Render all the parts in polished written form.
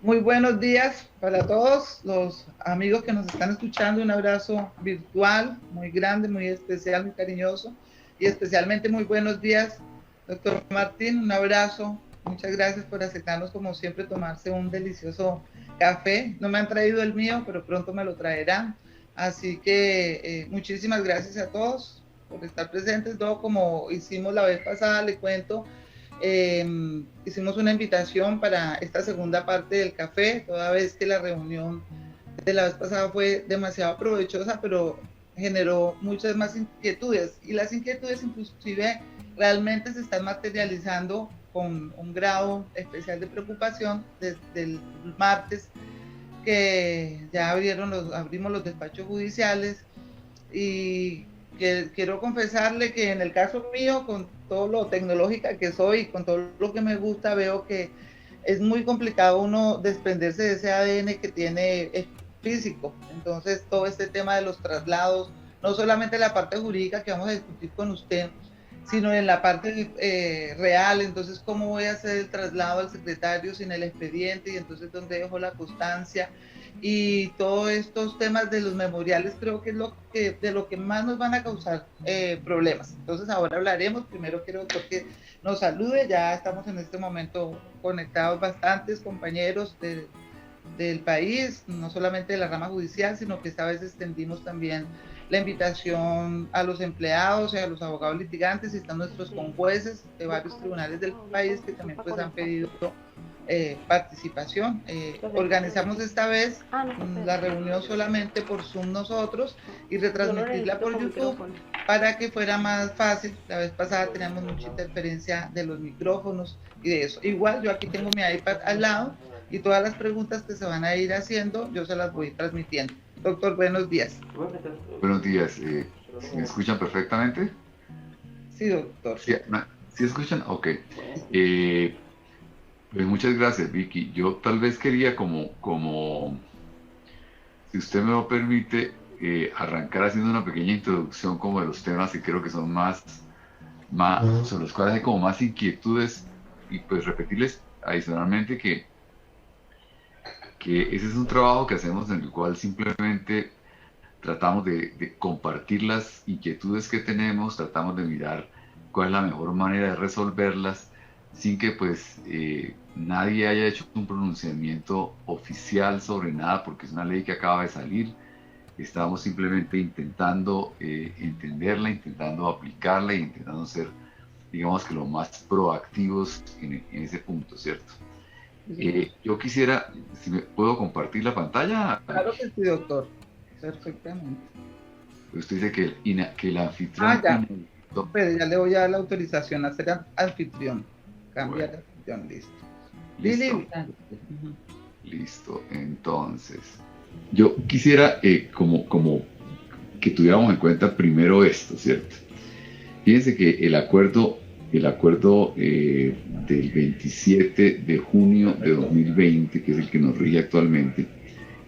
Muy buenos días para todos los amigos que nos están escuchando. Un abrazo virtual muy grande, muy especial, muy cariñoso y especialmente muy buenos días, doctor Martín. Un abrazo. Muchas gracias por aceptarnos como siempre tomarse un delicioso café. No me han traído el mío, pero pronto me lo traerán. Así que muchísimas gracias a todos por estar presentes. Todo como hicimos la vez pasada, le cuento. Hicimos una invitación para esta segunda parte del café, toda vez que la reunión de la vez pasada fue demasiado provechosa, pero generó muchas más inquietudes y las inquietudes inclusive realmente se están materializando con un grado especial de preocupación desde el martes que ya abrimos los despachos judiciales y que quiero confesarle que en el caso mío, con todo lo tecnológica que soy, con todo lo que me gusta, veo que es muy complicado uno desprenderse de ese ADN que tiene físico. Entonces, todo este tema de los traslados, no solamente la parte jurídica que vamos a discutir con usted, sino en la parte real. Entonces, ¿cómo voy a hacer el traslado al secretario sin el expediente? Y entonces, ¿dónde dejo la constancia? Y todos estos temas de los memoriales creo que es de lo que más nos van a causar problemas. Entonces ahora hablaremos. Primero quiero, doctor, que nos salude. Ya estamos en este momento conectados bastantes compañeros del país, no solamente de la rama judicial, sino que esta vez extendimos también la invitación a los empleados y a los abogados litigantes, y están nuestros conjueces de varios tribunales del país que también pues han pedido participación. Organizamos esta vez la reunión solamente por Zoom nosotros y retransmitirla por YouTube para que fuera más fácil. La vez pasada teníamos mucha interferencia de los micrófonos y de eso. Igual yo aquí tengo mi iPad al lado y todas las preguntas que se van a ir haciendo yo se las voy transmitiendo. Doctor, buenos días. Buenos días. ¿Me escuchan perfectamente? Sí, doctor. ¿Sí, ¿sí escuchan? Ok. Pues muchas gracias, Vicky. Yo tal vez quería si usted me lo permite, arrancar haciendo una pequeña introducción como de los temas que creo que son sobre los cuales hay como más inquietudes y pues repetirles adicionalmente que ese es un trabajo que hacemos en el cual simplemente tratamos de compartir las inquietudes que tenemos, tratamos de mirar cuál es la mejor manera de resolverlas sin que pues nadie haya hecho un pronunciamiento oficial sobre nada, porque es una ley que acaba de salir. Estamos simplemente intentando entenderla, intentando aplicarla e intentando ser, digamos que, lo más proactivos en ese punto, ¿cierto? Yo quisiera, si me puedo compartir la pantalla. Claro que sí, doctor. Perfectamente. Usted dice que el anfitrión... Ya. Pero ya le voy a dar la autorización a ser anfitrión. Cambiar de anfitrión, listo. Listo. Listo. Entonces, yo quisiera como que tuviéramos en cuenta primero esto, ¿cierto? Fíjense que el acuerdo del 27 de junio de 2020, que es el que nos rige actualmente,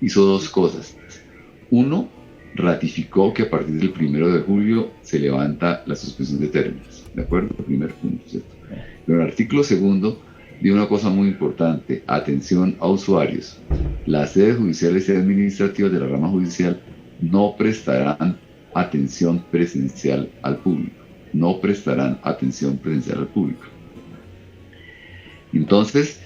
hizo dos cosas. Uno, ratificó que a partir del 1 de julio se levanta la suspensión de términos, ¿de acuerdo? Primer punto, ¿cierto? Pero el artículo segundo dio una cosa muy importante: atención a usuarios. Las sedes judiciales y administrativas de la rama judicial no prestarán atención presencial al público. No prestarán atención presencial al público. Entonces,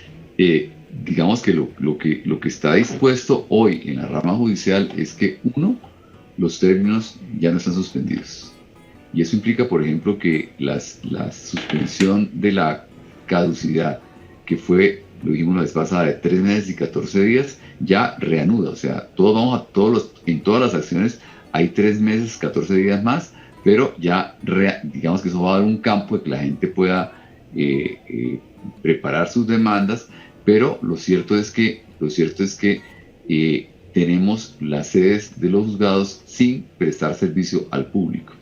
digamos que lo que está dispuesto hoy en la rama judicial es que, uno, los términos ya no están suspendidos. Y eso implica, por ejemplo, que la suspensión de la caducidad, que fue, lo dijimos la vez pasada, de 3 meses y 14 días, ya reanuda. O sea, en todas las acciones hay 3 meses, 14 días más, pero ya digamos que eso va a dar un campo de que la gente pueda preparar sus demandas, pero lo cierto es que tenemos las sedes de los juzgados sin prestar servicio al público.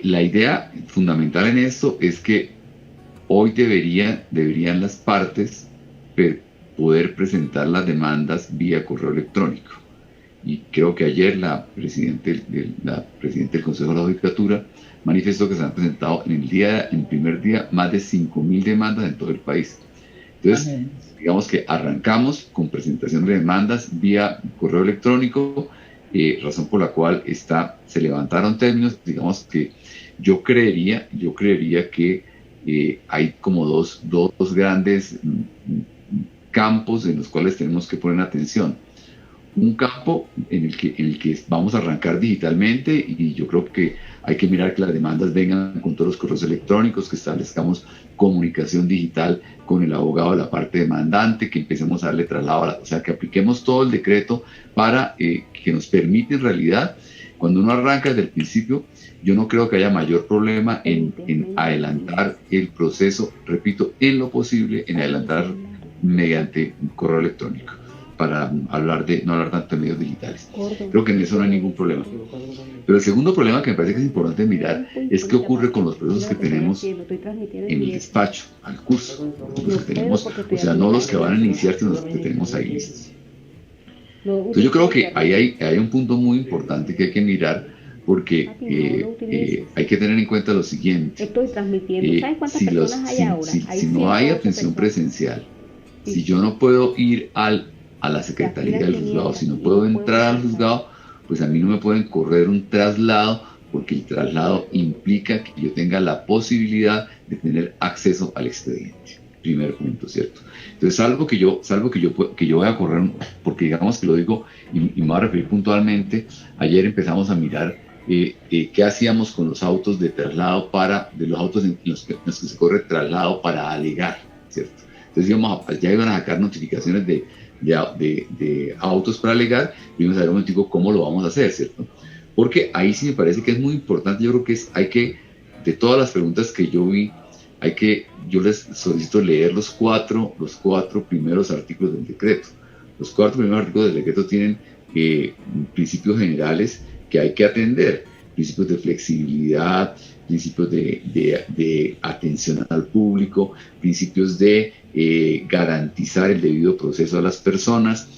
La idea fundamental en esto es que hoy deberían las partes poder presentar las demandas vía correo electrónico. Y creo que ayer la presidenta del Consejo de la Judicatura manifestó que se han presentado en el primer día más de 5.000 demandas en todo el país. Entonces, digamos que arrancamos con presentación de demandas vía correo electrónico, razón por la cual se levantaron términos. Digamos que yo creería que hay como dos grandes campos en los cuales tenemos que poner atención. Un campo en el que vamos a arrancar digitalmente, y yo creo que hay que mirar que las demandas vengan con todos los correos electrónicos, que establezcamos comunicación digital con el abogado de la parte demandante, que empecemos a darle traslado, o sea, que apliquemos todo el decreto para que nos permite en realidad, cuando uno arranca desde el principio, yo no creo que haya mayor problema en adelantar el proceso, repito, en lo posible, en adelantar mediante un correo electrónico, para no hablar tanto de medios digitales. Creo que en eso no hay ningún problema. Pero el segundo problema que me parece que es importante mirar es qué ocurre con los procesos que tenemos en el despacho, al curso. Los que tenemos, o sea, no los que van a iniciar, sino los que tenemos ahí listos. Entonces yo creo que ahí hay un punto muy importante que hay que mirar, porque hay que tener en cuenta lo siguiente. Estoy transmitiendo. ¿Sabes cuántas personas hay ahora? Si no hay atención presencial, si yo no puedo ir a la secretaría del juzgado, si no puedo entrar al juzgado, pues a mí no me pueden correr un traslado, porque el traslado implica que yo tenga la posibilidad de tener acceso al expediente. Primer punto, ¿cierto? Entonces, salvo que yo voy a correr, porque digamos que lo digo y me voy a referir puntualmente, ayer empezamos a mirar qué hacíamos con los autos de traslado de los autos en los que se corre traslado para alegar, ¿cierto? Entonces ya iban a sacar notificaciones de autos para alegar, y vamos a ver un momentico cómo lo vamos a hacer, ¿cierto? Porque ahí sí me parece que es muy importante. Yo creo que de todas las preguntas que yo vi, yo les solicito leer los cuatro primeros artículos del decreto. Los 4 primeros artículos del decreto tienen principios generales que hay que atender, principios de flexibilidad, principios de atención al público, principios de garantizar el debido proceso a las personas,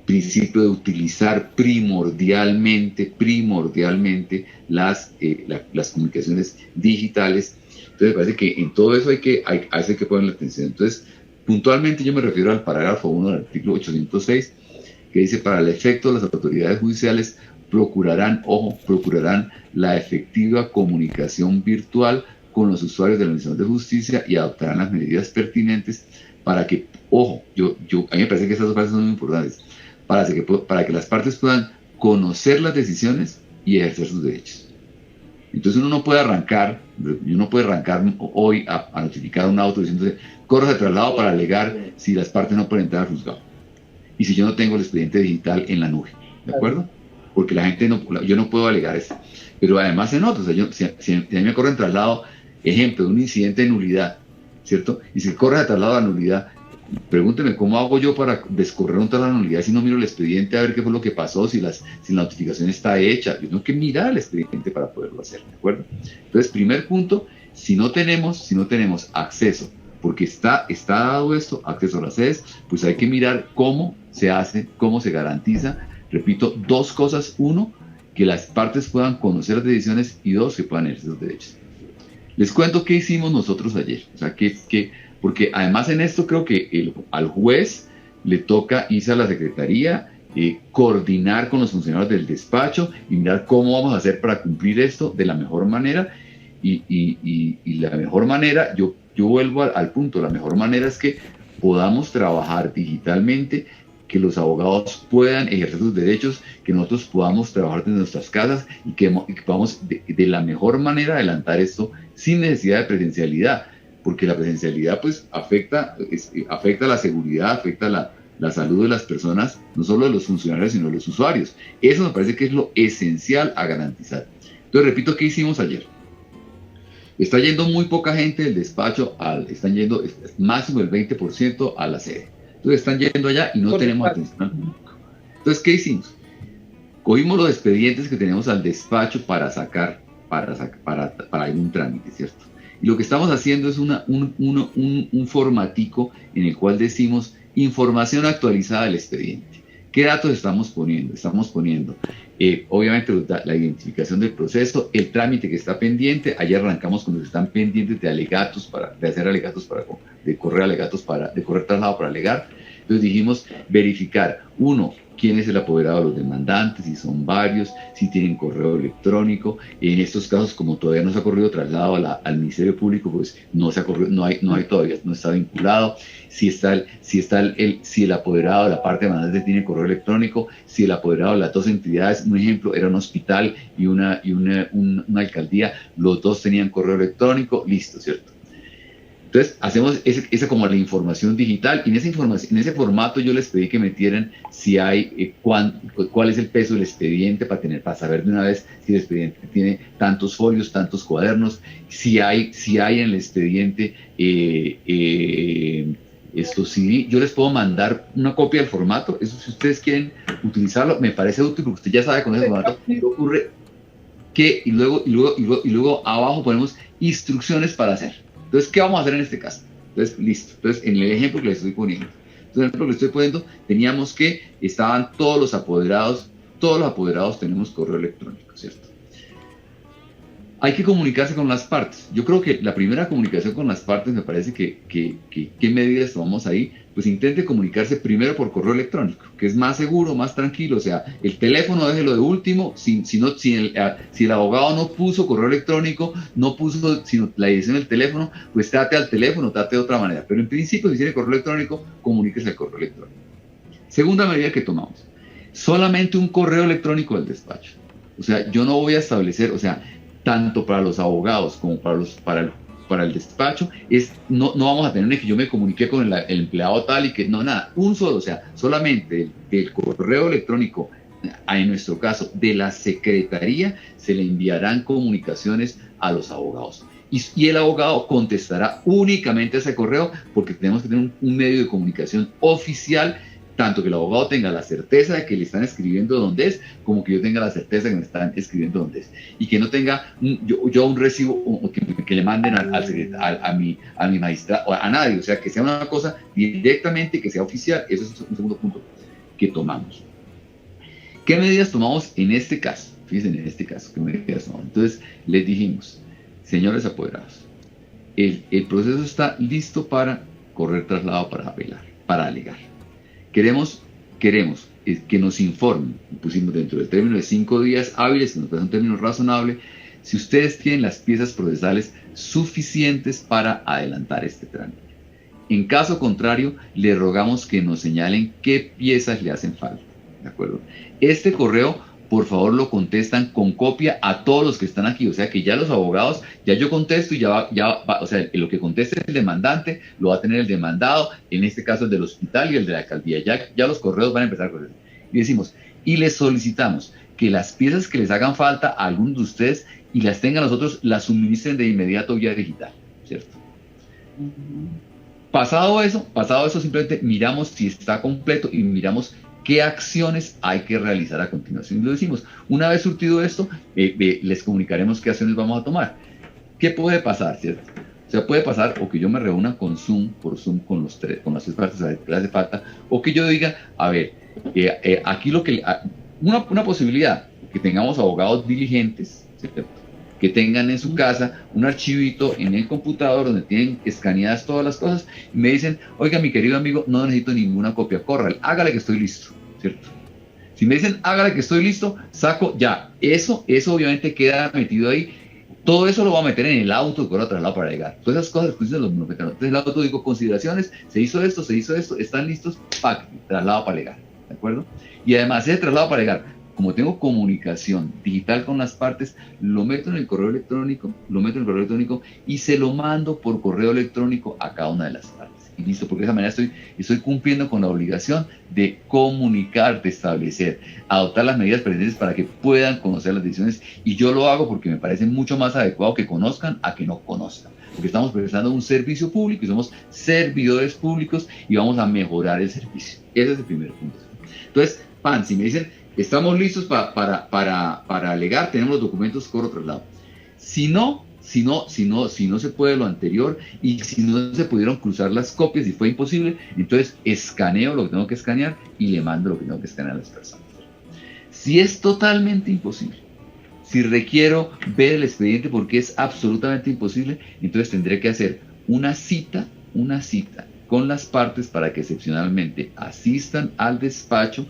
principio de utilizar primordialmente las comunicaciones digitales. Entonces me parece que en todo eso hay que poner atención. Entonces, puntualmente yo me refiero al parágrafo 1 del artículo 806, que dice: para el efecto, las autoridades judiciales procurarán la efectiva comunicación virtual con los usuarios de la Administración de Justicia y adoptarán las medidas pertinentes para que, a mí me parece que estas dos frases son muy importantes, para que las partes puedan conocer las decisiones y ejercer sus derechos. Entonces uno no puede arrancar hoy a notificar un auto diciéndose: corre de traslado para alegar, si las partes no pueden entrar al juzgado y si yo no tengo el expediente digital en la nube, ¿de acuerdo? Porque yo no puedo alegar eso. Pero además se nota, o sea, si a mí me corre en traslado, ejemplo, de un incidente de nulidad, ¿cierto? Y si corre de traslado a nulidad, pregúnteme cómo hago yo para descorrer un traslado a nulidad si no miro el expediente a ver qué fue lo que pasó, si la notificación está hecha. Yo tengo que mirar el expediente para poderlo hacer, ¿de acuerdo? Entonces, primer punto, si no tenemos acceso, porque está dado esto, acceso a las sedes, pues hay que mirar cómo se hace, cómo se garantiza. Repito, 2 cosas: 1, que las partes puedan conocer las decisiones, y 2, que puedan ejercer sus derechos. Les cuento qué hicimos nosotros ayer. O sea, porque además en esto creo que al juez le toca irse a la secretaría, coordinar con los funcionarios del despacho y mirar cómo vamos a hacer para cumplir esto de la mejor manera. Y la mejor manera, yo vuelvo al punto, la mejor manera es que podamos trabajar digitalmente, que los abogados puedan ejercer sus derechos, que nosotros podamos trabajar desde nuestras casas y que podamos de la mejor manera adelantar esto sin necesidad de presencialidad, porque la presencialidad pues afecta la seguridad, afecta la salud de las personas, no solo de los funcionarios, sino de los usuarios. Eso me parece que es lo esencial a garantizar. Entonces, repito, ¿qué hicimos ayer? Está yendo muy poca gente del despacho, están yendo máximo el 20% a la sede. Entonces están yendo allá y no tenemos atención al público. Entonces, ¿qué hicimos? Cogimos los expedientes que tenemos al despacho para algún trámite, ¿cierto? Y lo que estamos haciendo es un formatico en el cual decimos: información actualizada del expediente. ¿Qué datos estamos poniendo? Estamos poniendo, obviamente, la identificación del proceso, el trámite que está pendiente. Ayer arrancamos con los que están pendientes de hacer alegatos correr alegatos de correr traslado para alegar. Entonces dijimos verificar, uno, quién es el apoderado de los demandantes, si son varios, si tienen correo electrónico. En estos casos, como todavía no se ha corrido traslado al Ministerio Público, pues no se ha corrido, no hay todavía, no está vinculado. Si el apoderado de la parte demandante tiene correo electrónico, si el apoderado de las dos entidades, un ejemplo, era un hospital y una alcaldía, los dos tenían correo electrónico, listo, ¿cierto? Entonces, hacemos esa como la información digital, y en ese formato yo les pedí que metieran si hay, cuál es el peso del expediente para saber de una vez si el expediente tiene tantos folios, tantos cuadernos, si hay en el expediente sí, yo les puedo mandar una copia del formato, eso si ustedes quieren utilizarlo, me parece útil, porque usted ya sabe con ese formato qué ocurre, y luego abajo ponemos instrucciones para hacer. Entonces, ¿qué vamos a hacer en este caso? Entonces, listo. Entonces, en el ejemplo que les estoy poniendo, teníamos que estaban todos los apoderados tenemos correo electrónico, ¿cierto? Hay que comunicarse con las partes. Yo creo que la primera comunicación con las partes, me parece ¿qué medidas tomamos ahí? Pues intente comunicarse primero por correo electrónico, que es más seguro, más tranquilo. O sea, el teléfono déjelo de último. Si el abogado no puso correo electrónico, no puso sino la dirección del teléfono, pues trate al teléfono, trate de otra manera. Pero en principio, si tiene correo electrónico, comuníquese al correo electrónico. Segunda medida que tomamos, solamente un correo electrónico del despacho. O sea, yo no voy a establecer, o sea, tanto para los abogados como para el despacho, no vamos a tener que yo me comunique con el empleado tal y que no, nada, un solo, o sea, solamente el correo electrónico, en nuestro caso, de la secretaría, se le enviarán comunicaciones a los abogados. Y el abogado contestará únicamente a ese correo, porque tenemos que tener un medio de comunicación oficial, tanto que el abogado tenga la certeza de que le están escribiendo donde es, como que yo tenga la certeza de que me están escribiendo donde es. Y que no tenga yo un recibo que le manden a mi magistrado, a nadie. O sea, que sea una cosa directamente, que sea oficial. Eso es un segundo punto que tomamos. ¿Qué medidas tomamos en este caso? Fíjense, en este caso, ¿qué medidas tomamos? Entonces, les dijimos, señores apoderados, el proceso está listo para correr traslado para apelar, para alegar. Queremos que nos informen, pusimos dentro del término de 5 días hábiles, que nos parece un término razonable, si ustedes tienen las piezas procesales suficientes para adelantar este trámite. En caso contrario, le rogamos que nos señalen qué piezas le hacen falta, ¿de acuerdo? Este correo, por favor, lo contestan con copia a todos los que están aquí, o sea que ya los abogados, ya yo contesto y ya va, o sea, lo que conteste el demandante, lo va a tener el demandado, en este caso el del hospital y el de la alcaldía, ya los correos van a empezar a correr. Y decimos, y les solicitamos que las piezas que les hagan falta a algunos de ustedes y las tengan nosotros, las suministren de inmediato vía digital, ¿cierto? Pasado eso, simplemente miramos si está completo y miramos qué acciones hay que realizar a continuación. Y lo decimos, una vez surtido esto, les comunicaremos qué acciones vamos a tomar. ¿Qué puede pasar, cierto? O sea, puede pasar o que yo me reúna por Zoom con las tres partes que le hace falta, o que yo diga, a ver, aquí una posibilidad, que tengamos abogados diligentes, ¿cierto?, que tengan en su casa un archivito en el computador donde tienen escaneadas todas las cosas y me dicen, oiga, mi querido amigo, no necesito ninguna copia, córrale, hágale que estoy listo, ¿cierto? Si me dicen, hágale que estoy listo, saco ya. Eso obviamente queda metido ahí. Todo eso lo va a meter en el auto de correo traslado para llegar. Todas esas cosas que dicen los monopecanos. Entonces el auto, digo, consideraciones, se hizo esto, están listos, traslado para llegar, ¿de acuerdo? Y además ese traslado para llegar, como tengo comunicación digital con las partes, lo meto en el correo electrónico y se lo mando por correo electrónico a cada una de las partes. Y listo, porque de esa manera estoy cumpliendo con la obligación de comunicar, de establecer, adoptar las medidas pertinentes para que puedan conocer las decisiones. Y yo lo hago porque me parece mucho más adecuado que conozcan a que no conozcan. Porque estamos prestando un servicio público y somos servidores públicos y vamos a mejorar el servicio. Ese es el primer punto. Entonces, si me dicen, estamos listos para alegar, tenemos los documentos, corro traslado. Si no se puede lo anterior y si no se pudieron cruzar las copias y fue imposible, entonces escaneo lo que tengo que escanear y le mando lo que tengo que escanear a las personas. Si es totalmente imposible, si requiero ver el expediente porque es absolutamente imposible, entonces tendré que hacer una cita una cita con las partes para que excepcionalmente asistan al despacho,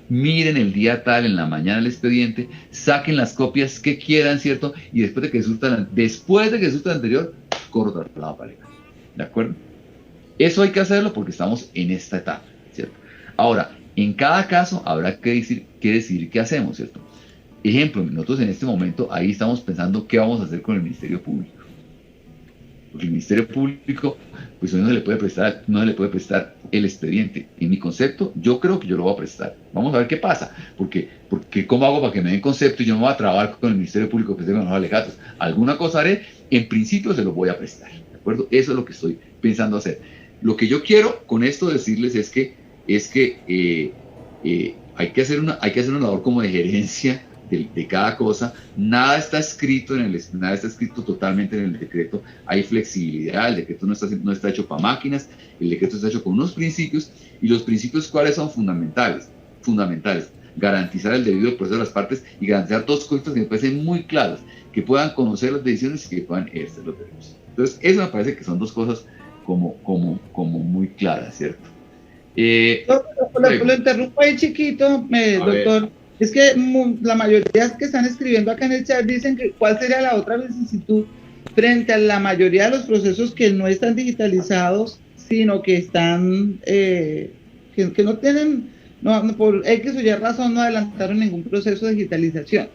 miren el día tal en la mañana el expediente, saquen las copias que quieran, ¿cierto? Y después de que resulta el anterior, corro traslado para legal. ¿De acuerdo? Eso hay que hacerlo porque estamos en esta etapa, ¿cierto? Ahora, en cada caso habrá que decidir qué hacemos, ¿cierto? Ejemplo, nosotros en este momento ahí estamos pensando qué vamos a hacer con el Ministerio Público. Porque el Ministerio Público, pues no se le puede prestar el expediente. En mi concepto, yo creo que yo lo voy a prestar. Vamos a ver qué pasa. Porque ¿cómo hago para que me den concepto y yo no voy a trabajar con el Ministerio Público que tenga los alegatos? Alguna cosa haré, en principio se los voy a prestar. ¿De acuerdo? Eso es lo que estoy pensando hacer. Lo que yo quiero con esto decirles es que hay que hacer una labor como de gerencia de cada cosa. Nada está escrito totalmente en el decreto. Hay flexibilidad. El decreto no está hecho para máquinas. El decreto está hecho con unos principios, y los principios, ¿cuáles son? Fundamentales. Garantizar el debido proceso de las partes y garantizar dos cosas que me parecen muy claras: que puedan conocer las decisiones y que puedan ejercer los derechos. Entonces, eso me parece que son dos cosas como muy claras, ¿cierto? Lo interrumpo ahí chiquito, doctor. Es que la mayoría que están escribiendo acá en el chat dicen que cuál sería la otra vicisitud frente a la mayoría de los procesos que no están digitalizados, sino que están, que no tienen, por X o Y razón no adelantaron ningún proceso de digitalización.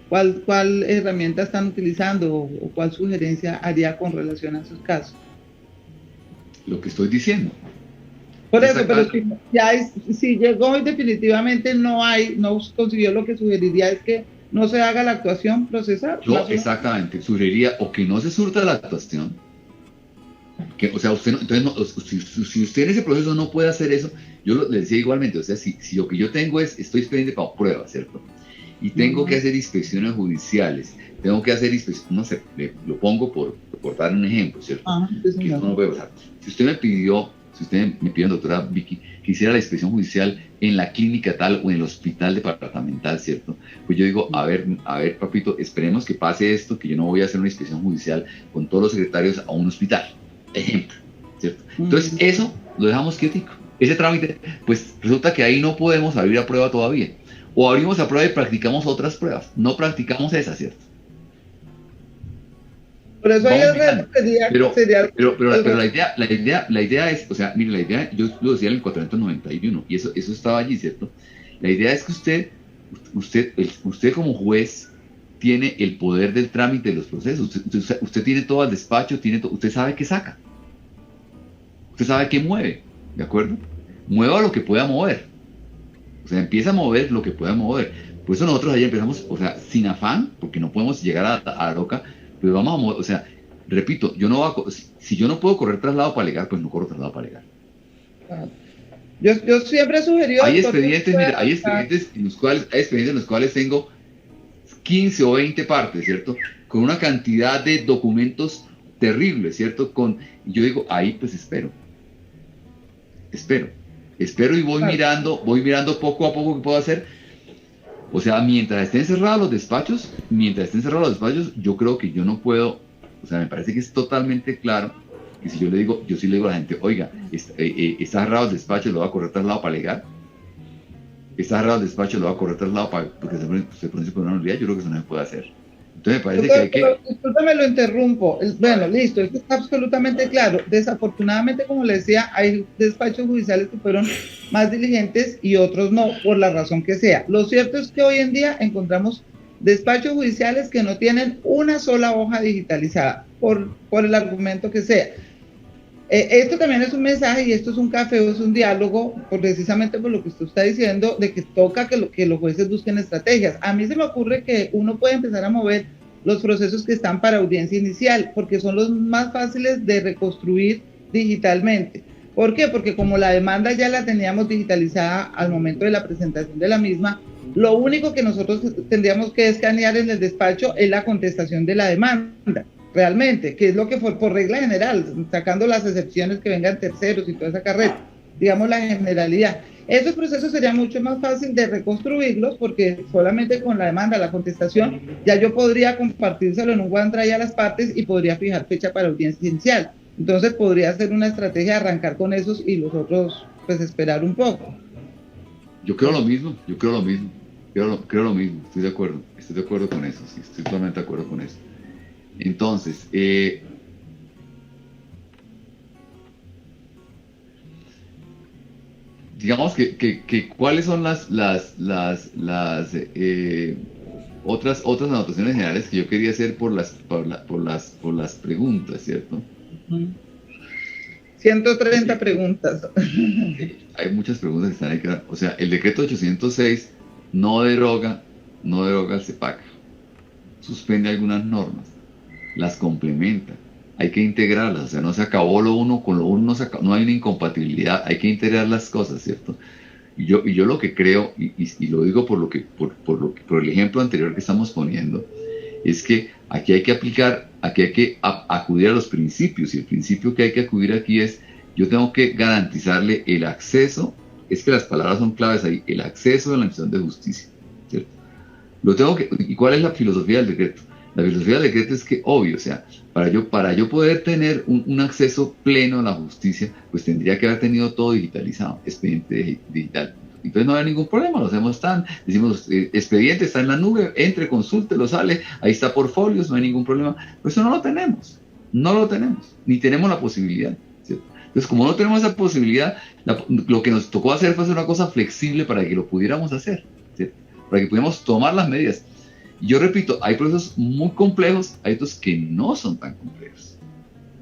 ¿Cuál herramienta están utilizando o cuál sugerencia haría con relación a esos casos? Lo que estoy diciendo. Por eso, pero si llegó y definitivamente no consiguió, lo que sugeriría es que no se haga la actuación procesal. Yo exactamente sugeriría o que no se surta la actuación, o sea, usted no, entonces si usted en ese proceso no puede hacer eso, yo le decía igualmente, o sea, si lo que yo tengo estoy pendiente para pruebas, ¿cierto? Y tengo que hacer inspecciones judiciales, tengo que hacer inspecciones, no sé, lo pongo por dar un ejemplo, ¿cierto? Que eso no puede pasar. Si usted me pidió, doctora Vicky, que hiciera la inspección judicial en la clínica tal o en el hospital departamental, ¿cierto? Pues yo digo, a ver, papito, esperemos que pase esto, que yo no voy a hacer una inspección judicial con todos los secretarios a un hospital, ejemplo, ¿cierto? Entonces, eso lo dejamos quietico. Ese trámite, pues resulta que ahí no podemos abrir a prueba todavía. O abrimos a prueba y practicamos otras pruebas. No practicamos esas, ¿cierto? Por eso ahí la idea es, o sea, mire, la idea, yo lo decía en el 491, y eso estaba allí, ¿cierto? La idea es que usted como juez tiene el poder del trámite de los procesos. Usted tiene todo el despacho, usted sabe qué saca. Usted sabe qué mueve, ¿de acuerdo? Mueva lo que pueda mover. O sea, empieza a mover lo que pueda mover. Por eso nosotros ahí empezamos, o sea, sin afán, porque no podemos llegar a la roca, pero vamos a mover, o sea, repito, si yo no puedo correr traslado para alegar, pues no corro traslado para alegar. Yo siempre he sugerido... Hay expedientes en los cuales tengo 15 o 20 partes, ¿cierto? Con una cantidad de documentos terribles, ¿cierto? Y yo digo, ahí pues espero y voy mirando poco a poco qué puedo hacer. O sea, mientras estén cerrados los despachos, yo creo que yo no puedo, o sea, me parece que es totalmente claro que si yo sí le digo a la gente, oiga, está cerrado el despacho, lo va a correr traslado para alegar, está cerrado el despacho, lo va a correr traslado porque se pronuncia por una nulidad, yo creo que eso no se puede hacer. Entonces me parece que hay que... Discúlpame, lo interrumpo. Bueno, listo, esto está absolutamente claro. Desafortunadamente, como le decía, hay despachos judiciales que fueron más diligentes y otros no, por la razón que sea. Lo cierto es que hoy en día encontramos despachos judiciales que no tienen una sola hoja digitalizada, por el argumento que sea. Esto también es un mensaje y esto es un café, es un diálogo, precisamente por lo que usted está diciendo, de que toca que los jueces busquen estrategias. A mí se me ocurre que uno puede empezar a mover los procesos que están para audiencia inicial, porque son los más fáciles de reconstruir digitalmente. ¿Por qué? Porque como la demanda ya la teníamos digitalizada al momento de la presentación de la misma, lo único que nosotros tendríamos que escanear en el despacho es la contestación de la demanda. Realmente, que es lo que por regla general, sacando las excepciones que vengan terceros y toda esa carrera, digamos la generalidad. Esos procesos sería mucho más fácil de reconstruirlos porque solamente con la demanda, la contestación, ya yo podría compartírselo en un OneDrive a las partes y podría fijar fecha para audiencia inicial. Entonces podría ser una estrategia arrancar con esos y los otros pues esperar un poco. Yo creo lo mismo, creo lo mismo, estoy de acuerdo con eso, sí, estoy totalmente de acuerdo con eso. Entonces, digamos que cuáles son las otras anotaciones generales que yo quería hacer por las preguntas, ¿cierto? 130 preguntas. Hay muchas preguntas que están ahí. O sea, el decreto 806 no deroga el CEPAC, suspende algunas normas, las complementa, hay que integrarlas, o sea, no se acabó lo uno con lo uno, no hay una incompatibilidad, hay que integrar las cosas, ¿cierto? Y yo lo que creo, y lo digo por el ejemplo anterior que estamos poniendo, es que aquí hay que acudir a los principios, y el principio que hay que acudir aquí es, yo tengo que garantizarle el acceso, es que las palabras son claves ahí, el acceso a la administración de justicia, ¿cierto? ¿Y cuál es la filosofía del decreto? La filosofía del decreto es que, obvio, o sea, para yo poder tener un acceso pleno a la justicia, pues tendría que haber tenido todo digitalizado, expediente digital. Entonces no hay ningún problema, lo hacemos decimos, expediente está en la nube, entre, consulte, lo sale, ahí está por folios, no hay ningún problema. Pues eso no lo tenemos, ni tenemos la posibilidad, ¿cierto? Entonces, como no tenemos esa posibilidad, lo que nos tocó hacer fue hacer una cosa flexible para que lo pudiéramos hacer, ¿cierto? Para que pudiéramos tomar las medidas. Y yo repito, hay procesos muy complejos, hay otros que no son tan complejos.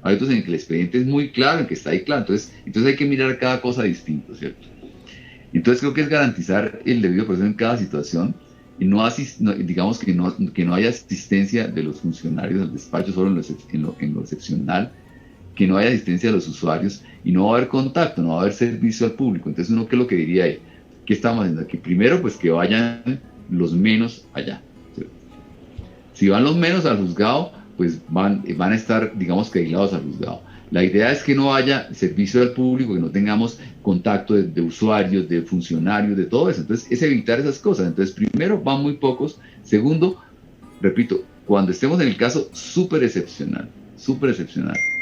Hay otros en que el expediente es muy claro, en que está ahí claro. Entonces hay que mirar cada cosa distinto, ¿cierto? Entonces creo que es garantizar el debido proceso en cada situación y digamos que no haya asistencia de los funcionarios del despacho solo en lo excepcional, que no haya asistencia de los usuarios y no va a haber contacto, no va a haber servicio al público. Entonces uno, ¿qué es lo que diría ahí? ¿Qué estamos haciendo aquí? Primero, pues que vayan los menos allá. ¿Cierto? Si van los menos al juzgado, pues van a estar, digamos que aislados al juzgado. La idea es que no haya servicio al público, que no tengamos contacto de usuarios, de funcionarios, de todo eso. Entonces, es evitar esas cosas. Entonces, primero, van muy pocos. Segundo, repito, cuando estemos en el caso súper excepcional,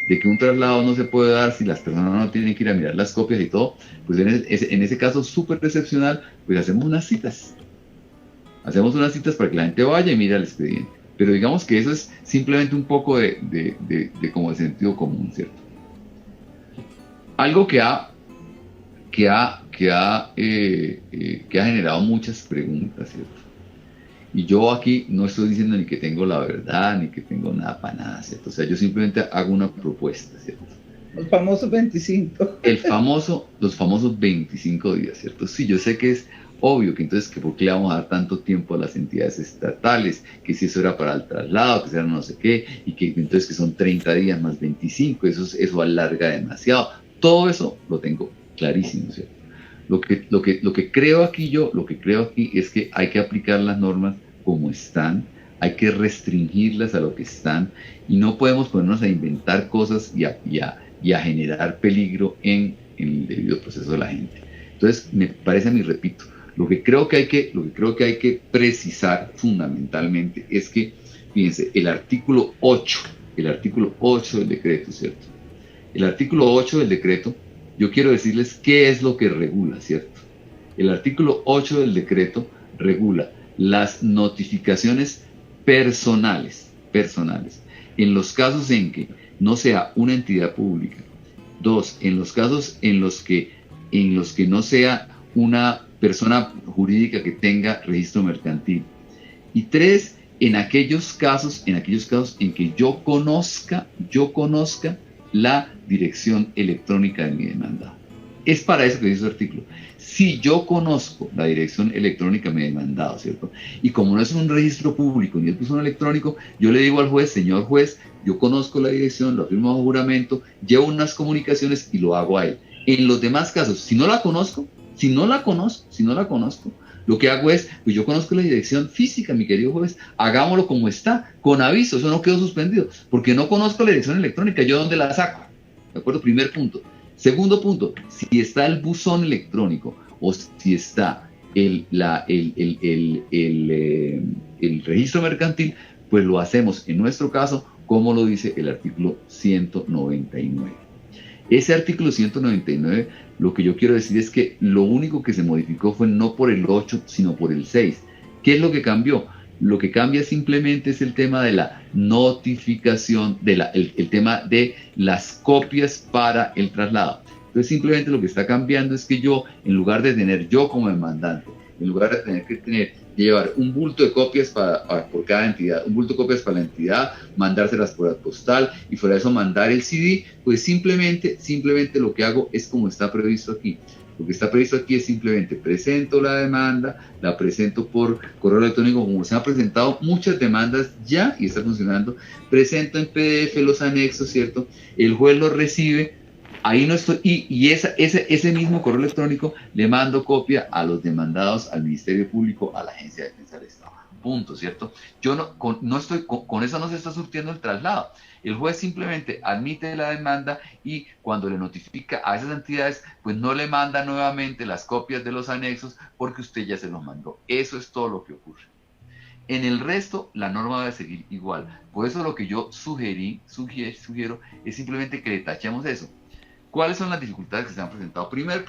de que un traslado no se puede dar si las personas no tienen que ir a mirar las copias y todo, pues en ese caso súper excepcional, pues hacemos unas citas. Hacemos unas citas para que la gente vaya y mire el expediente. Pero digamos que eso es simplemente un poco de como de sentido común, ¿cierto? Algo que ha generado muchas preguntas, ¿cierto? Y yo aquí no estoy diciendo ni que tengo la verdad, ni que tengo nada para nada, ¿cierto? O sea, yo simplemente hago una propuesta, ¿cierto? Los famosos 25. Los famosos 25 días, ¿cierto? Sí, yo sé que es obvio que entonces, que ¿por qué le vamos a dar tanto tiempo a las entidades estatales? Que si eso era para el traslado, que si era no sé qué, y que entonces que son 30 días más 25, eso alarga demasiado. Todo eso lo tengo clarísimo, ¿cierto? Lo que creo aquí es que hay que aplicar las normas como están, hay que restringirlas a lo que están, y no podemos ponernos a inventar cosas y a generar peligro en el debido proceso de la gente. Entonces, me parece a mí, repito, lo que creo que hay que precisar fundamentalmente es que, fíjense, el artículo 8 del decreto, ¿cierto? El artículo 8 del decreto, yo quiero decirles qué es lo que regula, ¿cierto? El artículo 8 del decreto regula las notificaciones personales, en los casos en que no sea una entidad pública. 2, en los casos en los que no sea una persona jurídica que tenga registro mercantil. Y 3, en aquellos casos en que yo conozca la dirección electrónica de mi demandado. Es para eso que dice el artículo. Si yo conozco la dirección electrónica de mi demandado, ¿cierto? Y como no es un registro público ni es un electrónico, yo le digo al juez, señor juez, yo conozco la dirección, lo firmo bajo juramento, llevo unas comunicaciones y lo hago a él. En los demás casos, si no la conozco, lo que hago es, pues yo conozco la dirección física, mi querido juez, hagámoslo como está, con aviso, eso no quedó suspendido, porque no conozco la dirección electrónica, ¿yo dónde la saco? ¿De acuerdo? Primer punto. Segundo punto, si está el buzón electrónico o si está el registro mercantil, pues lo hacemos en nuestro caso como lo dice el artículo 199. Ese artículo 199, lo que yo quiero decir es que lo único que se modificó fue no por el 8, sino por el 6. ¿Qué es lo que cambió? Lo que cambia simplemente es el tema de la notificación, el tema de las copias para el traslado. Entonces simplemente lo que está cambiando es que yo, en lugar de tener yo como demandante, en lugar de tener que llevar un bulto de copias por cada entidad, un bulto de copias para la entidad, mandárselas por postal y fuera de eso mandar el CD, pues simplemente lo que hago es como está previsto aquí. Lo que está previsto aquí es simplemente presento la demanda, la presento por correo electrónico, como se han presentado muchas demandas ya y está funcionando, presento en PDF los anexos, ¿cierto? El juez los recibe, ahí no estoy, y ese mismo correo electrónico le mando copia a los demandados, al Ministerio Público, a la Agencia de Defensa del Estado. Punto, ¿cierto? Yo no estoy, con eso no se está surtiendo el traslado. El juez simplemente admite la demanda y cuando le notifica a esas entidades, pues no le manda nuevamente las copias de los anexos porque usted ya se los mandó. Eso es todo lo que ocurre. En el resto, la norma debe seguir igual. Por eso lo que yo sugiero es simplemente que le tachemos eso. ¿Cuáles son las dificultades que se han presentado? Primera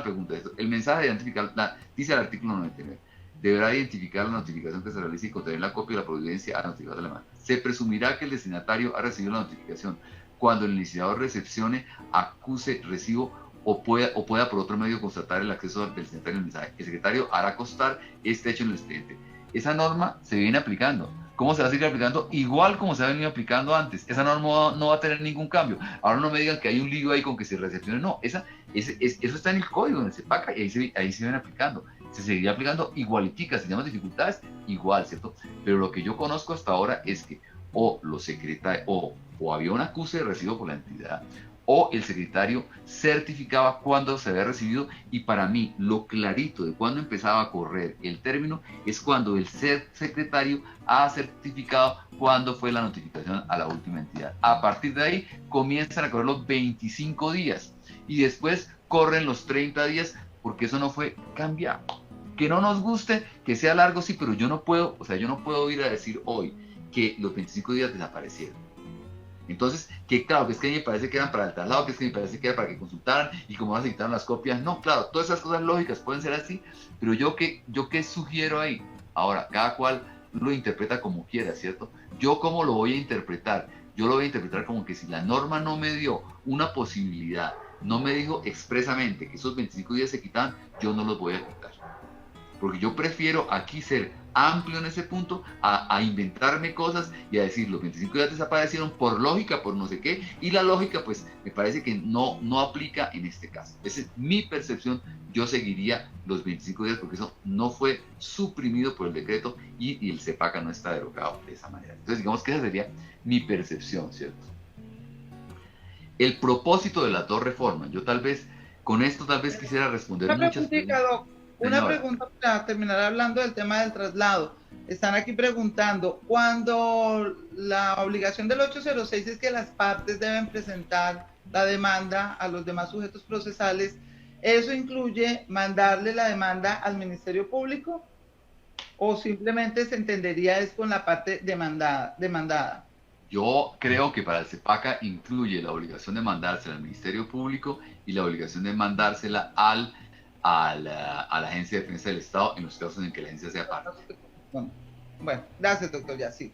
pregunta, el mensaje de identificar, dice el artículo 99, deberá identificar la notificación que se realice y contener la copia de la providencia a notificar de la demanda. Se presumirá que el destinatario ha recibido la notificación cuando el iniciador recepcione, acuse, recibo o pueda por otro medio constatar el acceso del destinatario al mensaje. El secretario hará constar este hecho en el expediente. Esa norma se viene aplicando. ¿Cómo se va a seguir aplicando? Igual como se ha venido aplicando antes. Esa norma no va a tener ningún cambio. Ahora no me digan que hay un lío ahí con que se recepcione. No, eso está en el código, en el CEPACA, y ahí se viene aplicando. Se seguiría aplicando igualitica, si tenemos dificultades, igual, ¿cierto? Pero lo que yo conozco hasta ahora es que o había un acuse de recibo por la entidad, o el secretario certificaba cuándo se había recibido, y para mí lo clarito de cuándo empezaba a correr el término es cuando el secretario ha certificado cuándo fue la notificación a la última entidad. A partir de ahí comienzan a correr los 25 días y después corren los 30 días porque eso no fue cambiado. Que no nos guste, que sea largo, sí, pero yo no puedo ir a decir hoy que los 25 días desaparecieron. Entonces, que claro, que es que a mí me parece que eran para el traslado, que es que me parece que era para que consultaran, y como ahora se quitaron las copias, no, claro, todas esas cosas lógicas pueden ser así, pero yo qué sugiero ahí. Ahora, cada cual lo interpreta como quiera, ¿cierto? Yo cómo lo voy a interpretar, yo lo voy a interpretar como que si la norma no me dio una posibilidad, no me dijo expresamente que esos 25 días se quitan, yo no los voy a quitar. Porque yo prefiero aquí ser amplio en ese punto a inventarme cosas y a decir los 25 días desaparecieron por lógica, por no sé qué, y la lógica pues me parece que no aplica en este caso. Esa es mi percepción. Yo seguiría los 25 días porque eso no fue suprimido por el decreto y el CEPACA no está derogado de esa manera. Entonces digamos que esa sería mi percepción, ¿cierto? El propósito de las dos reformas, yo con esto quisiera responder muchas preguntas. Una pregunta para terminar hablando del tema del traslado. Están aquí preguntando, cuando la obligación del 806 es que las partes deben presentar la demanda a los demás sujetos procesales, ¿eso incluye mandarle la demanda al Ministerio Público o simplemente se entendería es con la parte demandada? Yo creo que para el CEPACA incluye la obligación de mandársela al Ministerio Público y la obligación de mandársela a la Agencia de Defensa del Estado en los casos en que la agencia sea parte. Bueno, gracias, doctor Yacir.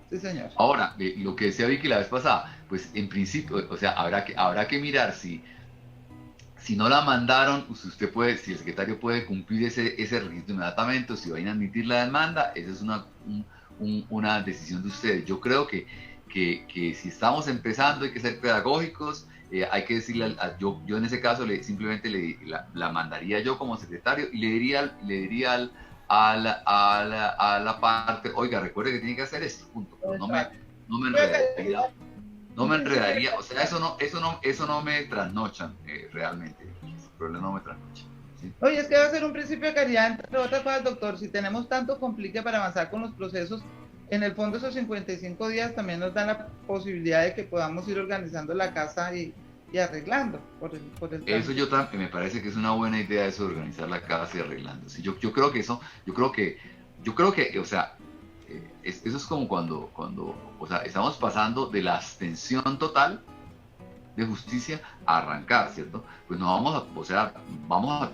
Sí, señor. Ahora, lo que decía Vicky la vez pasada, pues en principio, o sea, habrá que mirar si no la mandaron, si el secretario puede cumplir ese requisito inmediatamente, o si van a admitir la demanda, esa es una decisión de ustedes. Yo creo que si estamos empezando hay que ser pedagógicos. Hay que decirle, yo en ese caso simplemente la mandaría yo como secretario y le diría a la parte, oiga, recuerde que tiene que hacer esto, punto. No me enredaría, o sea, eso no me trasnochan realmente, el problema no me trasnocha. ¿Sí? Oye, es que va a ser un principio de caridad, entre otras cosas, doctor, si tenemos tanto complique para avanzar con los procesos, en el fondo esos 55 días también nos dan la posibilidad de que podamos ir organizando la casa y arreglando por el eso yo también me parece que es una buena idea eso de organizar la casa y arreglando. Sí, yo creo que o sea, eso es como cuando, o sea, estamos pasando de la abstención total de justicia a arrancar, ¿cierto? Pues no vamos a, o sea, vamos a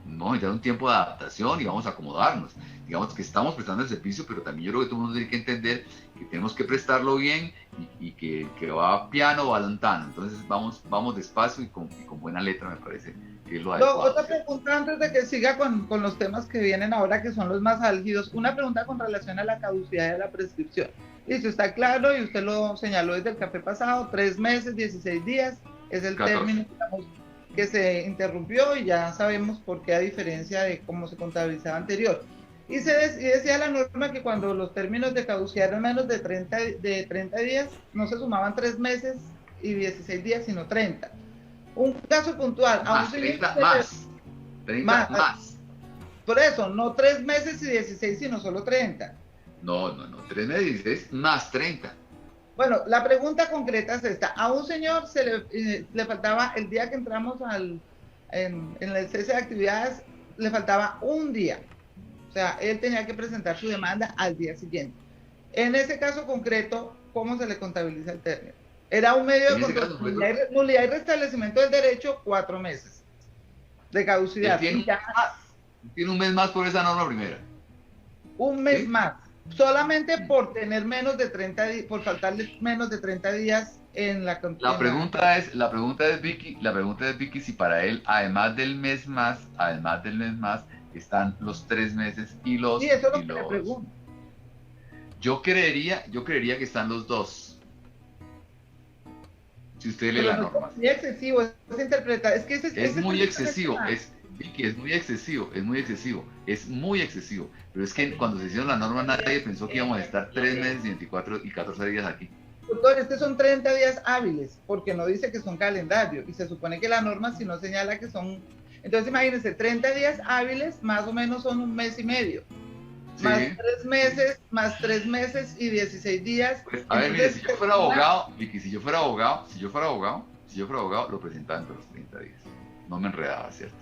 necesitar un tiempo de adaptación y vamos a acomodarnos. Digamos que estamos prestando el servicio, pero también yo creo que todo el mundo tiene que entender que tenemos que prestarlo bien y que va piano va lentano. Entonces vamos despacio y con buena letra, me parece que es lo adecuado. Otra pregunta antes de que siga con los temas que vienen ahora, que son los más álgidos. Una pregunta con relación a la caducidad de la prescripción. Listo, está claro y usted lo señaló desde el café pasado, 3 meses, 16 días es el 14. término, digamos, que se interrumpió y ya sabemos por qué, a diferencia de cómo se contabilizaba anterior. Y decía la norma que cuando los términos de caducidad eran menos de 30 días, no se sumaban 3 meses y 16 días, sino 30. Un caso puntual. Más, 30 más. Por eso, no 3 meses y 16, sino solo 30. No, 3 meses y 16 más 30. Bueno, la pregunta concreta es esta. A un señor le faltaba, el día que entramos en el cese de actividades, le faltaba un día. O sea, él tenía que presentar su demanda al día siguiente. En ese caso concreto, ¿cómo se le contabiliza el término? Era un medio de control, nulidad y restablecimiento del derecho, 4 meses de caducidad. Tiene un mes más por esa norma primera. Un mes más. Solamente por tener menos de 30 días, por faltarle menos de 30 días en la La pregunta es Vicky, si para él, además del mes más, están los 3 meses y los... Sí, eso es lo que le pregunto. Yo creería que están los 2. Si usted lee la norma. Es muy excesivo, es interpretar. Es muy excesivo, Vicky, es muy excesivo. Pero es que cuando se hicieron la norma nadie pensó que íbamos a estar 3 meses, 24 y 14 días aquí. Doctor, son 30 días hábiles, porque no dice que son calendario, y se supone que la norma si no señala que son... Entonces imagínense, 30 días hábiles más o menos son un mes y medio. Sí. Más 3 meses y 16 días. Pues, a ver, mire, si yo fuera abogado, Vicky, si yo fuera abogado, lo presentaba entre los 30 días. No me enredaba, ¿cierto?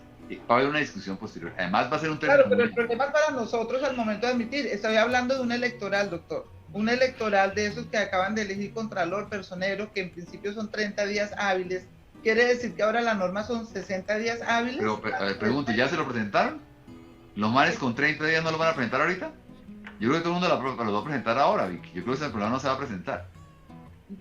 Va a haber una discusión posterior. Además va a ser un término... Claro, pero el problema es para nosotros al momento de admitir. Estoy hablando de un electoral, doctor. Un electoral de esos que acaban de elegir contralor, personero, que en principio son 30 días hábiles. ¿Quiere decir que ahora la norma son 60 días hábiles? Pero pregunto, ¿ya se lo presentaron? ¿Los manes con 30 días no lo van a presentar ahorita? Yo creo que todo el mundo lo va a presentar ahora, Vicky. Yo creo que ese problema no se va a presentar.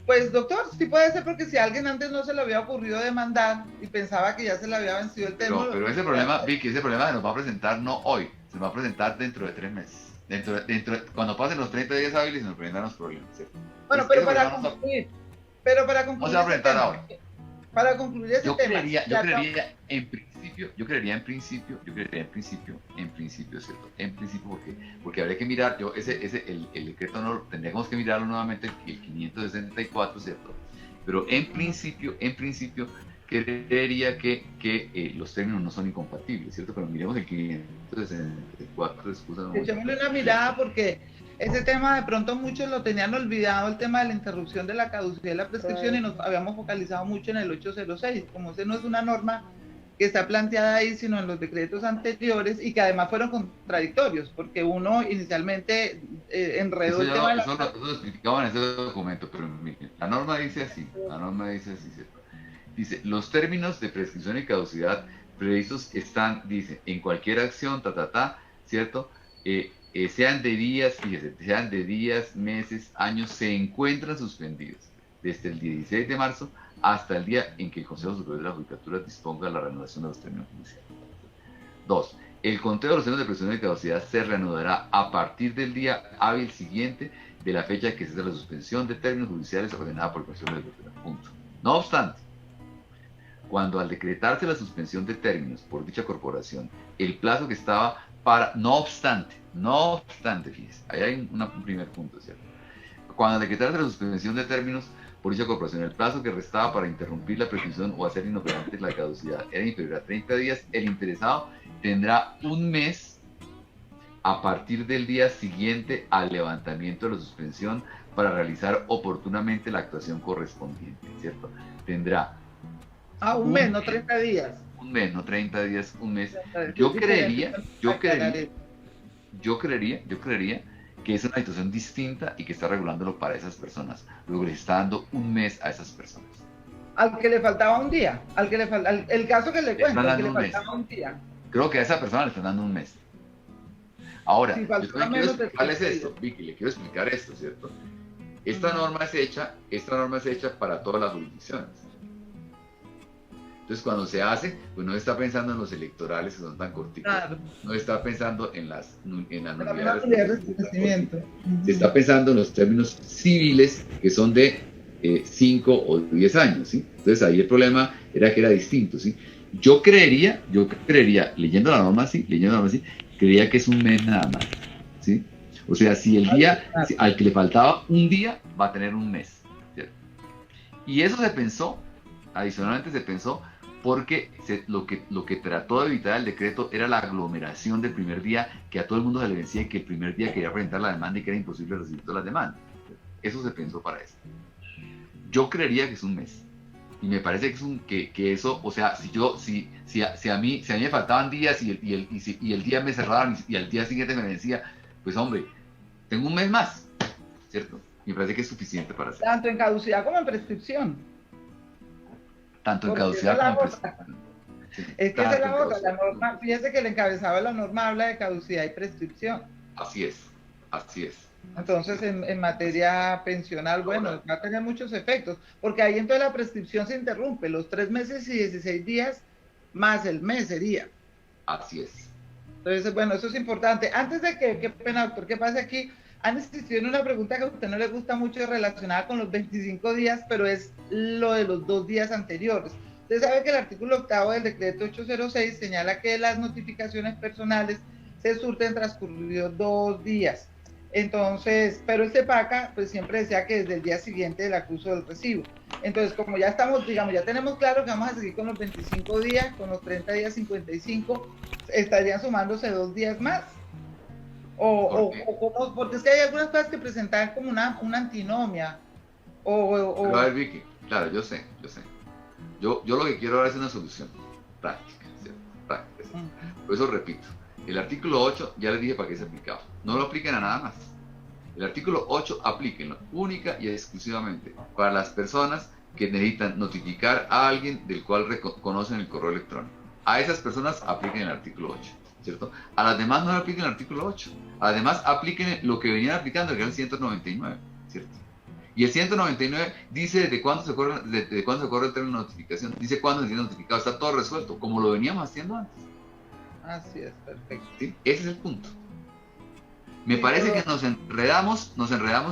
Pues, doctor, sí puede ser, porque si a alguien antes no se le había ocurrido demandar y pensaba que ya se le había vencido el tema... Pero ese problema, Vicky, se nos va a presentar no hoy, se nos va a presentar dentro de 3 meses. Cuando pasen los 30 días hábiles se nos presentan los problemas, ¿cierto? Bueno, pero para concluir... No se va a presentar ahora. Para concluir ese tema... Yo creería en principio, ¿cierto? En principio, porque habría que mirar, el decreto no tendríamos que mirarlo nuevamente, el 564, ¿cierto? Pero en principio, creería que los términos no son incompatibles, ¿cierto? Pero miremos el 564, echémosle una mirada, porque ese tema de pronto muchos lo tenían olvidado, el tema de la interrupción de la caducidad de la prescripción, y nos habíamos focalizado mucho en el 806, como ese no es una norma que está planteada ahí, sino en los decretos anteriores, y que además fueron contradictorios, porque uno inicialmente enredó el tema de eso lo explicaba en ese documento, pero miren, la norma dice así, ¿cierto? Dice, los términos de prescripción y caducidad previstos están, dice, en cualquier acción, ¿cierto? Sean de días, meses, años, se encuentran suspendidos desde el 16 de marzo hasta el día en que el Consejo Superior de la Judicatura disponga la reanudación de los términos judiciales. 2. El conteo de los términos de prescripción y caducidad se reanudará a partir del día hábil siguiente de la fecha que cesa la suspensión de términos judiciales ordenada por el Consejo de la Judicatura. Punto. No obstante, cuando al decretarse la suspensión de términos por dicha corporación, el plazo que estaba para... No obstante, fíjese, ahí hay un primer punto, ¿cierto? Cuando al decretarse la suspensión de términos por dicha corporación, el plazo que restaba para interrumpir la prescripción o hacer inoperante la caducidad era inferior a 30 días, el interesado tendrá un mes a partir del día siguiente al levantamiento de la suspensión para realizar oportunamente la actuación correspondiente, ¿cierto? Tendrá un mes, no 30 días. Un mes, no 30 días, un mes. Yo creería que es una situación distinta y que está regulándolo para esas personas. Luego les está dando un mes a esas personas. Al que le faltaba un día, el caso que le cuento, al que le faltaba un día. Creo que a esa persona le están dando un mes. Ahora, Si yo también quiero explicarles esto, Vicky, le quiero explicar esto, ¿cierto? Esta norma es hecha para todas las jurisdicciones. Entonces, cuando se hace, pues no está pensando en los electorales que son tan cortitos, claro. No está pensando en las nulidades de crecimiento. Se está pensando en los términos civiles que son de 5 o 10 años, ¿sí? Entonces, ahí el problema era que era distinto, ¿sí? Yo creería, leyendo la norma así, creería que es un mes nada más, ¿sí? O sea, si el día, al que le faltaba un día, va a tener un mes, ¿cierto? Y eso se pensó, adicionalmente se pensó, porque lo que trató de evitar el decreto era la aglomeración del primer día, que a todo el mundo se le vencía y que el primer día quería presentar la demanda y que era imposible recibir todas las demandas. Eso se pensó para eso. Yo creería que es un mes. Y me parece que eso, o sea, si a mí me faltaban días y el día me cerraban y al día siguiente me vencía, pues hombre, tengo un mes más, ¿cierto? Y me parece que es suficiente para hacer. Tanto en caducidad como en prescripción. Tanto en caducidad como en prescripción. Sí, es que esa es la otra, la norma, fíjese que el encabezado de la norma habla de caducidad y prescripción. Así es. Entonces, en materia pensional, bueno, va a tener muchos efectos, porque ahí entonces la prescripción se interrumpe, los 3 meses y 16 días más el mes sería. Así es. Entonces, bueno, eso es importante. Antes de que, qué pena, doctor, ¿qué pasa aquí? Han insistido en una pregunta que a usted no le gusta mucho relacionada con los 25 días, pero es lo de los 2 días anteriores. Usted sabe que el artículo 8 del decreto 806 señala que las notificaciones personales se surten transcurridos 2 días. Entonces, pero el CEPACA pues siempre decía que desde el día siguiente del acuso del recibo. Entonces, como ya estamos, digamos, ya tenemos claro que vamos a seguir con los 25 días, con los 30 días 55, estarían sumándose 2 días más. Porque es que hay algunas cosas que presentan como una antinomia. Pero a ver, Vicky, claro, yo sé. Yo lo que quiero ahora es una solución práctica, ¿cierto? Práctica, ¿cierto? Por eso repito, el artículo 8 ya les dije para qué se aplicaba. No lo apliquen a nada más. El artículo 8 aplíquenlo única y exclusivamente para las personas que necesitan notificar a alguien del cual conocen el correo electrónico. A esas personas apliquen el artículo 8, ¿cierto? A las demás no le apliquen el artículo 8. Además, apliquen lo que venían aplicando, que era el 199, ¿cierto? Y el 199 dice desde cuándo se corre el término de notificación, dice cuándo se tiene notificado, está todo resuelto, como lo veníamos haciendo antes. Así es, perfecto. ¿Sí? Ese es el punto. Me parece que nos enredamos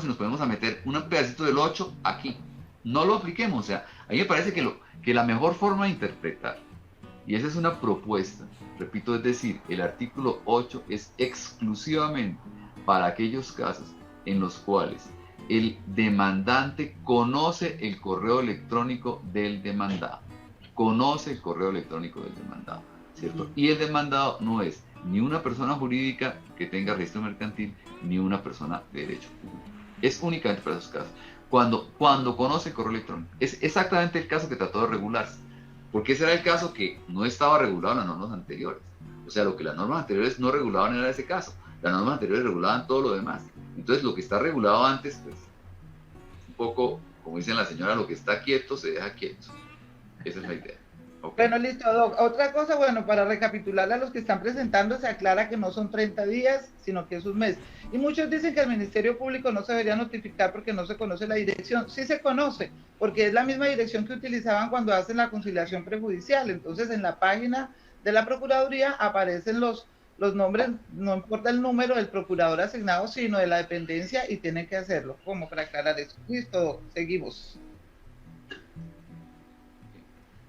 y nos podemos a meter un pedacito del 8 aquí. No lo apliquemos, o sea, a mí me parece que la mejor forma de interpretar, y esa es una propuesta, repito, es decir, el artículo 8 es exclusivamente para aquellos casos en los cuales el demandante conoce el correo electrónico del demandado. Conoce el correo electrónico del demandado, ¿cierto? Y el demandado no es ni una persona jurídica que tenga registro mercantil, ni una persona de derecho público. Es únicamente para esos casos. Cuando conoce el correo electrónico. Es exactamente el caso que trató de regularse. Porque ese era el caso que no estaba regulado en las normas anteriores. O sea, lo que las normas anteriores no regulaban era ese caso. Las normas anteriores regulaban todo lo demás. Entonces, lo que está regulado antes, pues, un poco, como dicen la señora, lo que está quieto se deja quieto. Esa es la idea. Okay. Bueno, listo, Doc. Otra cosa, bueno, para recapitular a los que están presentando, se aclara que no son 30 días, sino que es un mes. Y muchos dicen que el Ministerio Público no se debería notificar porque no se conoce la dirección. Sí se conoce, porque es la misma dirección que utilizaban cuando hacen la conciliación prejudicial. Entonces, en la página de la Procuraduría aparecen los nombres, no importa el número del procurador asignado, sino de la dependencia, y tienen que hacerlo, como para aclarar eso. Listo, Doc, seguimos.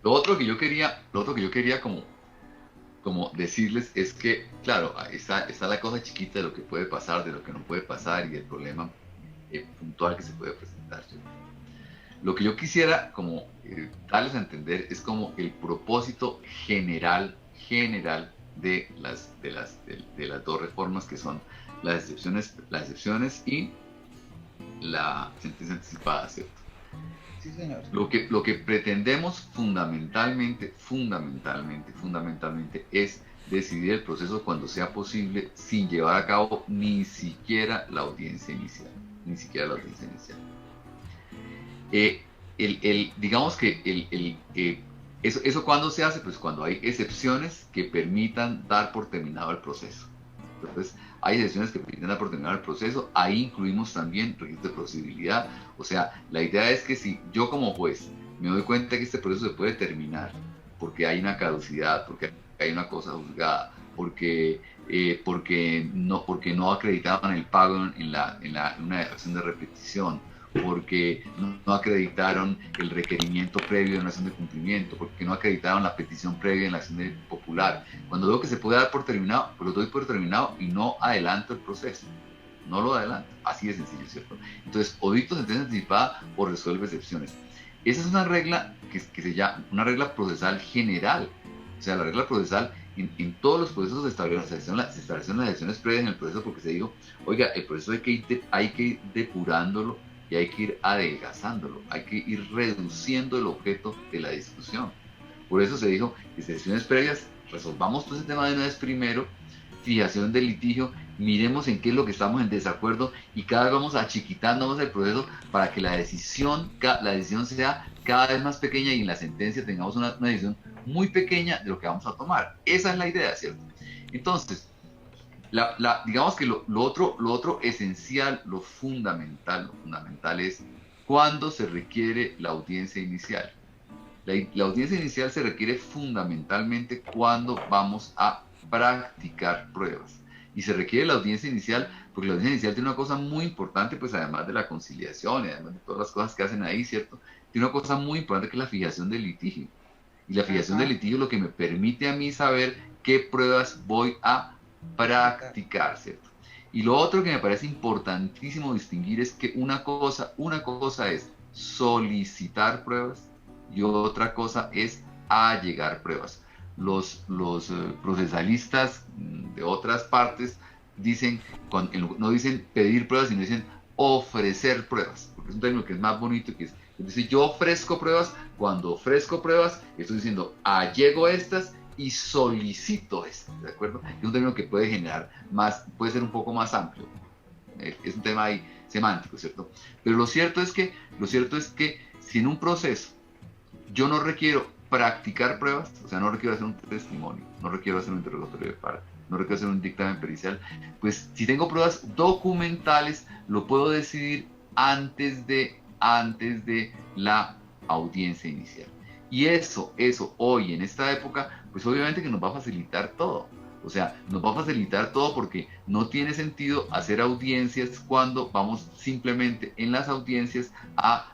Lo otro que yo quería como decirles es que, claro, está la cosa chiquita de lo que puede pasar, de lo que no puede pasar y el problema puntual que se puede presentar. ¿Sí? Lo que yo quisiera como darles a entender es como el propósito general de las dos reformas, que son las excepciones y la sentencia anticipada, ¿cierto? Sí, señor. Lo que pretendemos fundamentalmente es decidir el proceso cuando sea posible sin llevar a cabo ni siquiera la audiencia inicial. Digamos que eso cuando se hace, pues cuando hay excepciones que permitan dar por terminado el proceso. Entonces, hay excepciones que permiten dar por terminado el proceso, ahí incluimos también requisitos de procedibilidad. O sea, la idea es que si yo como juez me doy cuenta que este proceso se puede terminar porque hay una caducidad, porque hay una cosa juzgada, porque no acreditaban el pago en una acción de repetición, porque no acreditaron el requerimiento previo en la acción de cumplimiento, porque no acreditaron la petición previa en la acción popular. Cuando veo que se puede dar por terminado, pues lo doy por terminado y no adelanto el proceso. No lo adelanto. Así de sencillo, ¿cierto? Entonces, o dicto sentencia anticipada o resuelve excepciones. Esa es una regla que se llama una regla procesal general. O sea, la regla procesal en todos los procesos se establecieron las excepciones previas en el proceso porque se dijo, oiga, el proceso hay que ir depurándolo y hay que ir adelgazándolo, hay que ir reduciendo el objeto de la discusión. Por eso se dijo, excepciones previas, resolvamos todo ese tema de una vez primero, fijación del litigio, miremos en qué es lo que estamos en desacuerdo y cada vez vamos achiquitándonos el proceso para que la decisión sea cada vez más pequeña y en la sentencia tengamos una decisión muy pequeña de lo que vamos a tomar. Esa es la idea, ¿cierto? Entonces, digamos que lo otro esencial, lo fundamental es cuándo se requiere la audiencia inicial. La audiencia inicial se requiere fundamentalmente cuando vamos a practicar pruebas. Y se requiere la audiencia inicial porque la audiencia inicial tiene una cosa muy importante, pues además de la conciliación y además de todas las cosas que hacen ahí, ¿cierto? Tiene una cosa muy importante que es la fijación del litigio. Y la fijación del litigio es lo que me permite a mí saber qué pruebas voy a practicar, ¿cierto? Y lo otro que me parece importantísimo distinguir es que una cosa es solicitar pruebas y otra cosa es allegar pruebas. Los procesalistas de otras partes no dicen pedir pruebas, sino dicen ofrecer pruebas, porque es un término que es más bonito, que es decir, yo ofrezco pruebas. Cuando ofrezco pruebas, estoy diciendo allego estas y solicito estas, ¿de acuerdo? Es un término que puede ser un poco más amplio. Es un tema ahí semántico, ¿cierto? Pero lo cierto es que si en un proceso yo no requiero practicar pruebas, o sea, no requiero hacer un testimonio, no requiero hacer un interrogatorio de parte, no requiero hacer un dictamen pericial, pues si tengo pruebas documentales, lo puedo decidir antes de la audiencia inicial. Y eso hoy en esta época, pues obviamente que nos va a facilitar todo. O sea, nos va a facilitar todo porque no tiene sentido hacer audiencias cuando vamos simplemente en las audiencias a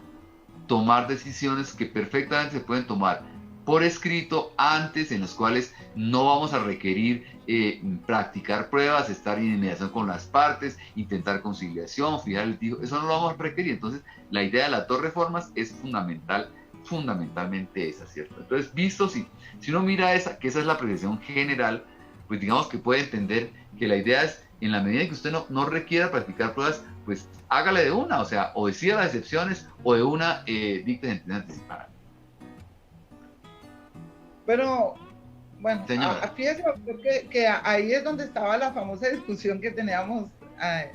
tomar decisiones que perfectamente se pueden tomar por escrito antes, en los cuales no vamos a requerir practicar pruebas, estar en inmediación con las partes, intentar conciliación, fijar el litigio, eso no lo vamos a requerir. Entonces, la idea de las dos reformas es fundamentalmente esa, ¿cierto? Entonces, visto si uno mira que esa es la apreciación general, pues digamos que puede entender que la idea es, en la medida en que usted no requiera practicar pruebas, pues hágale de una, o sea, o decida las excepciones o de una dicte sentencia anticipada. Pero, bueno, fíjese que ahí es donde estaba la famosa discusión que teníamos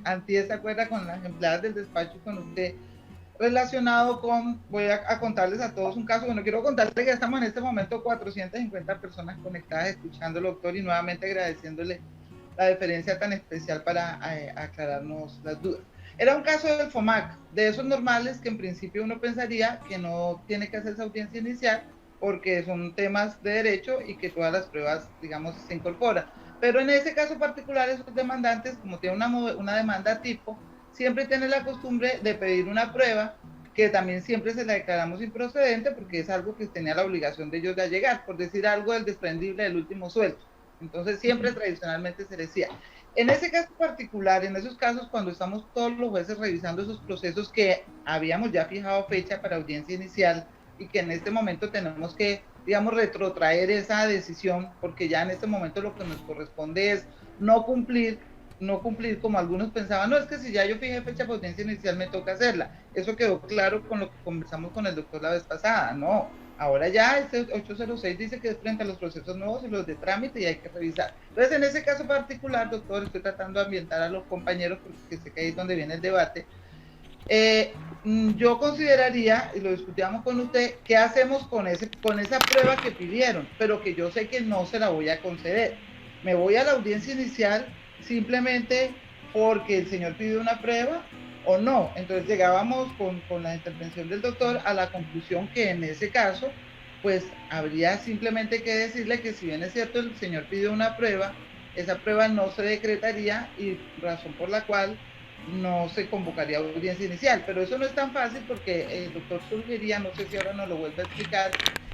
antes, ¿se acuerda? Con las empleadas del despacho, con usted, relacionado con, voy a contarles a todos un caso. Bueno, quiero contarles que ya estamos en este momento 450 personas conectadas escuchando al doctor y nuevamente agradeciéndole la deferencia tan especial para aclararnos las dudas. Era un caso del FOMAC, de esos normales que en principio uno pensaría que no tiene que hacer esa audiencia inicial porque son temas de derecho y que todas las pruebas, digamos, se incorporan. Pero en ese caso particular, esos demandantes, como tienen una demanda tipo, siempre tienen la costumbre de pedir una prueba que también siempre se la declaramos improcedente porque es algo que tenía la obligación de ellos de allegar, por decir algo del desprendible del último sueldo. Entonces siempre tradicionalmente se decía. En ese caso particular, en esos casos cuando estamos todos los jueces revisando esos procesos que habíamos ya fijado fecha para audiencia inicial y que en este momento tenemos que, digamos, retrotraer esa decisión porque ya en este momento lo que nos corresponde es no cumplir no cumplir como algunos pensaban, no, es que si ya yo fijé fecha de audiencia inicial me toca hacerla. Eso quedó claro con lo que conversamos con el doctor la vez pasada, no. Ahora ya este 806 dice que es frente a los procesos nuevos y los de trámite y hay que revisar. Entonces, en ese caso particular, doctor, estoy tratando de ambientar a los compañeros porque sé que ahí es donde viene el debate. Yo consideraría, y lo discutíamos con usted, ¿qué hacemos con esa prueba que pidieron? Pero que yo sé que no se la voy a conceder. Me voy a la audiencia inicial simplemente porque el señor pidió una prueba o no. Entonces llegábamos con la intervención del doctor a la conclusión que en ese caso, pues habría simplemente que decirle que si bien es cierto el señor pidió una prueba, esa prueba no se decretaría y razón por la cual no se convocaría audiencia inicial, pero eso no es tan fácil porque el doctor sugería, no sé si ahora nos lo vuelve a explicar,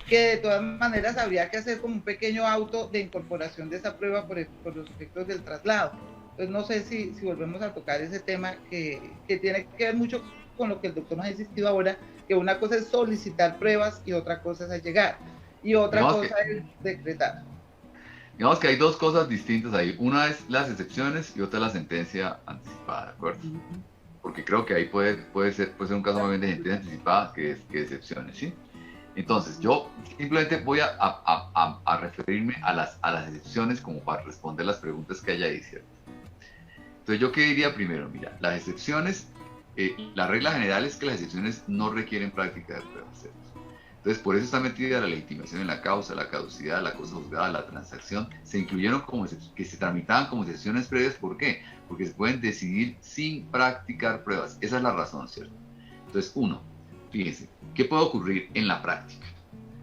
que de todas maneras habría que hacer como un pequeño auto de incorporación de esa prueba por los efectos del traslado. Entonces no sé si volvemos a tocar ese tema que tiene que ver mucho con lo que el doctor nos ha insistido ahora, que una cosa es solicitar pruebas y otra cosa es llegar, y otra cosa es decretar. Digamos que hay dos cosas distintas ahí. Una es las excepciones y otra la sentencia anticipada, ¿de acuerdo? Porque creo que ahí puede ser un caso más bien de sentencia anticipada que excepciones, ¿sí? Entonces, yo simplemente voy a referirme a las excepciones como para responder las preguntas que hay ahí, ¿cierto? Entonces, ¿yo qué diría primero? Mira, las excepciones, la regla general es que las excepciones no requieren práctica de pruebas, ¿cierto? Entonces, por eso está metida la legitimación en la causa, la caducidad, la cosa juzgada, la transacción. Se incluyeron que se tramitaban como excepciones previas. ¿Por qué? Porque se pueden decidir sin practicar pruebas. Esa es la razón, ¿cierto? Entonces, fíjense, ¿qué puede ocurrir en la práctica?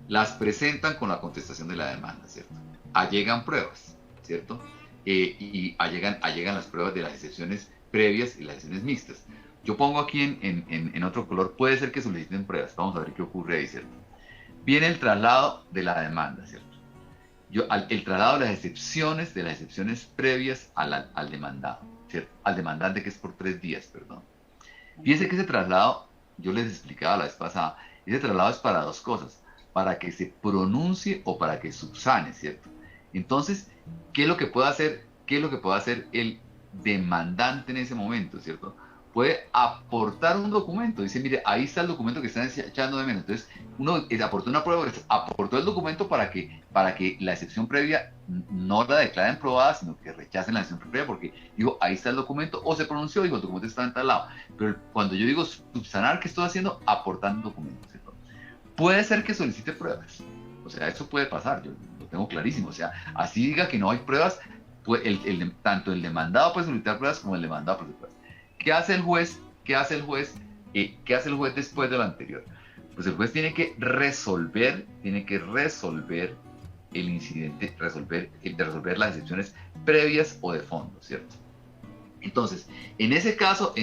Las presentan con la contestación de la demanda, ¿cierto? Allegan pruebas, ¿cierto? Y allegan las pruebas de las excepciones previas y las excepciones mixtas. Yo pongo aquí en otro color, puede ser que soliciten pruebas. Vamos a ver qué ocurre ahí, ¿cierto? Viene el traslado de la demanda, ¿cierto? El traslado de las excepciones previas al demandado, ¿cierto? Al demandante, que es por 3 días, perdón. Fíjense que ese traslado, yo les explicaba la vez pasada, ese traslado es para 2 cosas, para que se pronuncie o para que subsane, ¿cierto? Entonces, ¿qué es lo que puede hacer el demandante en ese momento, ¿cierto? Puede aportar un documento, dice, mire, ahí está el documento que están echando de menos. Entonces, uno aportó una prueba, aportó el documento para que la excepción previa no la declaren probada, sino que rechacen la excepción previa, porque digo, ahí está el documento, o se pronunció, digo, el documento está en tal lado. Pero cuando yo digo subsanar, ¿qué estoy haciendo? Aportando documentos, ¿cierto? Puede ser que solicite pruebas, o sea, eso puede pasar, yo lo tengo clarísimo, o sea, así diga que no hay pruebas, pues tanto el demandado puede solicitar pruebas como el demandado puede solicitar pruebas. ¿Qué hace el juez? ¿Qué hace el juez después de lo anterior? Pues el juez tiene que resolver el incidente, resolver las excepciones previas o de fondo, ¿cierto? Entonces, en ese caso,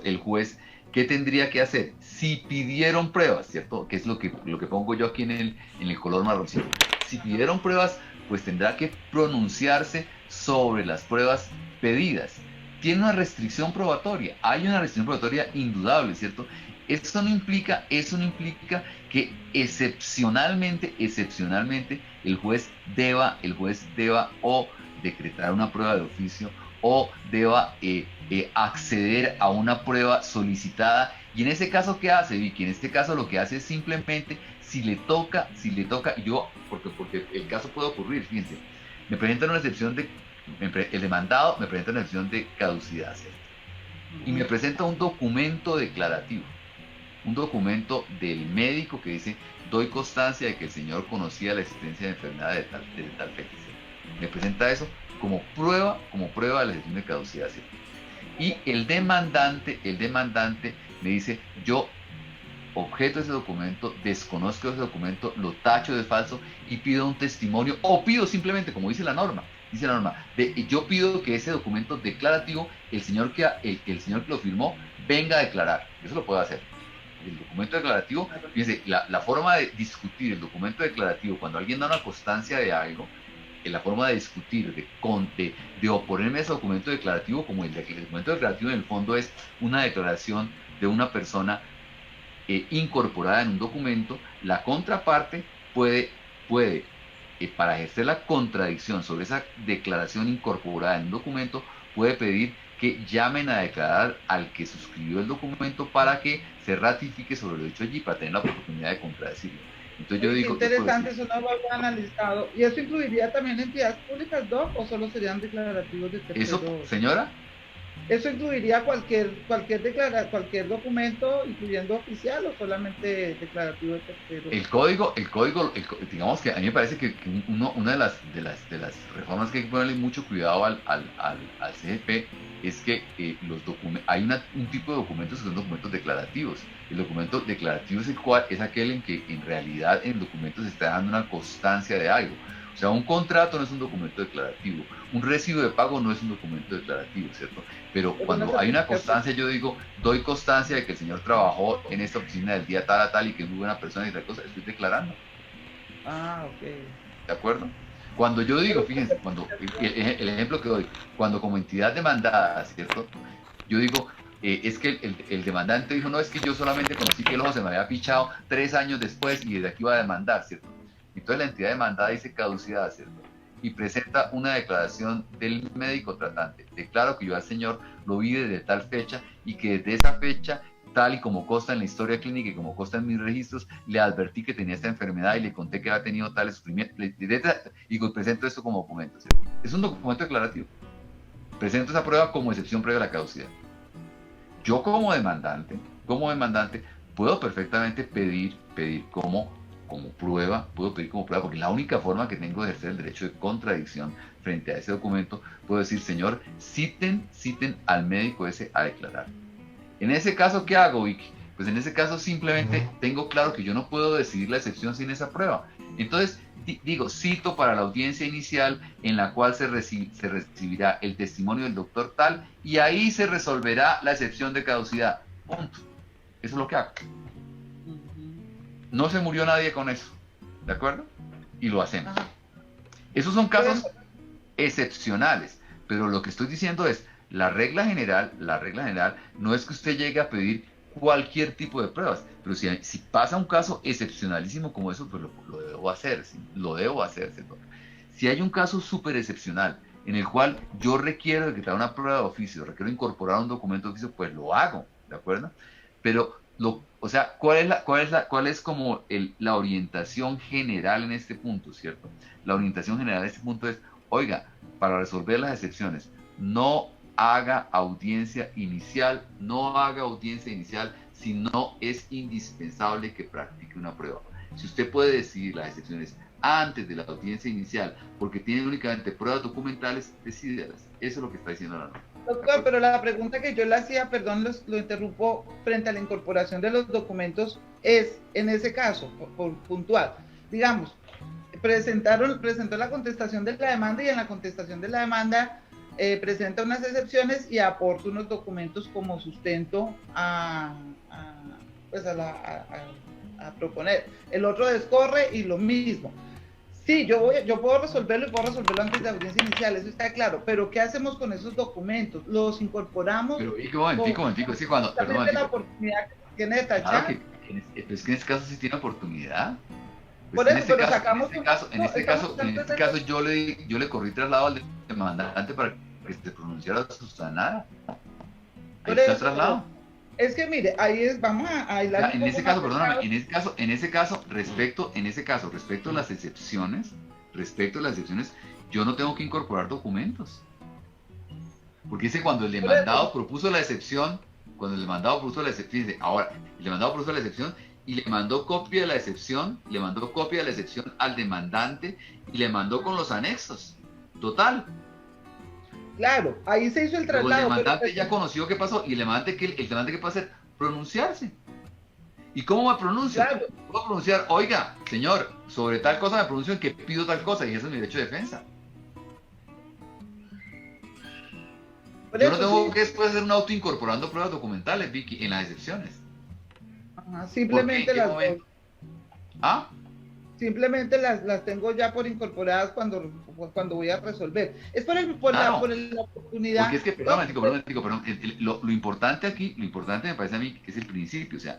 el juez, ¿qué tendría que hacer? Si pidieron pruebas, ¿cierto? Que es lo que pongo yo aquí en el color marroncito. Si pidieron pruebas, pues tendrá que pronunciarse sobre las pruebas pedidas. Tiene una restricción probatoria, hay una restricción probatoria indudable, ¿cierto? Eso no implica que excepcionalmente el juez deba o decretar una prueba de oficio o deba acceder a una prueba solicitada. Y en ese caso, ¿qué hace, Vicky? En este caso lo que hace es simplemente, si le toca, porque el caso puede ocurrir, fíjense, me presentan una excepción el demandado me presenta una excepción de caducidad, ¿cierto? Y me presenta un documento declarativo, un documento del médico que dice, doy constancia de que el señor conocía la existencia de enfermedad de tal fecha, ¿cierto? Me presenta eso como prueba de la excepción de caducidad, ¿cierto? Y el demandante me dice, yo objeto ese documento, desconozco ese documento, lo tacho de falso y pido un testimonio, o pido simplemente, como dice la norma, yo pido que ese documento declarativo, el señor que lo firmó, venga a declarar. Eso lo puede hacer. El documento declarativo, fíjense, la forma de discutir el documento declarativo, cuando alguien da una constancia de algo, la forma de discutir, de oponerme a ese documento declarativo, como el documento declarativo en el fondo es una declaración de una persona incorporada en un documento, la contraparte puede para ejercer la contradicción sobre esa declaración incorporada en un documento, puede pedir que llamen a declarar al que suscribió el documento para que se ratifique sobre lo dicho allí, para tener la oportunidad de contradecirlo. Entonces yo digo... Interesante, eso no lo había analizado. ¿Y eso incluiría también entidades públicas, Doc, o solo serían declarativos de terceros? ¿Eso, señora? ¿Eso incluiría cualquier documento, incluyendo oficial, o solamente declarativo de terceros? El código, digamos que a mí me parece que una de las reformas que hay que ponerle mucho cuidado al CGP es que hay un tipo de documentos que son documentos declarativos. El documento declarativo es aquel en que en realidad en el documento se está dando una constancia de algo. O sea, un contrato no es un documento declarativo, un recibo de pago no es un documento declarativo, ¿cierto? Pero cuando hay una constancia, yo digo, doy constancia de que el señor trabajó en esta oficina del día tal a tal y que es muy buena persona y tal cosa, estoy declarando. Ah, ok. ¿De acuerdo? Cuando yo digo, fíjense, cuando el ejemplo que doy, cuando como entidad demandada, ¿cierto? Yo digo, es que el demandante dijo, no, es que yo solamente conocí que el ojo se me había pichado 3 años después y desde aquí iba a demandar, ¿cierto? Entonces la entidad demandada dice caducidad, ¿cierto? Y presenta una declaración del médico tratante. Declaro que yo al señor lo vi desde tal fecha y que desde esa fecha, tal y como consta en la historia clínica y como consta en mis registros, le advertí que tenía esta enfermedad y le conté que había tenido tales sufrimientos y presento esto como documento, ¿cierto? Es un documento declarativo. Presento esa prueba como excepción previa a la caducidad. Yo como demandante, puedo perfectamente pedir como prueba, porque la única forma que tengo de ejercer el derecho de contradicción frente a ese documento, puedo decir, señor, citen al médico ese a declarar. En ese caso, ¿qué hago, Vicky? Pues en ese caso simplemente tengo claro que yo no puedo decidir la excepción sin esa prueba. Entonces, digo, cito para la audiencia inicial en la cual se recibirá el testimonio del doctor tal y ahí se resolverá la excepción de caducidad. Punto. Eso es lo que hago. No se murió nadie con eso, ¿de acuerdo? Y lo hacemos. Esos son casos excepcionales, pero lo que estoy diciendo es, la regla general no es que usted llegue a pedir cualquier tipo de pruebas, pero si pasa un caso excepcionalísimo como eso, pues lo debo hacer, ¿sí? Lo debo hacer, ¿cierto? Si hay un caso súper excepcional en el cual yo requiero de que traiga una prueba de oficio, requiero incorporar un documento de oficio, pues lo hago, ¿de acuerdo? Pero o sea, ¿cuál es como la orientación general en este punto, ¿cierto? La orientación general en este punto es, oiga, para resolver las excepciones, no haga audiencia inicial si no es indispensable que practique una prueba. Si usted puede decidir las excepciones antes de la audiencia inicial, porque tiene únicamente pruebas documentales, decídelas. Eso es lo que está diciendo la norma. Doctor, pero la pregunta que yo le hacía, perdón, lo interrumpo, frente a la incorporación de los documentos, es, en ese caso, por puntual, digamos, presentó la contestación de la demanda y en la contestación de la demanda presenta unas excepciones y aporta unos documentos como sustento a proponer. El otro descorre y lo mismo. Sí, yo puedo resolverlo y puedo resolverlo antes de audiencia inicial, eso está claro, pero ¿qué hacemos con esos documentos? ¿Los incorporamos? Pero, y un momentico, es que cuando... la oportunidad que tiene de tachar. Claro pero es que en este caso sí tiene oportunidad. Por eso, pero sacamos... En este caso yo le corrí traslado al demandante para que se pronunciara sustanada. Ahí está el traslado. Es que mire, ahí es, vamos a aislar. En ese caso, perdóname, en ese caso, respecto a las excepciones, yo no tengo que incorporar documentos. Porque dice cuando el demandado propuso la excepción, fíjense, ahora, el demandado propuso la excepción y le mandó copia de la excepción, al demandante y le mandó con los anexos. Total. Claro, ahí se hizo el traslado. Luego el demandante ya conoció qué pasó y el demandante qué puede hacer, pronunciarse. ¿Y cómo me pronuncio? Claro. Puedo pronunciar, oiga, señor, sobre tal cosa me pronuncio en que pido tal cosa y eso es mi derecho de defensa. Yo no tengo que después hacer un auto incorporando pruebas documentales, Vicky, en las excepciones. Ajá, simplemente las dos. ¿Ah? Simplemente las tengo ya por incorporadas cuando voy a resolver. Es por la oportunidad. Porque es que, perdón, lo importante aquí, me parece a mí que es el principio. O sea,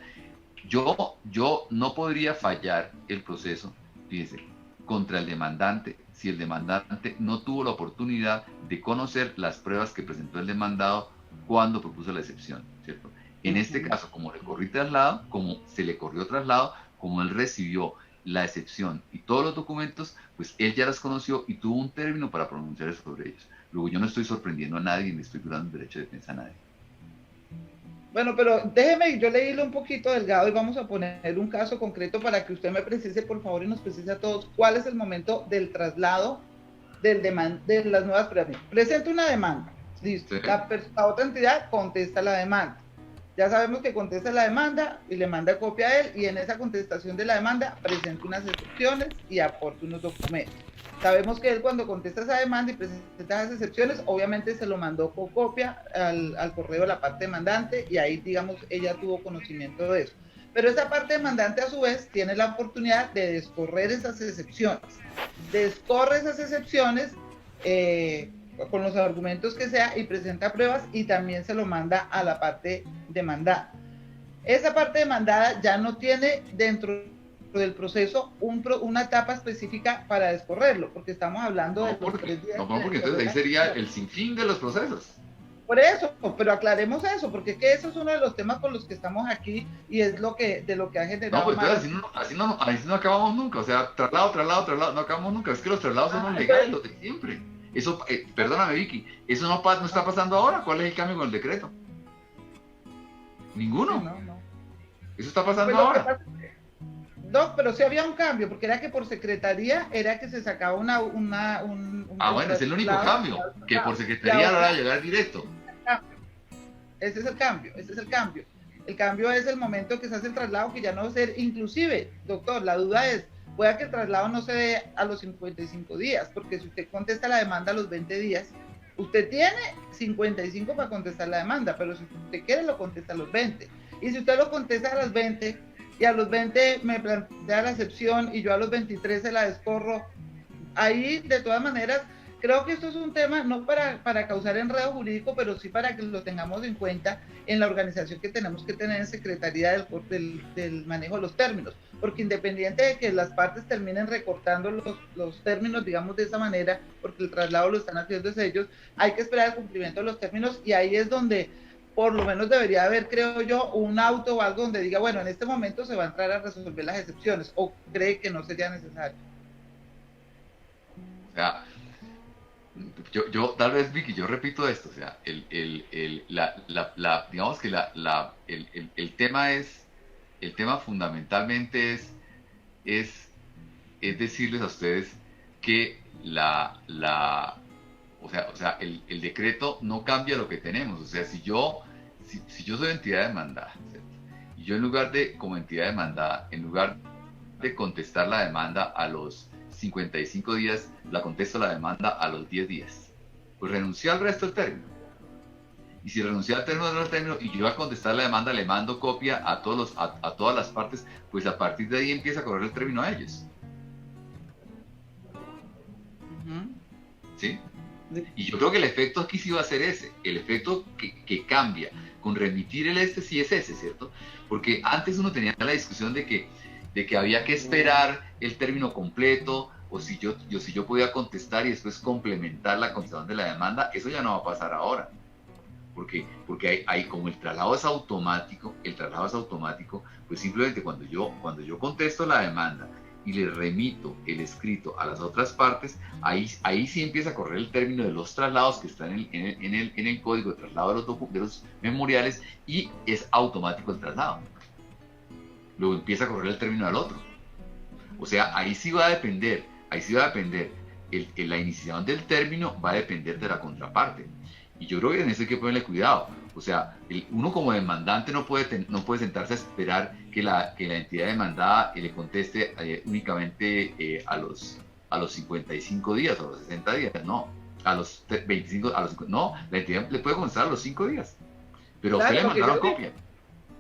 yo no podría fallar el proceso, fíjese, contra el demandante si el demandante no tuvo la oportunidad de conocer las pruebas que presentó el demandado cuando propuso la excepción, ¿cierto? En este caso, como le corrí traslado, como se le corrió traslado, como él recibió la excepción y todos los documentos, pues él ya las conoció y tuvo un término para pronunciarse sobre ellos. Luego yo no estoy sorprendiendo a nadie ni estoy violando el derecho de defensa a nadie. Bueno, pero déjeme, yo leílo un poquito delgado y vamos a poner un caso concreto para que usted me precise, por favor, y nos precise a todos cuál es el momento del traslado de las nuevas pruebas. Presenta una demanda, listo. Sí. La otra entidad contesta la demanda. Ya sabemos que contesta la demanda y le manda copia a él, y en esa contestación de la demanda presenta unas excepciones y aporta unos documentos. Sabemos que él, cuando contesta esa demanda y presenta esas excepciones, obviamente se lo mandó con copia al correo de la parte demandante, y ahí, digamos, ella tuvo conocimiento de eso. Pero esa parte demandante, a su vez, tiene la oportunidad de descorrer esas excepciones. Descorre esas excepciones con los argumentos que sea y presenta pruebas, y también se lo manda a la parte demandada. Esa parte demandada ya no tiene dentro del proceso una etapa específica para descorrerlo, porque estamos hablando de los 3 días. No, porque entonces ahí sería el sinfín de los procesos. Por eso, pero aclaremos eso, porque es que eso es uno de los temas con los que estamos aquí y es de lo que ha generado. No, pues entonces así no acabamos nunca, o sea, traslado, no acabamos nunca, es que los traslados son los legales, los de siempre. Eso, perdóname Vicky, eso no está pasando ahora. ¿Cuál es el cambio con el decreto? Ninguno. No. Eso está pasando ahora. No, pero sí había un cambio, porque era que por secretaría era que se sacaba un bueno, es el único cambio, que por secretaría ahora llegar directo. Ese es el cambio. El cambio es el momento que se hace el traslado, que ya no va a ser, inclusive, doctor, la duda es, pueda que el traslado no se dé a los 55 días, porque si usted contesta la demanda a los 20 días, usted tiene 55 para contestar la demanda, pero si usted quiere lo contesta a los 20. Y si usted lo contesta a los 20 y a los 20 me plantea la excepción y yo a los 23 se la descorro, ahí de todas maneras creo que esto es un tema no para causar enredo jurídico, pero sí para que lo tengamos en cuenta en la organización que tenemos que tener en Secretaría del manejo de los términos, porque independiente de que las partes terminen recortando los términos, digamos de esa manera, porque el traslado lo están haciendo ellos, hay que esperar el cumplimiento de los términos, y ahí es donde por lo menos debería haber, creo yo, un auto o algo donde diga, bueno, en este momento se va a entrar a resolver las excepciones, o cree que no sería necesario. O sea, yo tal vez, Vicky, yo repito esto, o sea, digamos que el tema fundamentalmente es decirles a ustedes que el decreto no cambia lo que tenemos. O sea, si yo soy entidad demandada, ¿cierto? Y yo como entidad demandada, en lugar de contestar la demanda a los 55 días, la contesto la demanda a los 10 días. Pues renuncié al resto del término. Y si renuncié al término y yo a contestar la demanda le mando copia a todas las partes, pues a partir de ahí empieza a correr el término a ellos. ¿Sí? Y yo creo que el efecto aquí sí va a ser ese, el efecto que cambia con remitir el sí es ese, ¿cierto? Porque antes uno tenía la discusión de que había que esperar el término completo, o si yo podía contestar y después complementar la contestación de la demanda. Eso ya no va a pasar ahora, porque hay como el traslado es automático, pues simplemente cuando yo contesto la demanda y le remito el escrito a las otras partes, ahí sí empieza a correr el término de los traslados que están en el código de traslado de los memoriales, y es automático el traslado. Luego empieza a correr el término al otro. O sea, ahí sí va a depender, la iniciación del término va a depender de la contraparte. Y yo creo que en eso hay que ponerle cuidado. O sea, uno como demandante no puede sentarse a esperar que la entidad demandada le conteste únicamente a los 55 días o a los 60 días. No, a los 25, no, la entidad le puede contestar a los 5 días. Pero a usted le mandaron copia.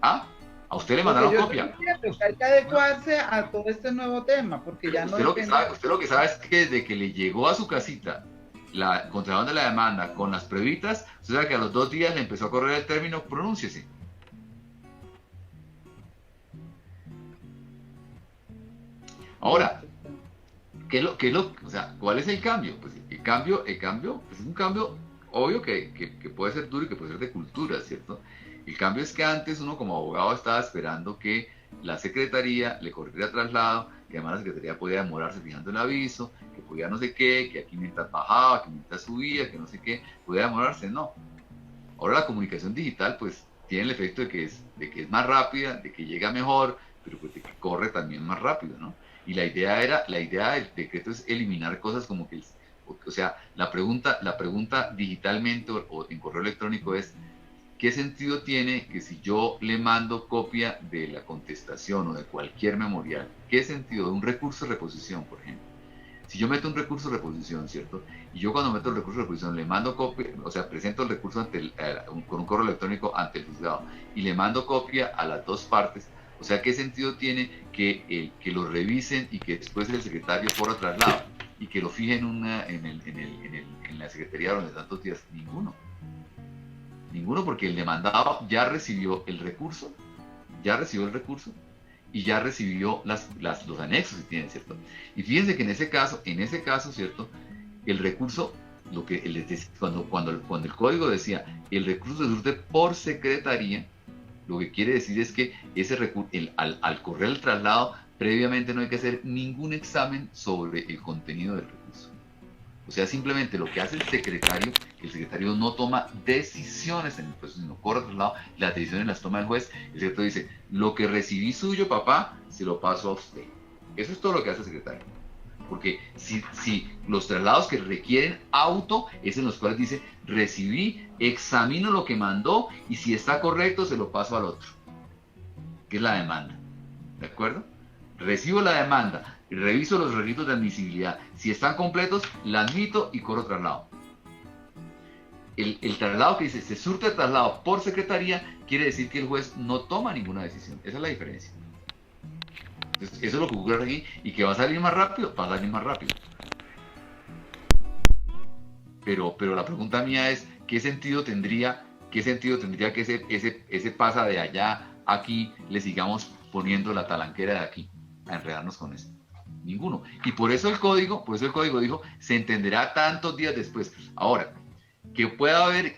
¿Ah? A usted le mandaron copia. Hay que adecuarse a todo este nuevo tema, porque ya usted no... Usted lo que sabe es que desde que le llegó a su casita la contratación de la demanda con las pruebitas, o sea que a los 2 días le empezó a correr el término, pronúnciese. Ahora, o sea, ¿cuál es el cambio? Pues el cambio pues es un cambio obvio que puede ser duro y que puede ser de cultura, ¿cierto? El cambio es que antes uno como abogado estaba esperando que la secretaría le corriera traslado, que además la secretaría podía demorarse fijando el aviso, que podía no sé qué, que aquí mientras bajaba, que mientras subía, que no sé qué, podía demorarse, no. Ahora la comunicación digital pues tiene el efecto de que es más rápida, de que llega mejor, pero pues de que corre también más rápido, ¿no? Y la idea del decreto es eliminar cosas como que, o sea, la pregunta digitalmente o en correo electrónico es, ¿qué sentido tiene que si yo le mando copia de la contestación o de cualquier memorial, qué sentido de un recurso de reposición, por ejemplo? Si yo meto un recurso de reposición, ¿cierto? Y yo cuando meto el recurso de reposición le mando copia, o sea, presento el recurso con un correo electrónico ante el juzgado y le mando copia a las dos partes, o sea, ¿qué sentido tiene que lo revisen y que después el secretario corra traslado y que lo fije en la secretaría durante tantos días? Ninguno. Ninguno, porque el demandado ya recibió el recurso y ya recibió los anexos que tienen, ¿cierto? Y fíjense que en ese caso, ¿cierto? El recurso, cuando el código decía el recurso se surte por secretaría, lo que quiere decir es que ese recurso, al correr el traslado, previamente no hay que hacer ningún examen sobre el contenido del recurso. O sea, simplemente lo que hace el secretario no toma decisiones en el proceso, sino corre traslado, las decisiones las toma el juez. El secretario dice, lo que recibí suyo, papá, se lo paso a usted. Eso es todo lo que hace el secretario. Porque si los traslados que requieren auto es en los cuales dice, recibí, examino lo que mandó y si está correcto se lo paso al otro, que es la demanda. ¿De acuerdo? Recibo la demanda, reviso los requisitos de admisibilidad. Si están completos, la admito y corro traslado. El traslado que dice se surte traslado por secretaría quiere decir que el juez no toma ninguna decisión. Esa es la diferencia. Entonces, eso es lo que ocurre aquí y que va a salir más rápido, va a salir más rápido. Pero la pregunta mía es, ¿qué sentido tendría que ese pasa de allá a aquí, le sigamos poniendo la talanquera de aquí a enredarnos con eso? Ninguno. Y por eso el código dijo, se entenderá tantos días después. Ahora, que pueda haber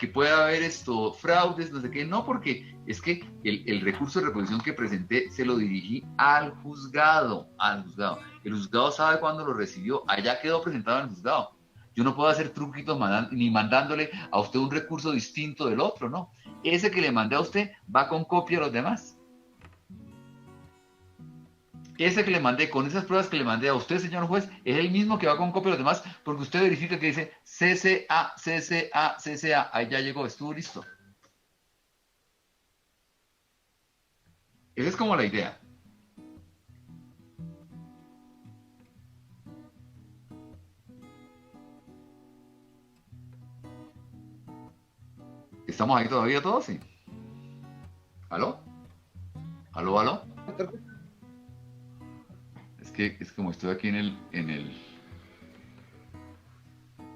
fraudes, no sé qué, no, porque es que el recurso de reposición que presenté se lo dirigí al juzgado. El juzgado sabe cuándo lo recibió, allá quedó presentado en el juzgado. Yo no puedo hacer truquitos ni mandándole a usted un recurso distinto del otro, no. Ese que le mandé a usted va con copia a los demás. Ese que le mandé, con esas pruebas que le mandé a usted, señor juez, es el mismo que va con copia a los demás, porque usted verifica que dice CCA, ahí ya llegó, estuvo listo. Esa es como la idea. ¿Estamos ahí todavía todos? Sí. ¿Aló? ¿Aló? Es como estoy aquí en el...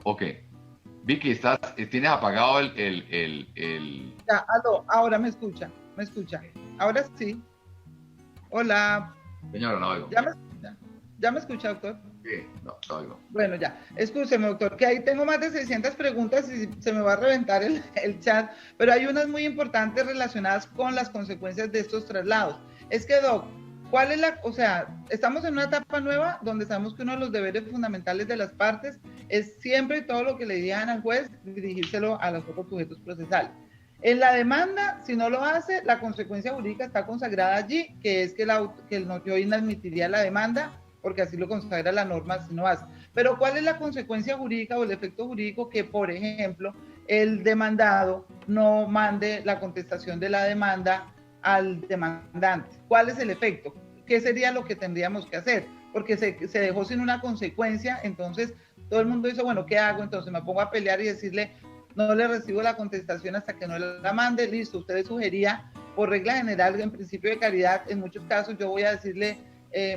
Ok. Vicky, tienes apagado el... Ya, aló, ahora me escucha. Ahora sí. Hola. Señora, no oigo. ¿Ya me escucha, doctor? Sí, no oigo. Bueno, ya. Escúcheme, doctor, que ahí tengo más de 600 preguntas y se me va a reventar el chat, pero hay unas muy importantes relacionadas con las consecuencias de estos traslados. Es que, doc, ¿cuál es estamos en una etapa nueva donde sabemos que uno de los deberes fundamentales de las partes es siempre todo lo que le digan al juez, dirigírselo a los otros sujetos procesales. En la demanda, si no lo hace, la consecuencia jurídica está consagrada allí, que es que el notario inadmitiría la demanda, porque así lo consagra la norma si no hace. Pero ¿cuál es la consecuencia jurídica o el efecto jurídico que, por ejemplo, el demandado no mande la contestación de la demanda al demandante? ¿Cuál es el efecto? ¿Qué sería lo que tendríamos que hacer? Porque se dejó sin una consecuencia, entonces todo el mundo dice, bueno, ¿qué hago? Entonces me pongo a pelear y decirle, no le recibo la contestación hasta que no la mande, listo. Usted le sugería, por regla general, en principio de caridad, en muchos casos yo voy a decirle,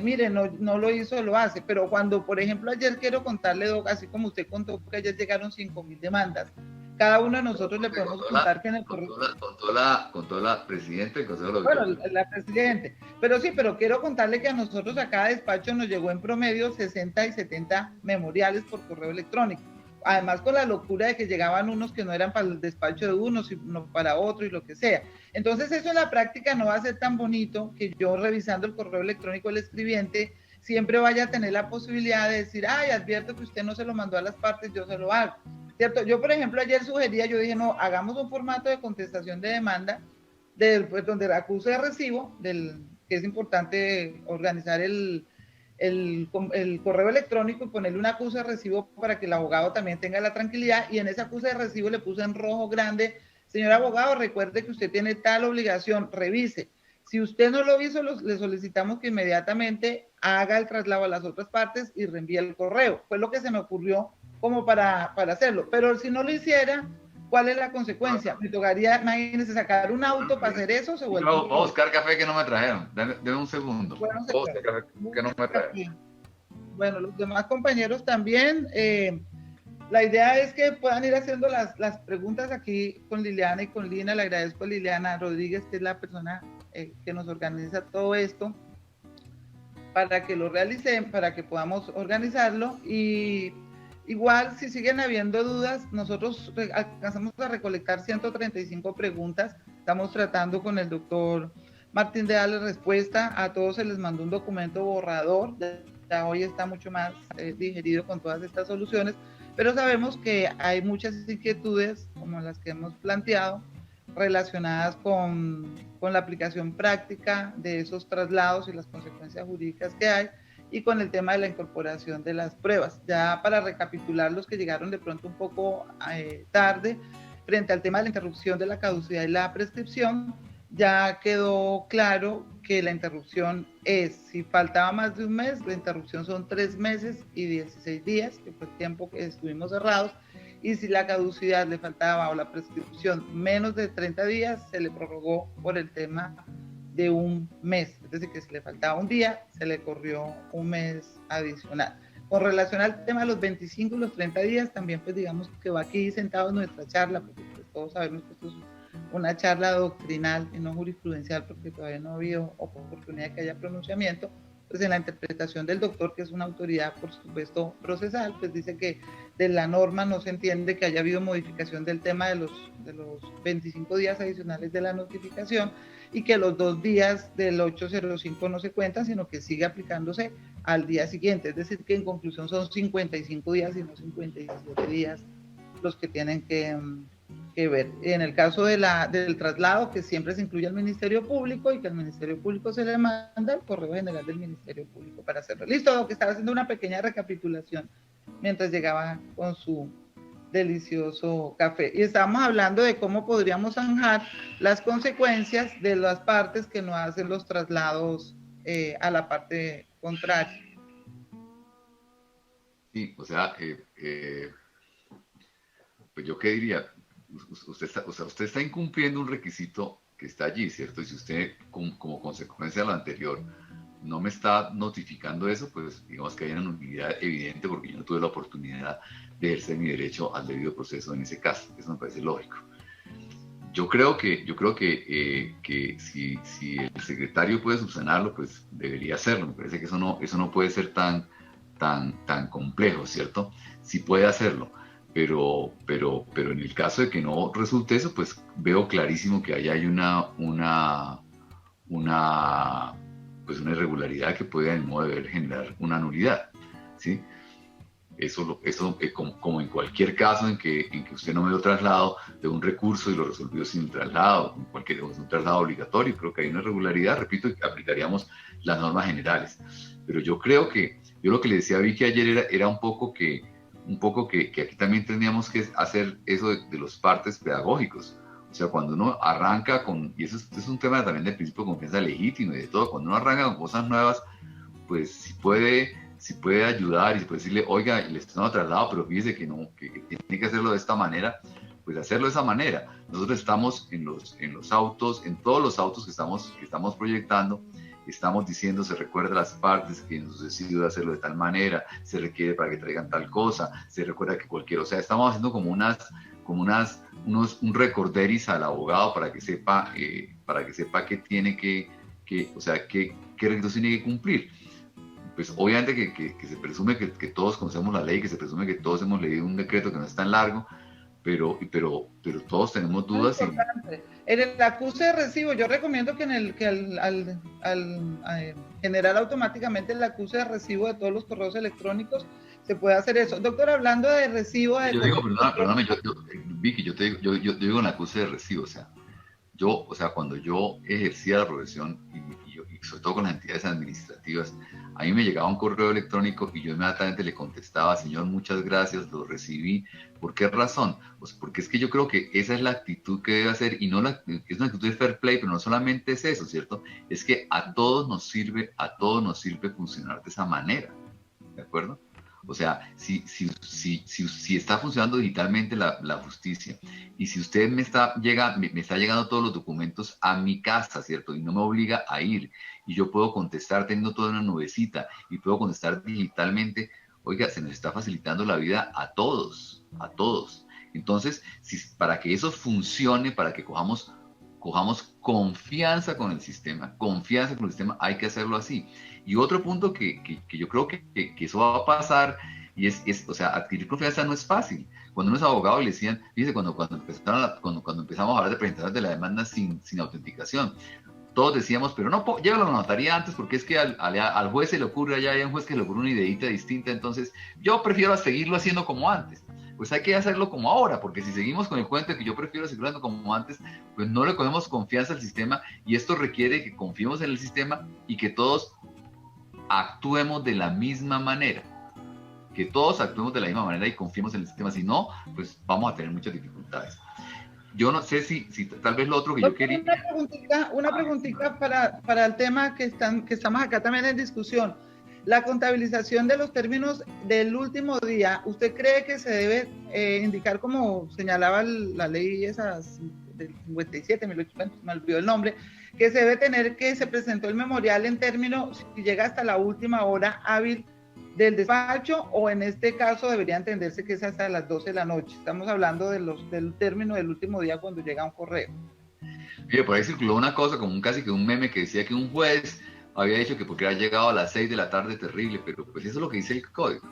mire, no lo hizo, lo hace, pero cuando, por ejemplo, ayer quiero contarle, Doc, así como usted contó que ayer llegaron 5,000 demandas, cada uno de nosotros le podemos contar que en el correo... Con toda la presidenta del Consejo de Bueno, la presidente. Pero sí, pero quiero contarle que a nosotros a cada despacho nos llegó en promedio 60 y 70 memoriales por correo electrónico. Además, con la locura de que llegaban unos que no eran para el despacho de uno, sino para otro y lo que sea. Entonces, eso en la práctica no va a ser tan bonito que yo, revisando el correo electrónico del escribiente, siempre vaya a tener la posibilidad de decir, ay, advierto que usted no se lo mandó a las partes, yo se lo hago. ¿Cierto? Yo, por ejemplo, ayer sugería, yo dije, no, hagamos un formato de contestación de demanda pues, donde acuse de recibo, que es importante organizar el correo electrónico y ponerle una acuse de recibo para que el abogado también tenga la tranquilidad, y en esa acuse de recibo le puse en rojo grande, señor abogado, recuerde que usted tiene tal obligación, revise. Si usted no lo hizo, le solicitamos que inmediatamente haga el traslado a las otras partes y reenvíe el correo. Fue lo que se me ocurrió como para hacerlo, pero si no lo hiciera, ¿cuál es la consecuencia? Me tocaría, imagínense, sacar un auto para hacer eso, se vuelve... Voy a buscar café que no me trajeron, deme un segundo. Bueno, voy a buscar café que no me trajeron. Bueno, los demás compañeros también, la idea es que puedan ir haciendo las preguntas aquí con Liliana y con Lina. Le agradezco a Liliana Rodríguez, que es la persona que nos organiza todo esto, para que lo realicen, para que podamos organizarlo. Y igual, si siguen habiendo dudas, nosotros alcanzamos a recolectar 135 preguntas. Estamos tratando con el doctor Martín de darle respuesta. A todos se les mandó un documento borrador. Ya hoy está mucho más digerido con todas estas soluciones, pero sabemos que hay muchas inquietudes, como las que hemos planteado, relacionadas con la aplicación práctica de esos traslados y las consecuencias jurídicas que hay, y con el tema de la incorporación de las pruebas. Ya para recapitular los que llegaron de pronto un poco tarde, frente al tema de la interrupción de la caducidad y la prescripción, ya quedó claro que la interrupción es, si faltaba más de un mes, la interrupción son 3 meses y 16 días, que fue el tiempo que estuvimos cerrados, y si la caducidad le faltaba o la prescripción menos de 30 días, se le prorrogó por el tema de un mes, es decir, que si le faltaba un día, se le corrió un mes adicional. Con relación al tema de los 25 y los 30 días, también pues digamos que va aquí sentado en nuestra charla, porque pues todos sabemos que esto es una charla doctrinal y no jurisprudencial, porque todavía no ha habido oportunidad de que haya pronunciamiento. Pues en la interpretación del doctor, que es una autoridad por supuesto procesal, pues dice que de la norma no se entiende que haya habido modificación del tema de los 25 días adicionales de la notificación, y que los 2 días del 805 no se cuentan, sino que sigue aplicándose al día siguiente. Es decir, que en conclusión son 55 días y no 57 días los que tienen que ver. En el caso del traslado, que siempre se incluye al Ministerio Público, y que al Ministerio Público se le manda el correo general del Ministerio Público para hacerlo. Listo, que estaba haciendo una pequeña recapitulación mientras llegaba con su delicioso café. Y estábamos hablando de cómo podríamos zanjar las consecuencias de las partes que no hacen los traslados a la parte contraria. Sí, o sea, pues yo qué diría, usted está incumpliendo un requisito que está allí, ¿cierto? Y si usted, como consecuencia de lo anterior, no me está notificando eso, pues digamos que hay una nulidad evidente, porque yo no tuve la oportunidad de ejercer mi derecho al debido proceso en ese caso. Eso me parece lógico. Yo creo que si el secretario puede subsanarlo, pues debería hacerlo. Me parece que eso no puede ser tan complejo, ¿cierto? Sí puede hacerlo, pero en el caso de que no resulte eso, pues veo clarísimo que ahí hay una irregularidad que puede, en modo de ver, generar una nulidad, ¿sí? Eso como en cualquier caso en que usted no me dio traslado de un recurso y lo resolvió sin el traslado, un traslado obligatorio, creo que hay una irregularidad, repito, aplicaríamos las normas generales. Pero yo creo que, yo lo que le decía a Vicky ayer era un poco que aquí también tendríamos que hacer eso de los partes pedagógicos. O sea, cuando uno arranca y eso es un tema también del principio de confianza legítimo y de todo, cuando uno arranca con cosas nuevas, pues si puede ayudar y se puede decirle, oiga, le estoy dando traslado, pero fíjese que tiene que hacerlo de esta manera, pues hacerlo de esa manera. Nosotros estamos en los autos, en todos los autos que estamos proyectando, estamos diciendo, se recuerda las partes que nos decidió hacerlo de tal manera, se requiere para que traigan tal cosa, se recuerda que o sea, estamos haciendo como un recorderis al abogado para que sepa qué tiene o sea, qué requisitos tiene que cumplir. Pues obviamente que se presume que todos conocemos la ley, que se presume que todos hemos leído un decreto que no es tan largo, pero todos tenemos dudas. En el acuse de recibo, yo recomiendo que al generar automáticamente el acuse de recibo de todos los correos electrónicos, se puede hacer eso. Doctor, hablando de recibo... Yo digo, perdóname, Vicky, yo digo en el acuse de recibo, o sea, cuando yo ejercía la profesión y sobre todo con las entidades administrativas, a mí me llegaba un correo electrónico y yo inmediatamente le contestaba: señor, muchas gracias, lo recibí. ¿Por qué razón? Pues porque es que yo creo que esa es la actitud que debe hacer, y no es una actitud de fair play, pero no solamente es eso, ¿cierto? Es que a todos nos sirve funcionar de esa manera, ¿de acuerdo? O sea, si está funcionando digitalmente la justicia, y si usted me está llegando todos los documentos a mi casa, ¿cierto? Y no me obliga a ir, y yo puedo contestar teniendo toda una nubecita, y puedo contestar digitalmente, oiga, se nos está facilitando la vida a todos, a todos. Entonces, para que eso funcione, para que cojamos confianza con el sistema, hay que hacerlo así. Y otro punto que yo creo que eso va a pasar, y o sea, adquirir confianza no es fácil. Cuando uno es abogado, le decían, fíjese, cuando empezamos a hablar de presentaciones de la demanda sin autenticación, todos decíamos, pero no, llévalo a la notaría antes, porque es que al juez se le ocurre, allá hay un juez que le ocurre una ideita distinta, entonces yo prefiero seguirlo haciendo como antes. Pues hay que hacerlo como ahora, porque si seguimos con el cuento de que yo prefiero seguirlo haciendo como antes, pues no le cogemos confianza al sistema, y esto requiere que confiemos en el sistema y que todos actuemos de la misma manera. Que todos actuemos de la misma manera y confiemos en el sistema. Si no, pues vamos a tener muchas dificultades. Yo no sé si tal vez lo otro que yo quería... Una preguntita para el tema que estamos acá también en discusión. La contabilización de los términos del último día, ¿usted cree que se debe indicar, como señalaba la ley esas del 57, me olvidó el nombre, que se debe tener que se presentó el memorial en términos, si llega hasta la última hora hábil del despacho, o en este caso debería entenderse que es hasta las 12 de la noche? Estamos hablando del término del último día cuando llega un correo. Mire, por ahí circuló una cosa como casi que un meme que decía que un juez había dicho que porque había llegado a las 6 de la tarde terrible, pero pues eso es lo que dice el código.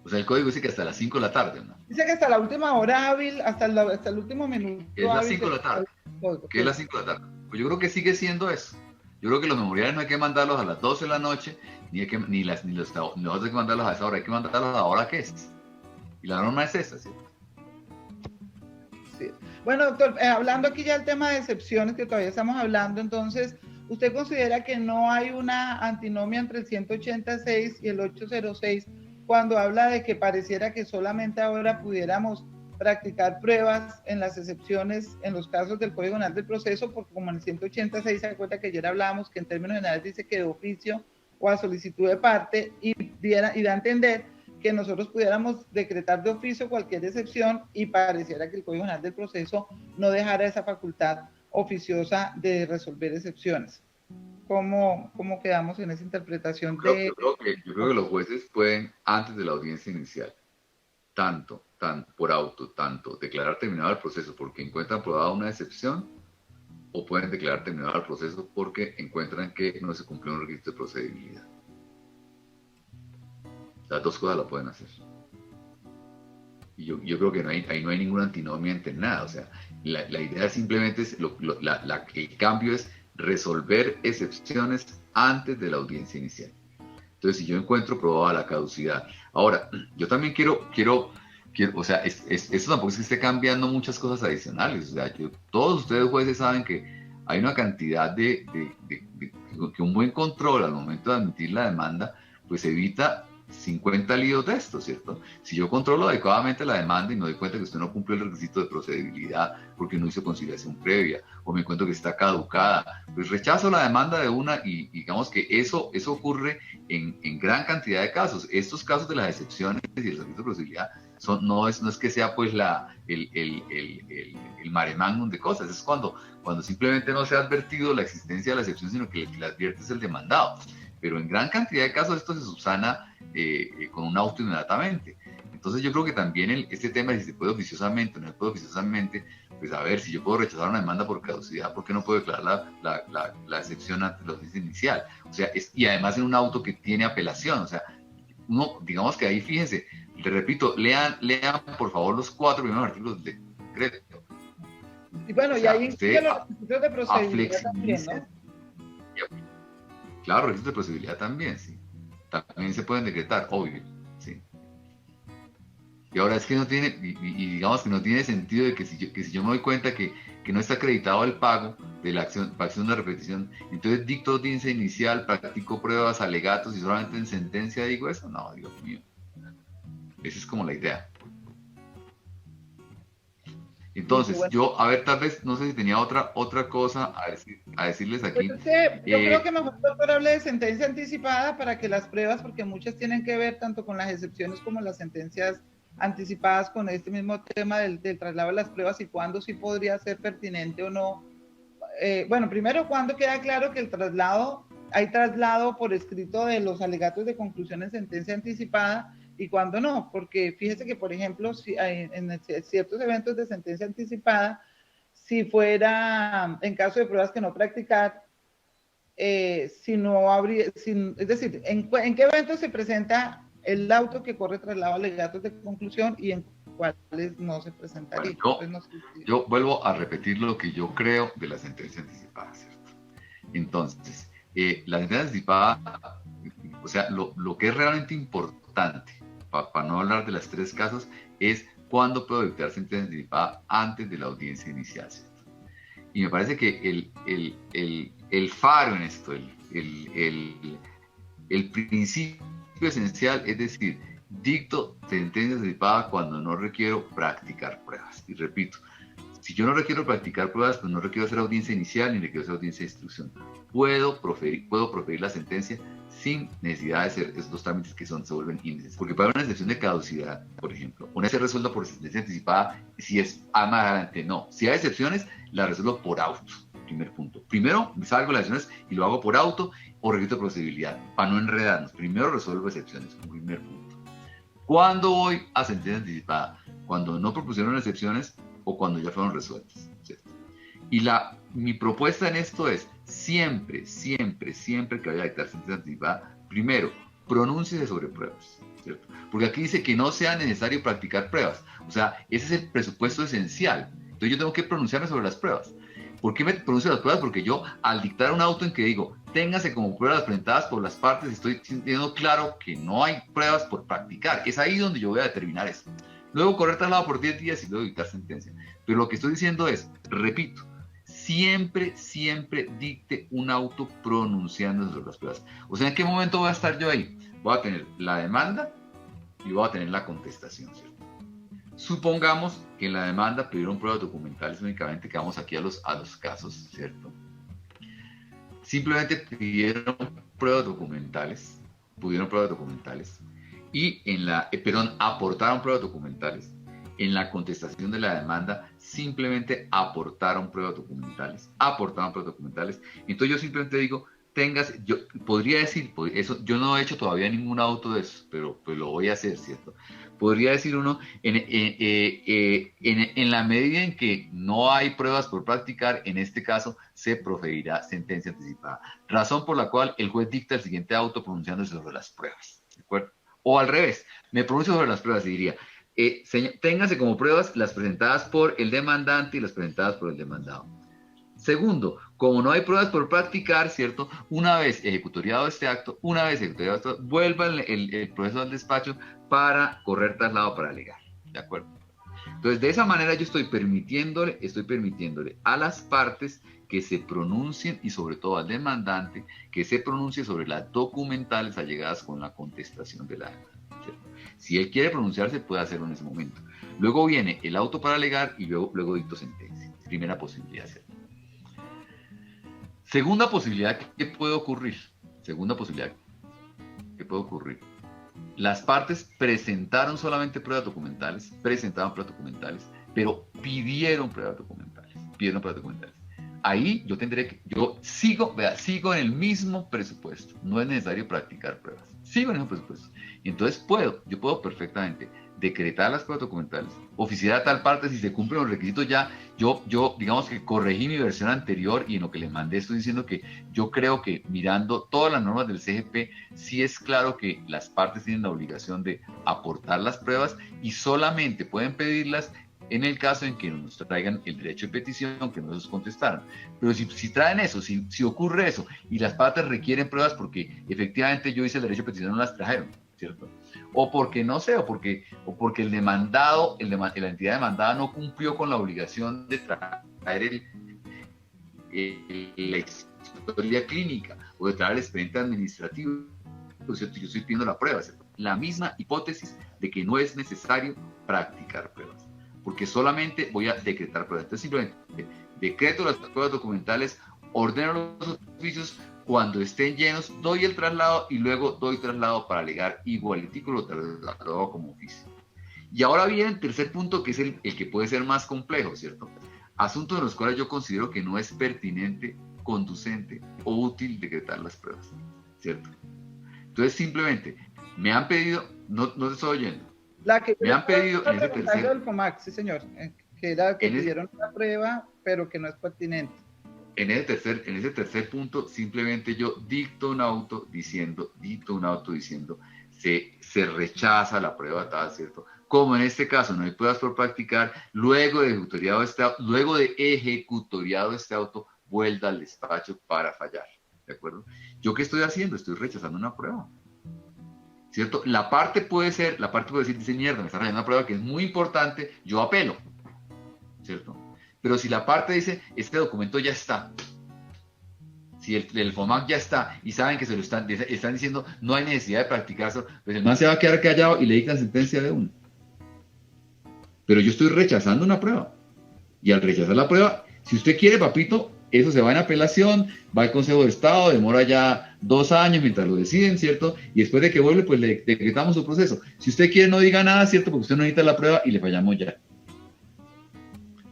O sea, el código dice que hasta las 5 de la tarde, ¿no? Dice que hasta la última hora hábil, hasta el último minuto. Es las 5 de la tarde. ¿Qué es las 5 de la tarde? Pues yo creo que sigue siendo eso. Yo creo que los memoriales no hay que mandarlos a las 12 de la noche, ni los hay que mandarlos a esa hora, hay que mandarlos a la hora que es. Y la norma es esa, ¿sí? Sí. Bueno, doctor, hablando aquí ya del tema de excepciones, que todavía estamos hablando, entonces, ¿usted considera que no hay una antinomia entre el 186 y el 806 cuando habla de que pareciera que solamente ahora pudiéramos practicar pruebas en las excepciones en los casos del Código Penal del Proceso? Porque como en el 186 se acuerda que ayer hablábamos que en términos generales dice que de oficio o a solicitud de parte, y da a entender que nosotros pudiéramos decretar de oficio cualquier excepción, y pareciera que el Código Penal del Proceso no dejara esa facultad oficiosa de resolver excepciones. ¿Cómo quedamos en esa interpretación? Yo creo que los jueces pueden, antes de la audiencia inicial, tanto declarar terminado el proceso porque encuentran probada una excepción, o pueden declarar terminado el proceso porque encuentran que no se cumplió un requisito de procedibilidad. Las dos cosas la pueden hacer. Y yo creo que ahí no hay ninguna antinomia entre nada. O sea, la idea simplemente es, el cambio es resolver excepciones antes de la audiencia inicial. Entonces, si yo encuentro probada la caducidad. Ahora, yo también quiero o sea, esto tampoco es que esté cambiando muchas cosas adicionales. O sea, todos ustedes jueces saben que hay una cantidad que un buen control al momento de admitir la demanda, pues evita 50 líos de esto, ¿cierto? Si yo controlo adecuadamente la demanda y me doy cuenta que usted no cumplió el requisito de procedibilidad porque no hizo conciliación previa, o me encuentro que está caducada, pues rechazo la demanda de una, y digamos que eso ocurre en gran cantidad de casos. Estos casos de las excepciones y el requisito de procedibilidad no es que sea pues el mare magnum de cosas. Es cuando simplemente no se ha advertido la existencia de la excepción, sino que el que la advierte es el demandado. Pero en gran cantidad de casos esto se subsana con un auto inmediatamente. Entonces yo creo que también este tema de si se puede oficiosamente o no se puede oficiosamente, pues a ver, si yo puedo rechazar una demanda por caducidad, ¿por qué no puedo declarar la excepción ante la audiencia inicial? O sea, y además en un auto que tiene apelación, o sea, uno, digamos que ahí, fíjense, le repito, lean por favor los 4 primeros artículos del decreto. Y bueno, O y sea, ahí incluye los requisitos de procedibilidad también, ¿no? Claro, requisitos de procedibilidad también, sí. También se pueden decretar, obvio, sí. Y ahora es que no tiene, y digamos que no tiene sentido de que si yo me doy cuenta que no está acreditado el pago de la acción de repetición, entonces dicto audiencia inicial, practico pruebas, alegatos y solamente en sentencia digo eso. No, Dios mío. Esa es como la idea. Entonces, Bueno, yo, a ver, tal vez, no sé si tenía otra cosa a decirles aquí. pues yo creo que mejor, doctor, hable de sentencia anticipada para que las pruebas, porque muchas tienen que ver tanto con las excepciones como las sentencias anticipadas con este mismo tema del traslado de las pruebas y cuándo sí podría ser pertinente o no. Bueno, primero, cuando queda claro que hay traslado por escrito de los alegatos de conclusión en sentencia anticipada y cuando no, porque fíjese que, por ejemplo, si en ciertos eventos de sentencia anticipada, si fuera en caso de pruebas que no practicar, si no habría, es decir, ¿en qué eventos se presenta el auto que corre traslado de alegatos de conclusión y en cuáles no se presentaría? Bueno, yo vuelvo a repetir lo que yo creo de la sentencia anticipada, ¿cierto? Entonces, la sentencia anticipada, o sea, lo que es realmente importante, para no hablar de las 3 casos, es cuándo puedo dictar sentencia anticipada antes de la audiencia inicial, ¿cierto? Y me parece que el faro en esto, el principio esencial, es decir, dicto sentencia anticipada cuando no requiero practicar pruebas. Y repito, si yo no requiero practicar pruebas, pues no requiero hacer audiencia inicial ni requiero hacer audiencia de instrucción. Puedo proferir la sentencia sin necesidad de hacer esos 2 trámites que se vuelven innecesarios. Porque para una excepción de caducidad, por ejemplo, una se resuelva por sentencia anticipada, si es más adelante, no. Si hay excepciones, la resuelvo por auto. Primer punto. Primero salgo las excepciones y lo hago por auto o requisito de procedibilidad, para no enredarnos. Primero resuelvo excepciones, primer punto. ¿Cuándo voy a sentencia anticipada? Cuando no propusieron excepciones o cuando ya fueron resueltas, ¿cierto? Y mi propuesta en esto es siempre que vaya a dictar sentencia anticipada, primero, pronúnciese sobre pruebas, ¿cierto? Porque aquí dice que no sea necesario practicar pruebas. O sea, ese es el presupuesto esencial. Entonces yo tengo que pronunciarme sobre las pruebas. ¿Por qué me pronuncio las pruebas? Porque yo, al dictar un auto en que digo, téngase como pruebas presentadas por las partes, estoy sintiendo claro que no hay pruebas por practicar. Es ahí donde yo voy a determinar eso. Luego correr traslado por 10 días y luego dictar sentencia. Pero lo que estoy diciendo es, repito, siempre dicte un auto pronunciando sobre las pruebas. O sea, ¿en qué momento voy a estar yo ahí? Voy a tener la demanda y voy a tener la contestación, ¿cierto? Supongamos que en la demanda pidieron pruebas documentales únicamente, que vamos aquí a los casos, ¿cierto? Simplemente pidieron pruebas documentales, y aportaron pruebas documentales. En la contestación de la demanda simplemente aportaron pruebas documentales. Entonces yo simplemente digo, yo podría decir, eso, yo no he hecho todavía ningún auto de eso, pero pues lo voy a hacer, ¿cierto? Podría decir uno, en la medida en que no hay pruebas por practicar, en este caso se proferirá sentencia anticipada. Razón por la cual el juez dicta el siguiente auto pronunciándose sobre las pruebas, ¿de acuerdo? O al revés, me pronuncio sobre las pruebas y diría, téngase como pruebas las presentadas por el demandante y las presentadas por el demandado. Segundo, como no hay pruebas por practicar, ¿cierto? Una vez ejecutoriado este acto, vuelva el proceso al despacho para correr traslado para alegar, ¿de acuerdo? Entonces, de esa manera yo estoy permitiéndole a las partes que se pronuncien y sobre todo al demandante que se pronuncie sobre las documentales allegadas con la contestación de la demanda, ¿cierto? Si él quiere pronunciarse, puede hacerlo en ese momento. Luego viene el auto para alegar y luego dicto sentencia. Primera posibilidad, ¿cierto? Segunda posibilidad que puede ocurrir. Las partes presentaron solamente pruebas documentales, pero pidieron pruebas documentales. Ahí yo sigo en el mismo presupuesto. No es necesario practicar pruebas. Sigo en el mismo presupuesto. Entonces yo puedo perfectamente decretar las pruebas documentales, oficiar a tal parte, si se cumplen los requisitos ya, yo digamos que corregí mi versión anterior y en lo que les mandé estoy diciendo que yo creo que mirando todas las normas del CGP, sí es claro que las partes tienen la obligación de aportar las pruebas y solamente pueden pedirlas en el caso en que nos traigan el derecho de petición, que no nos contestaron. Pero si traen eso, si ocurre eso, y las partes requieren pruebas porque efectivamente yo hice el derecho de petición y no las trajeron, ¿cierto? O porque no sé, o porque el demandado, la entidad demandada no cumplió con la obligación de traer la historia clínica o de traer el expediente administrativo, ¿cierto? Yo estoy pidiendo la prueba, ¿cierto? La misma hipótesis de que no es necesario practicar pruebas, porque solamente voy a decretar pruebas. Entonces simplemente decreto las pruebas documentales, ordeno los oficios, cuando estén llenos doy el traslado y luego doy traslado para alegar igualitico lo traslado como oficio. Y ahora viene el tercer punto, que es el que puede ser más complejo, ¿cierto? Asuntos en los cuales yo considero que no es pertinente, conducente o útil decretar las pruebas, ¿cierto? Entonces simplemente me han pedido, no te estoy oyendo, La que me han pedido en ese tercer... del FOMAC, sí señor, que era que pidieron una prueba, pero que no es pertinente. En ese tercer punto, simplemente yo dicto un auto diciendo, se rechaza la prueba tal, ¿cierto? Como en este caso no hay pruebas por practicar, luego de ejecutoriado este auto, vuelva al despacho para fallar, ¿de acuerdo? ¿Yo qué estoy haciendo? Estoy rechazando una prueba, ¿cierto? La parte puede decir, dice, mierda, me está rechazando una prueba que es muy importante, yo apelo, ¿cierto? Pero si la parte dice, este documento ya está, si el FOMAC ya está y saben que se lo están diciendo, no hay necesidad de practicarlo, pues el man se va a quedar callado y le dictan sentencia de uno. Pero yo estoy rechazando una prueba. Y al rechazar la prueba, si usted quiere, papito, eso se va en apelación, va al Consejo de Estado, demora ya 2 años mientras lo deciden, ¿cierto? Y después de que vuelve, pues le decretamos su proceso. Si usted quiere, no diga nada, ¿cierto? Porque usted no necesita la prueba y le fallamos ya.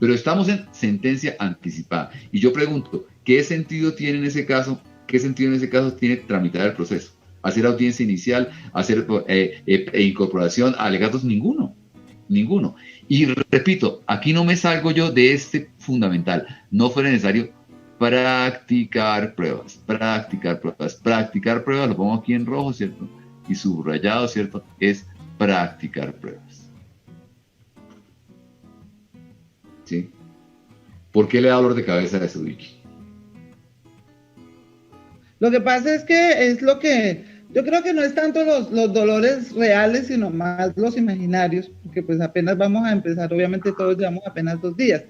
Pero estamos en sentencia anticipada. Y yo pregunto, ¿qué sentido tiene en ese caso? ¿Qué sentido en ese caso tiene tramitar el proceso? ¿Hacer audiencia inicial? ¿Hacer incorporación? ¿Alegatos? Ninguno. Y repito, aquí no me salgo yo de este fundamental. No fue necesario practicar pruebas. Practicar pruebas, lo pongo aquí en rojo, ¿cierto? Y subrayado, ¿cierto? Es practicar pruebas. ¿Sí? ¿Por qué le da dolor de cabeza a eso, Vicky? Lo que pasa es que yo creo que no es tanto los dolores reales, sino más los imaginarios, porque pues apenas vamos a empezar, obviamente todos llevamos apenas 2 días,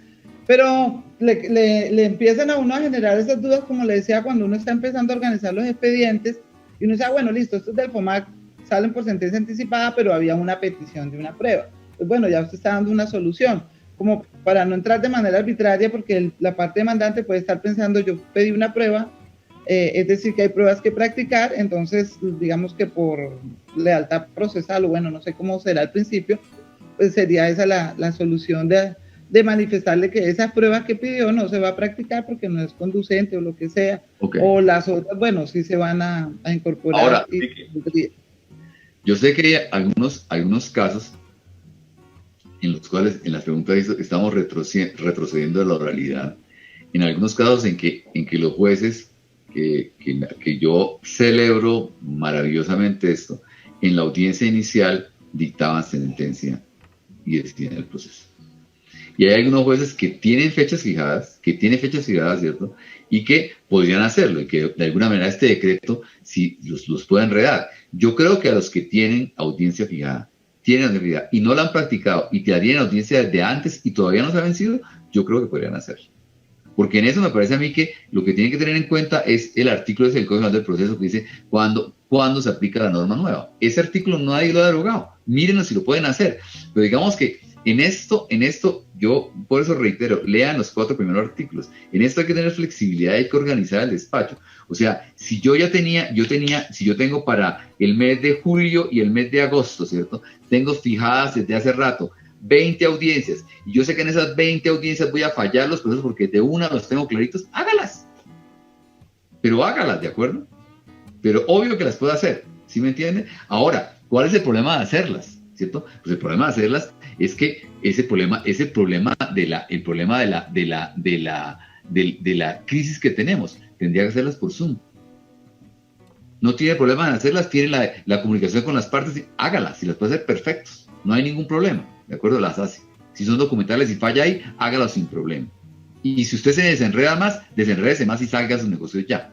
pero le empiezan a uno a generar esas dudas, como le decía, cuando uno está empezando a organizar los expedientes, y uno dice, bueno, listo, estos del FOMAC salen por sentencia anticipada, pero había una petición de una prueba. Pues bueno, ya usted está dando una solución, como para no entrar de manera arbitraria, porque la parte demandante puede estar pensando, yo pedí una prueba, es decir, que hay pruebas que practicar, entonces digamos que por lealtad procesal, o bueno, no sé cómo será al principio, pues sería esa la solución de manifestarle que esas pruebas que pidió no se va a practicar porque no es conducente o lo que sea, okay. O las otras, bueno, sí se van a incorporar. Ahora, yo sé que hay algunos casos en los cuales en las preguntas estamos retrocediendo de la oralidad, en algunos casos en que los jueces, que yo celebro maravillosamente esto, en la audiencia inicial dictaban sentencia y decidían el proceso. Y hay algunos jueces que tienen fechas fijadas, ¿cierto? Y que podrían hacerlo, y que de alguna manera este decreto sí los puede enredar. Yo creo que a los que tienen audiencia fijada, y no la han practicado, y te harían audiencia desde antes y todavía no se ha vencido, yo creo que podrían hacerlo. Porque en eso me parece a mí que lo que tienen que tener en cuenta es el artículo del Código Nacional del Proceso que dice cuándo se aplica la norma nueva. Ese artículo nadie lo ha derogado. Mírenlo si lo pueden hacer. Pero digamos que en esto, yo por eso reitero, lean los 4 primeros artículos. En esto hay que tener flexibilidad, hay que organizar el despacho. O sea, si yo tengo para el mes de julio y el mes de agosto, ¿cierto? Tengo fijadas desde hace rato 20 audiencias, y yo sé que en esas 20 audiencias voy a fallar los procesos porque de una los tengo claritos, hágalas, ¿de acuerdo? Pero obvio que las puedo hacer, ¿sí me entienden? Ahora, ¿Cuál es el problema de hacerlas? ¿Cierto? Pues el problema de hacerlas es que ese problema de la crisis que tenemos. Tendría que hacerlas por Zoom. No tiene problema en hacerlas, tiene la comunicación con las partes, hágalas, si las puede hacer perfectos, no hay ningún problema, ¿de acuerdo? Las hace. Si son documentales y falla ahí, hágalas sin problema. Y si usted se desenreda más, desenrédese más y salga a sus negocios ya,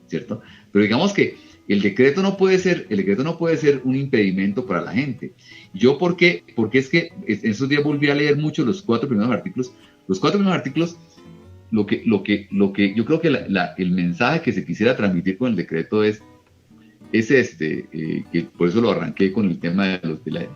¿cierto? Pero digamos que el decreto no puede ser un impedimento para la gente. ¿Yo por qué? Porque es que en esos días volví a leer mucho los 4 primeros artículos. Los 4 primeros artículos, lo que yo creo que el mensaje que se quisiera transmitir con el decreto es que por eso lo arranqué con el tema de la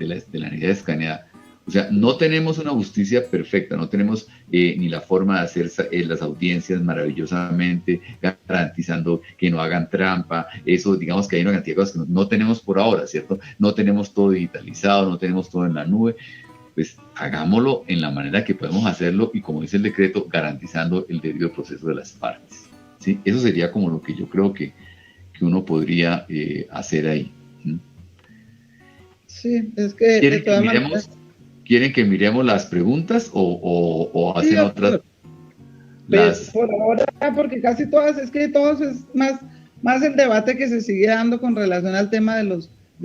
unidad escaneada. O sea, no tenemos una justicia perfecta, no tenemos ni la forma de hacer las audiencias maravillosamente, garantizando que no hagan trampa. Eso, digamos que hay una cantidad de cosas que no tenemos por ahora, ¿cierto? No tenemos todo digitalizado, no tenemos todo en la nube. Pues hagámoslo en la manera que podemos hacerlo y, como dice el decreto, garantizando el debido proceso de las partes, ¿sí? Eso sería como lo que yo creo que uno podría hacer ahí. Sí, es que de todas maneras... ¿Quieren que miremos las preguntas o hacen otras? Pues por ahora, porque casi todas, es que todos es más el debate que se sigue dando con relación al tema de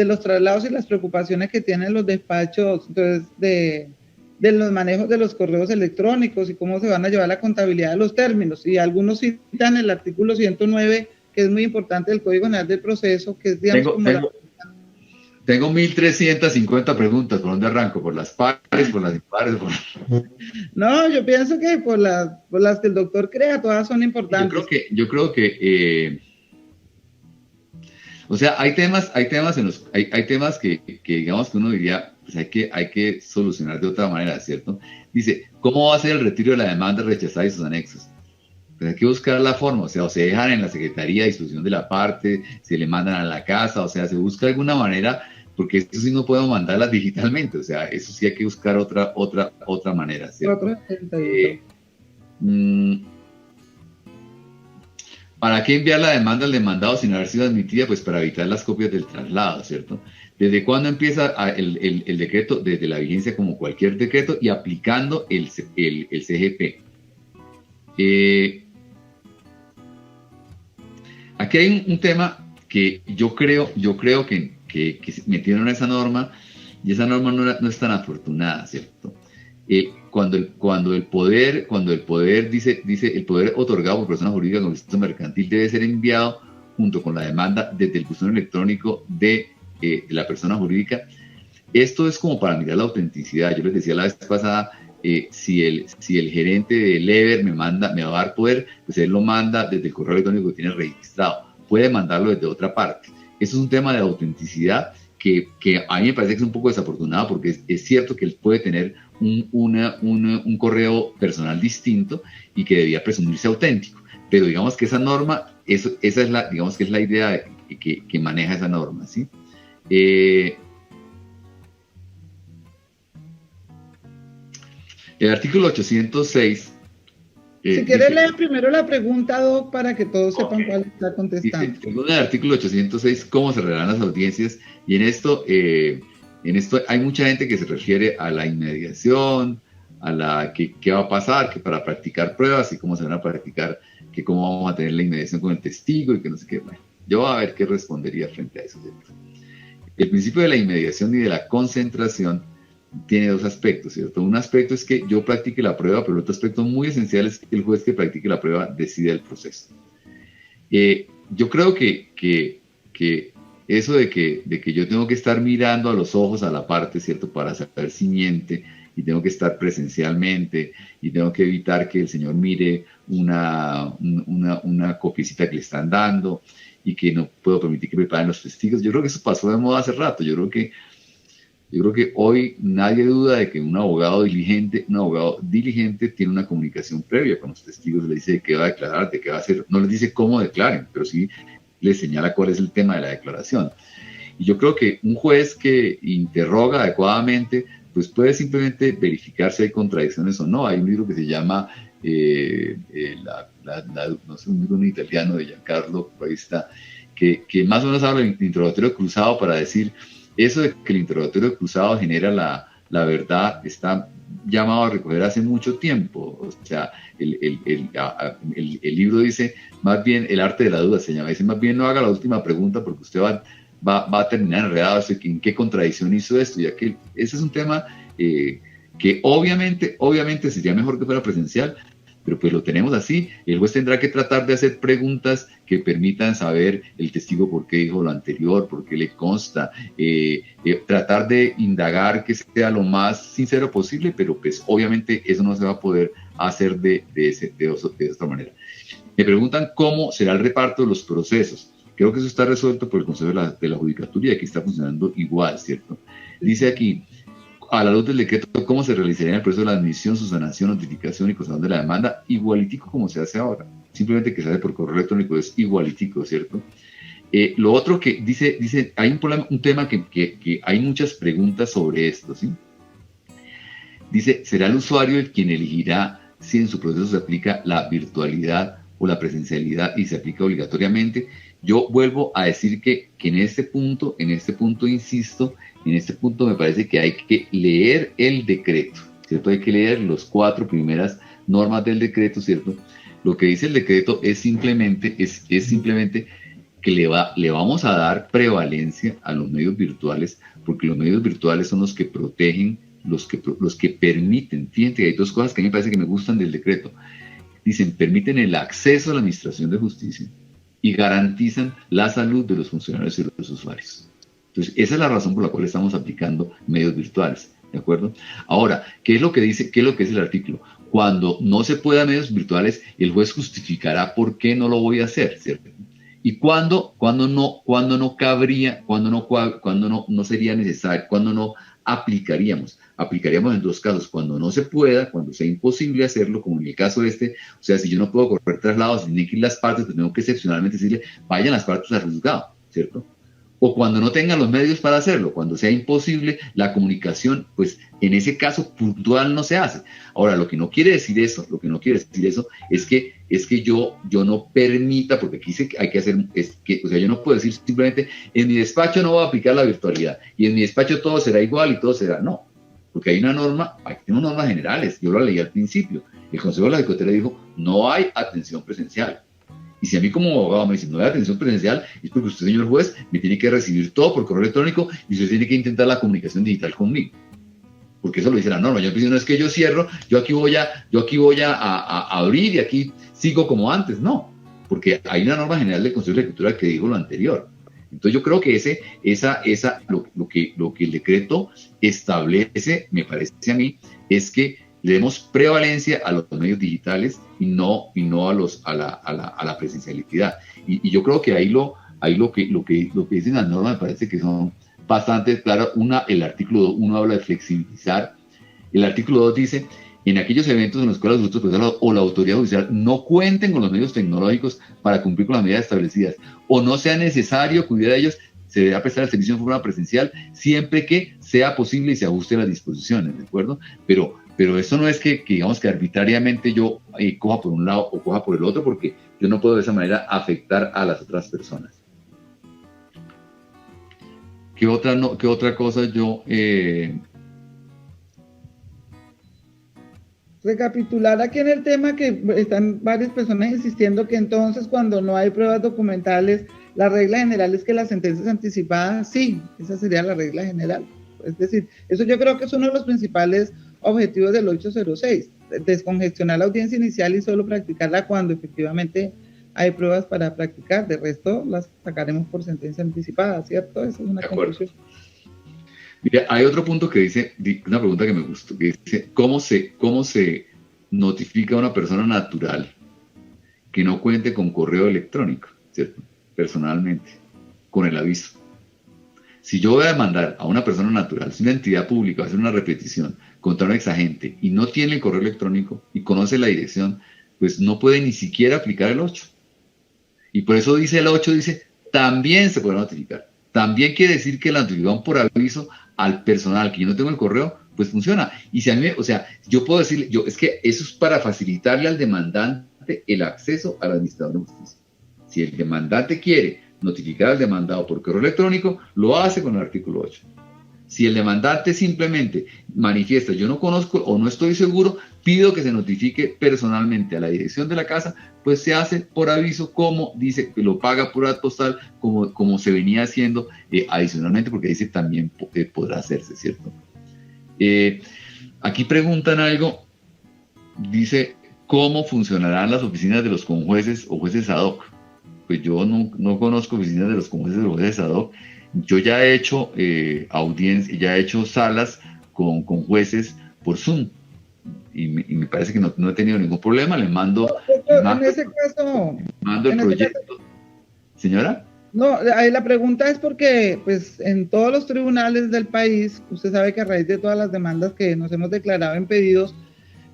los traslados y las preocupaciones que tienen los despachos, entonces, de los manejos de los correos electrónicos y cómo se van a llevar la contabilidad de los términos. Y algunos citan el artículo 109, que es muy importante del Código General del Proceso, que es, digamos, Tengo 1.350 preguntas. ¿Por dónde arranco? ¿Por las pares, por las impares? No, yo pienso que por las que el doctor crea, todas son importantes. Yo creo que o sea, hay temas que digamos que uno diría, pues hay que solucionar de otra manera, ¿cierto? Dice, ¿cómo va a ser el retiro de la demanda rechazada y sus anexos? Pues hay que buscar la forma, o sea, o se dejan en la Secretaría de Disposición de la parte, se le mandan a la casa, o sea, se busca alguna manera, porque eso sí no podemos mandarlas digitalmente, o sea, eso sí hay que buscar otra manera, ¿cierto? ¿Para qué enviar la demanda al demandado sin haber sido admitida? Pues para evitar las copias del traslado, ¿cierto? ¿Desde cuándo empieza el decreto? Desde la vigencia, como cualquier decreto, y aplicando el CGP. Aquí hay un tema que yo creo que metieron esa norma, y esa norma no es tan afortunada, ¿cierto? Cuando el poder dice el poder otorgado por persona jurídica con registro mercantil debe ser enviado junto con la demanda desde el buzón electrónico de la persona jurídica. Esto es como para mirar la autenticidad. Yo les decía la vez pasada, si el gerente de Lever me va a dar poder, pues él lo manda desde el correo electrónico que tiene registrado. Puede mandarlo desde otra parte. Eso es un tema de autenticidad que a mí me parece que es un poco desafortunado, porque es cierto que él puede tener un correo personal distinto y que debía presumirse auténtico. Pero digamos que esa norma, esa es la idea que maneja esa norma, ¿sí? El artículo 806. Si quieres leer primero la pregunta, Doc, para que todos sepan cuál está contestando. Según el artículo 806, ¿cómo se regalan las audiencias? Y en esto hay mucha gente que se refiere a la inmediación, a qué va a pasar, que para practicar pruebas y cómo se van a practicar, que cómo vamos a tener la inmediación con el testigo y que no sé qué. Bueno, yo voy a ver qué respondería frente a eso, ¿cierto? El principio de la inmediación y de la concentración tiene dos aspectos, ¿cierto? Un aspecto es que yo practique la prueba, pero otro aspecto muy esencial es que el juez que practique la prueba decida el proceso. Yo creo que eso de que yo tengo que estar mirando a los ojos a la parte, ¿cierto? Para saber si miente, y tengo que estar presencialmente, y tengo que evitar que el señor mire una copiecita que le están dando, y que no puedo permitir que preparen los testigos. Yo creo que eso pasó de moda hace rato. Yo creo que hoy nadie duda de que un abogado diligente tiene una comunicación previa con los testigos, le dice de qué va a declarar, de qué va a hacer, no les dice cómo declaren, pero sí les señala cuál es el tema de la declaración. Y yo creo que un juez que interroga adecuadamente, pues puede simplemente verificar si hay contradicciones o no. Hay un libro que se llama, no sé, un libro italiano de Giancarlo, ahí está, que más o menos habla de interrogatorio cruzado para decir eso de que el interrogatorio cruzado genera la verdad está llamado a recoger hace mucho tiempo. O sea, el libro dice, más bien, el arte de la duda se llama, dice, más bien no haga la última pregunta porque usted va a terminar enredado, en qué contradicción hizo esto, ya que ese es un tema que obviamente sería mejor que fuera presencial, pero pues lo tenemos así. El juez tendrá que tratar de hacer preguntas que permitan saber el testigo por qué dijo lo anterior, por qué le consta, tratar de indagar que sea lo más sincero posible, pero pues obviamente eso no se va a poder hacer de otra manera. Me preguntan cómo será el reparto de los procesos. Creo que eso está resuelto por el Consejo de la Judicatura y aquí está funcionando igual, ¿cierto? Dice aquí, a la luz del decreto, ¿cómo se realizaría el proceso de la admisión, subsanación, notificación y constatación de la demanda? Igualitico como se hace ahora. Simplemente que se hace por correo electrónico, es igualitico, ¿cierto? Lo otro que dice hay un tema que hay muchas preguntas sobre esto, ¿sí? Dice, ¿será el usuario el quien elegirá si en su proceso se aplica la virtualidad o la presencialidad y se aplica obligatoriamente? Yo vuelvo a decir que en este punto insisto, en este punto me parece que hay que leer el decreto, ¿cierto? Hay que leer las 4 primeras normas del decreto, ¿cierto? Lo que dice el decreto es simplemente que le vamos a dar prevalencia a los medios virtuales, porque los medios virtuales son los que protegen, los que permiten. Fíjense que hay 2 cosas que a mí me parece que me gustan del decreto. Dicen, permiten el acceso a la administración de justicia y garantizan la salud de los funcionarios y los usuarios. Entonces, esa es la razón por la cual estamos aplicando medios virtuales, ¿de acuerdo? Ahora, ¿qué es lo que dice el artículo? Cuando no se pueda medios virtuales, el juez justificará por qué no lo voy a hacer, ¿cierto? Y cuando no cabría, cuando no sería necesario, cuando no aplicaríamos. Aplicaríamos en 2 casos, cuando no se pueda, cuando sea imposible hacerlo, como en el caso o sea, si yo no puedo correr traslados, si tienen que ir las partes, pues tengo que excepcionalmente decirle, vayan las partes al juzgado, ¿cierto? O cuando no tengan los medios para hacerlo, cuando sea imposible, la comunicación, pues en ese caso puntual no se hace. Ahora, lo que no quiere decir eso es que yo no permita, porque aquí hay que hacer, o sea, yo no puedo decir simplemente, en mi despacho no voy a aplicar la virtualidad, y en mi despacho todo será igual y todo será, no, porque hay tenemos normas generales, yo lo leí al principio, el Consejo de la Judicatura dijo, no hay atención presencial. Y si a mí como abogado me dicen no hay atención presencial, es porque usted, señor juez, me tiene que recibir todo por correo electrónico y usted tiene que intentar la comunicación digital conmigo. Porque eso lo dice la norma. Yo no es que yo cierro, yo aquí voy a abrir y aquí sigo como antes. No, porque hay una norma general del Consejo de la Judicatura que dijo lo anterior. Entonces yo creo que lo que el decreto establece, me parece a mí, es que le demos prevalencia a los medios digitales y no a la presencialidad. Y yo creo que ahí lo que dicen las normas me parece que son bastante claras. El artículo 1 habla de flexibilizar. El artículo 2 dice, en aquellos eventos en los cuales los procesales o la autoridad judicial no cuenten con los medios tecnológicos para cumplir con las medidas establecidas o no sea necesario acudir a ellos, se deberá prestar el servicio en forma presencial siempre que sea posible y se ajuste a las disposiciones, ¿de acuerdo? Pero eso no es que digamos que arbitrariamente yo coja por un lado o coja por el otro, porque yo no puedo de esa manera afectar a las otras personas. ¿Qué otra cosa yo... Recapitular aquí en el tema que están varias personas insistiendo que entonces cuando no hay pruebas documentales, la regla general es que las sentencias anticipadas, sí, esa sería la regla general. Es decir, eso yo creo que es uno de los principales objetivos del 806, descongestionar la audiencia inicial y solo practicarla cuando efectivamente hay pruebas para practicar. De resto, las sacaremos por sentencia anticipada, ¿cierto? Esa es una conclusión. Mira, hay otro punto que dice, una pregunta que me gustó, que dice, ¿cómo se notifica a una persona natural que no cuente con correo electrónico, ¿cierto? Personalmente, con el aviso. Si yo voy a demandar a una persona natural, si una entidad pública va a hacer una repetición contra un exagente y no tiene el correo electrónico y conoce la dirección, pues no puede ni siquiera aplicar el 8. Y por eso dice el 8, dice, también se puede notificar. También quiere decir que la notificación por aviso al personal, que yo no tengo el correo, pues funciona. Y si a mí, o sea, yo puedo decirle, es que eso es para facilitarle al demandante el acceso al administrador de justicia. Si el demandante quiere notificar al demandado por correo electrónico, lo hace con el artículo 8. Si el demandante simplemente manifiesta, yo no conozco o no estoy seguro, pido que se notifique personalmente a la dirección de la casa, pues se hace por aviso, como dice, que lo paga por postal, como se venía haciendo adicionalmente, porque dice también podrá hacerse, ¿cierto? Aquí preguntan algo, dice, ¿cómo funcionarán las oficinas de los conjueces o jueces ad hoc? Pues yo no conozco oficinas de los conjueces o los jueces ad hoc. Yo ya he hecho audiencias, ya he hecho salas con jueces por Zoom y me parece que no he tenido ningún problema. Le mando en ese caso, el proyecto. ¿Señora? No, ahí la pregunta es porque pues en todos los tribunales del país, usted sabe que a raíz de todas las demandas que nos hemos declarado en pedidos,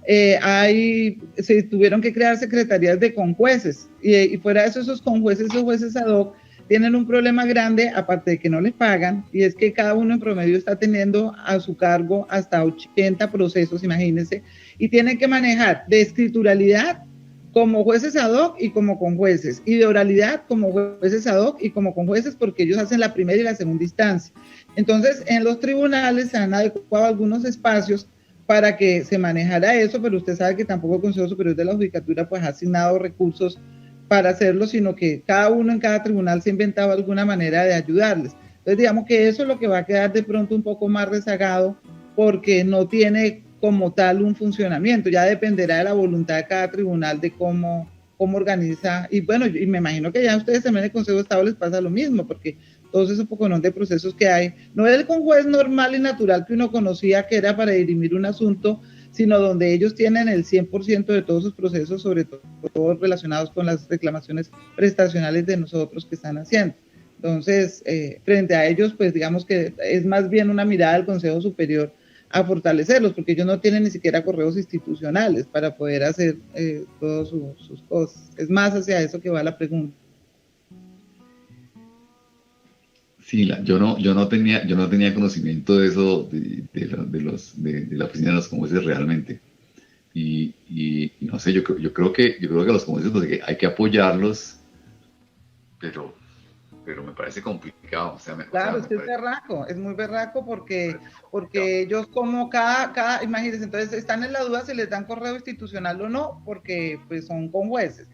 se tuvieron que crear secretarías de conjueces y fuera de eso, esos conjueces o jueces ad hoc tienen un problema grande, aparte de que no les pagan, y es que cada uno en promedio está teniendo a su cargo hasta 80 procesos, imagínense, y tienen que manejar de escrituralidad como jueces ad hoc y como conjueces, y de oralidad como jueces ad hoc y como conjueces, porque ellos hacen la primera y la segunda instancia. Entonces, en los tribunales se han adecuado algunos espacios para que se manejara eso, pero usted sabe que tampoco el Consejo Superior de la Judicatura pues ha asignado recursos para hacerlo, sino que cada uno en cada tribunal se ha inventado alguna manera de ayudarles. Entonces digamos que eso es lo que va a quedar de pronto un poco más rezagado porque no tiene como tal un funcionamiento, ya dependerá de la voluntad de cada tribunal de cómo organiza, y bueno, y me imagino que ya a ustedes también en el Consejo de Estado les pasa lo mismo, porque todos esos poconón de procesos que hay, no es el conjuez normal y natural que uno conocía que era para dirimir un asunto, sino donde ellos tienen el 100% de todos sus procesos, sobre todo relacionados con las reclamaciones prestacionales de nosotros que están haciendo. Entonces, frente a ellos, pues digamos que es más bien una mirada del Consejo Superior a fortalecerlos, porque ellos no tienen ni siquiera correos institucionales para poder hacer todas sus cosas. Es más hacia eso que va la pregunta. Sí, yo no tenía conocimiento de eso, de la oficina de los conjueces realmente. Y no sé, yo creo que los conjueces pues, hay que apoyarlos, pero me parece complicado. Claro, es berraco, es muy berraco porque ellos como imagínense, entonces están en la duda si les dan correo institucional o no, porque pues son conjueces.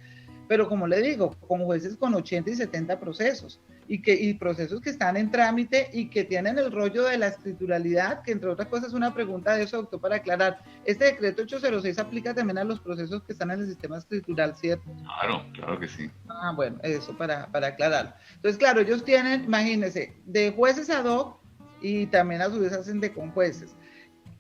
Pero como le digo, con jueces con 80 y 70 procesos y procesos que están en trámite y que tienen el rollo de la escrituralidad, que entre otras cosas es una pregunta de eso, doctor, para aclarar. Este decreto 806 aplica también a los procesos que están en el sistema escritural, ¿cierto? Claro que sí. Ah, bueno, eso para aclarar. Entonces, claro, ellos tienen, imagínense, de jueces ad hoc y también a su vez hacen de conjueces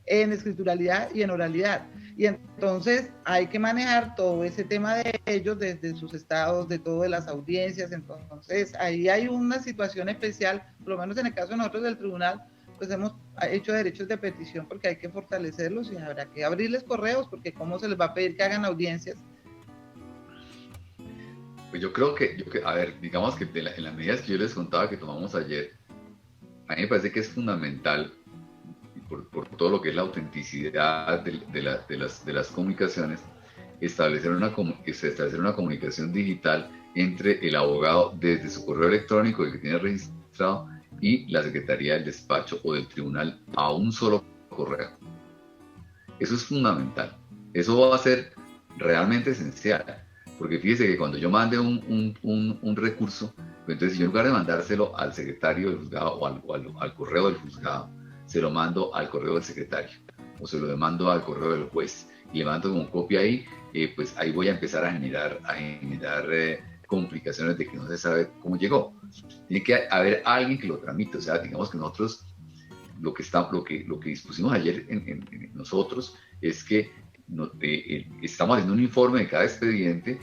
en escrituralidad y en oralidad. Y entonces hay que manejar todo ese tema de ellos desde sus estados, de todo de las audiencias. Entonces ahí hay una situación especial, por lo menos en el caso de nosotros del tribunal, pues hemos hecho derechos de petición porque hay que fortalecerlos y habrá que abrirles correos porque cómo se les va a pedir que hagan audiencias. Pues yo creo que a ver, digamos que en las medidas que yo les contaba que tomamos ayer, a mí me parece que es fundamental por todo lo que es la autenticidad de las comunicaciones, establecer una comunicación digital entre el abogado desde su correo electrónico, el que tiene registrado, y la Secretaría del Despacho o del Tribunal a un solo correo. Eso es fundamental. Eso va a ser realmente esencial, porque fíjese que cuando yo mande un recurso, pues entonces yo en lugar de mandárselo al secretario del juzgado o al correo del juzgado, se lo mando al correo del secretario o se lo mando al correo del juez y le mando como copia ahí, pues ahí voy a empezar a generar complicaciones de que no se sabe cómo llegó. Tiene que haber alguien que lo tramite, o sea, digamos que nosotros lo que dispusimos ayer en nosotros es que estamos haciendo un informe de cada expediente,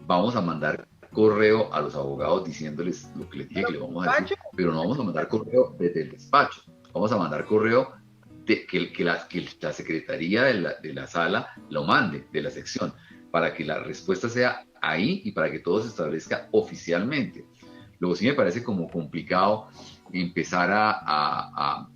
vamos a mandar correo a los abogados diciéndoles lo que les dije que le vamos a decir, pero no vamos a mandar correo desde el despacho. Vamos a mandar correo que la secretaría de la sala lo mande, de la sección, para que la respuesta sea ahí y para que todo se establezca oficialmente. Luego sí me parece como complicado empezar a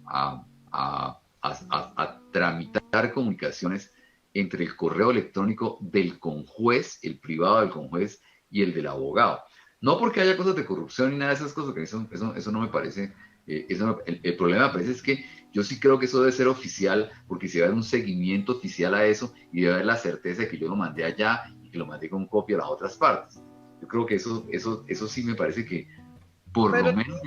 tramitar comunicaciones entre el correo electrónico del conjuez, el privado del conjuez y el del abogado. No porque haya cosas de corrupción ni nada de esas cosas, que eso no me parece. El problema me parece es que yo sí creo que eso debe ser oficial, porque si va a haber un seguimiento oficial a eso y debe haber la certeza de que yo lo mandé allá y que lo mandé con copia a las otras partes. Yo creo que eso sí me parece que por Pero, lo menos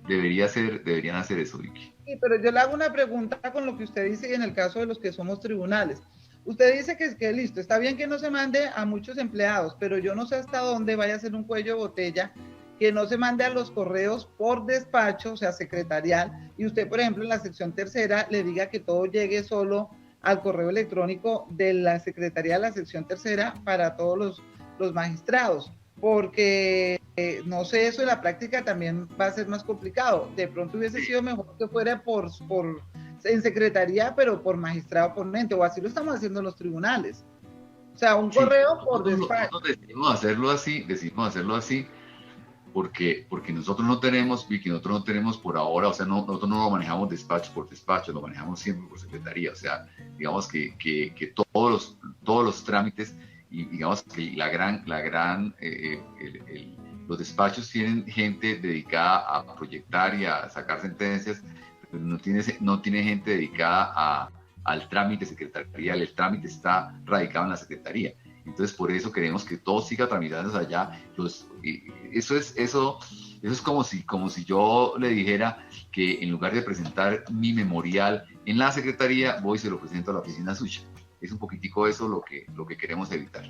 deberían hacer eso, Vicky. sí, pero yo le hago una pregunta con lo que usted dice y en el caso de los que somos tribunales. Usted dice que listo, está bien que no se mande a muchos empleados, pero yo no sé hasta dónde vaya a ser un cuello de botella que no se mande a los correos por despacho, o sea, secretarial, y usted, por ejemplo, en la sección tercera le diga que todo llegue solo al correo electrónico de la secretaría de la sección tercera para todos los magistrados, porque no sé, eso en la práctica también va a ser más complicado. De pronto hubiese sido mejor que fuera en secretaría, pero por magistrado ponente, o así lo estamos haciendo en los tribunales. O sea, un correo por despacho. Nosotros decidimos hacerlo así porque nosotros no tenemos, Vicky, nosotros no tenemos por ahora, o sea, nosotros no lo manejamos despacho por despacho, lo manejamos siempre por secretaría, o sea, digamos que todos los trámites y digamos que los despachos tienen gente dedicada a proyectar y a sacar sentencias, pero no tiene gente dedicada al trámite secretarial, el trámite está radicado en la secretaría. Entonces, por eso queremos que todo siga tramitándose allá. Eso es como si yo le dijera que en lugar de presentar mi memorial en la secretaría, voy y se lo presento a la oficina suya. Es un poquitico eso lo que queremos evitar.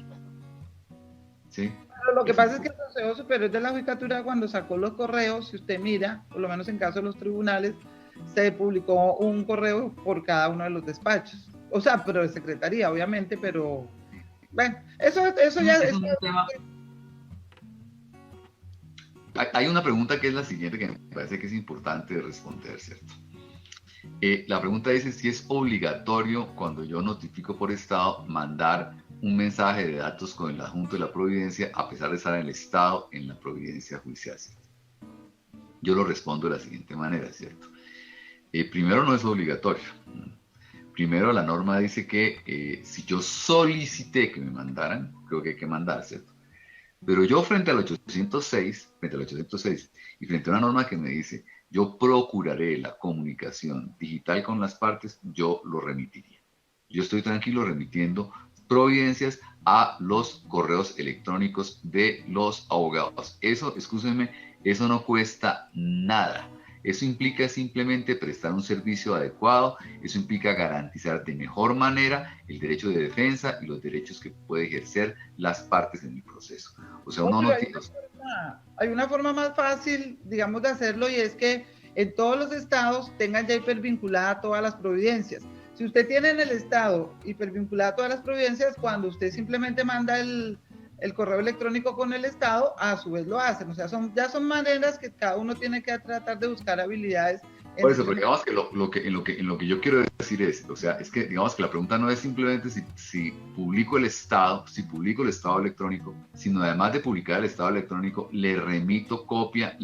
¿Sí? Pero lo que pasa es que el Consejo Superior de la Judicatura, cuando sacó los correos, si usted mira, por lo menos en caso de los tribunales, se publicó un correo por cada uno de los despachos. O sea, pero de secretaría, obviamente, pero bueno, eso ya es un tema. Hay una pregunta que es la siguiente que me parece que es importante de responder, ¿cierto? La pregunta dice si es obligatorio cuando yo notifico por estado mandar un mensaje de datos con el adjunto de la providencia a pesar de estar en el estado en la providencia judicial, ¿cierto? Yo lo respondo de la siguiente manera, ¿cierto? Primero, no es obligatorio. Primero, la norma dice que si yo solicité que me mandaran, creo que hay que mandar, ¿cierto? Pero yo frente al 806 y frente a una norma que me dice, yo procuraré la comunicación digital con las partes, yo lo remitiría. Yo estoy tranquilo remitiendo providencias a los correos electrónicos de los abogados. Eso, excúsenme, eso no cuesta nada. Eso implica simplemente prestar un servicio adecuado, eso implica garantizar de mejor manera el derecho de defensa y los derechos que puede ejercer las partes en el proceso. O sea, uno no tiene... Hay una forma más fácil, digamos, de hacerlo, y es que en todos los estados tengan ya hipervinculada todas las providencias. Si usted tiene en el estado hipervinculada todas las providencias, cuando usted simplemente manda el correo electrónico con el estado, a su vez lo hacen. O sea, ya son maneras que cada uno tiene que tratar de buscar habilidades. Por eso, pero digamos que en lo que yo quiero decir es, o sea, es que digamos que la pregunta no es simplemente si publico el estado electrónico, sino además de publicar el estado electrónico, le remito copia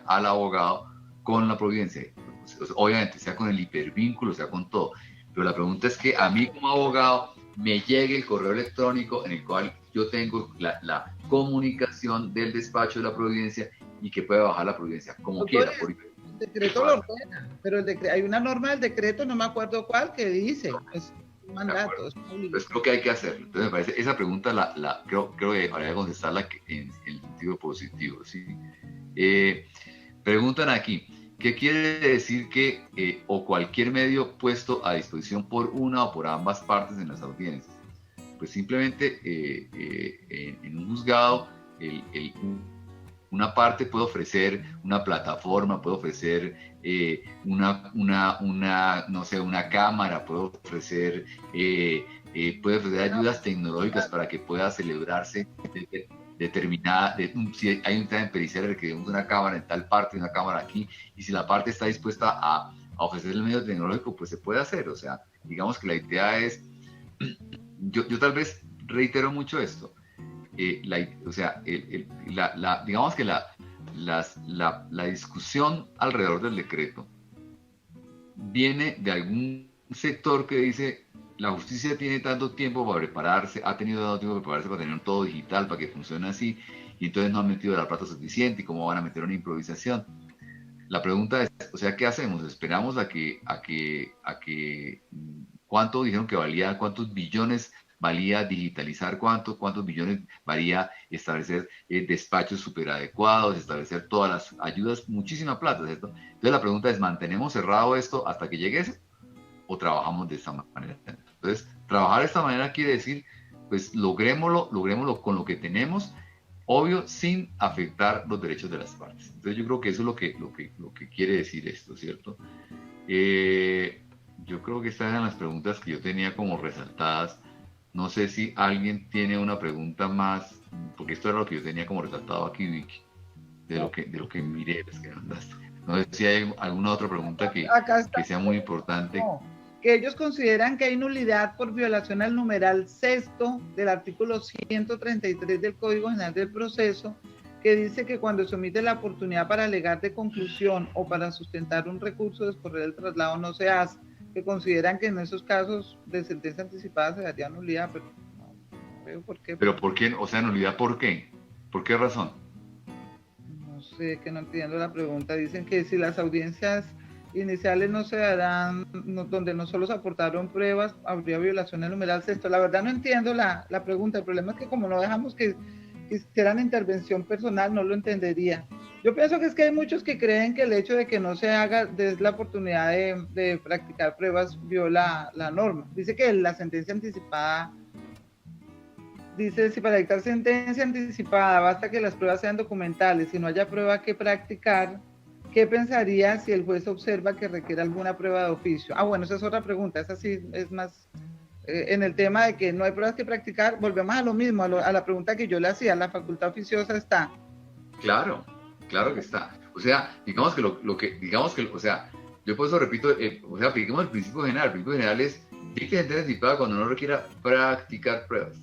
al abogado con la providencia. O sea, obviamente, sea con el hipervínculo, sea con todo. Pero la pregunta es que a mí como abogado me llegue el correo electrónico en el cual yo tengo la comunicación del despacho de la providencia y que pueda bajar la providencia como quiera. El decreto lo ordena, pero hay una norma del decreto, no me acuerdo cuál, que dice, es un mandato. Pues creo que hay que hacerlo. Entonces me parece, esa pregunta creo que habría que contestarla en el sentido positivo, ¿sí? Preguntan aquí, ¿qué quiere decir que o cualquier medio puesto a disposición por una o por ambas partes en las audiencias? Pues simplemente en un juzgado una parte puede ofrecer una plataforma, puede ofrecer no sé, una cámara, puede ofrecer ayudas tecnológicas para que pueda celebrarse determinada, si hay un tema pericial requerimos una cámara en tal parte, una cámara aquí, y si la parte está dispuesta a ofrecer el medio tecnológico, pues se puede hacer. O sea, digamos que la idea es, yo tal vez reitero mucho esto, digamos que la discusión alrededor del decreto viene de algún sector que dice la justicia tiene tanto tiempo para prepararse, ha tenido tanto tiempo para prepararse para tener todo digital, para que funcione así, y entonces no han metido la plata suficiente y cómo van a meter una improvisación. La pregunta es, o sea, ¿qué hacemos? ¿Esperamos a que cuánto dijeron que valía, cuántos billones valía digitalizar, cuántos billones valía establecer despachos súper adecuados, establecer todas las ayudas, muchísima plata, ¿cierto? Entonces la pregunta es, ¿mantenemos cerrado esto hasta que llegue eso o trabajamos de esta manera? Entonces, trabajar de esta manera quiere decir, pues logrémoslo con lo que tenemos, obvio, sin afectar los derechos de las partes. Entonces yo creo que eso es lo que quiere decir esto, ¿cierto? Yo creo que estas eran las preguntas que yo tenía como resaltadas. No sé si alguien tiene una pregunta más, porque esto era lo que yo tenía como resaltado aquí, Vicky, de lo que miré, pues, que mandaste. No sé si hay alguna otra pregunta que sea muy importante. No, que ellos consideran que hay nulidad por violación al numeral sexto del artículo 133 del Código General del Proceso, que dice que cuando se omite la oportunidad para alegar de conclusión o para sustentar un recurso de discorrer el traslado no se hace, que consideran que en esos casos de sentencia anticipada se daría nulidad, pero no veo por qué. ¿Pero por qué? O sea, nulidad, ¿por qué? ¿Por qué razón? No sé, que no entiendo la pregunta. Dicen que si las audiencias iniciales no se darán, donde no solo se aportaron pruebas, habría violación del numeral sexto. La verdad no entiendo la pregunta. El problema es que como no dejamos que hicieran intervención personal, no lo entendería. Yo pienso que es que hay muchos que creen que el hecho de que no se haga des la oportunidad de practicar pruebas viola la norma. Dice que la sentencia anticipada, dice, si para dictar sentencia anticipada basta que las pruebas sean documentales y no haya prueba que practicar, ¿qué pensaría si el juez observa que requiere alguna prueba de oficio? Ah, bueno, esa es otra pregunta, esa sí es más en el tema de que no hay pruebas que practicar, volvemos a lo mismo, a la pregunta que yo le hacía, ¿la facultad oficiosa está? Claro, claro que está. O sea, digamos que, o sea, yo por eso repito, o sea, apliquemos el principio general. El principio general es dicte sentencia anticipada cuando no requiera practicar pruebas.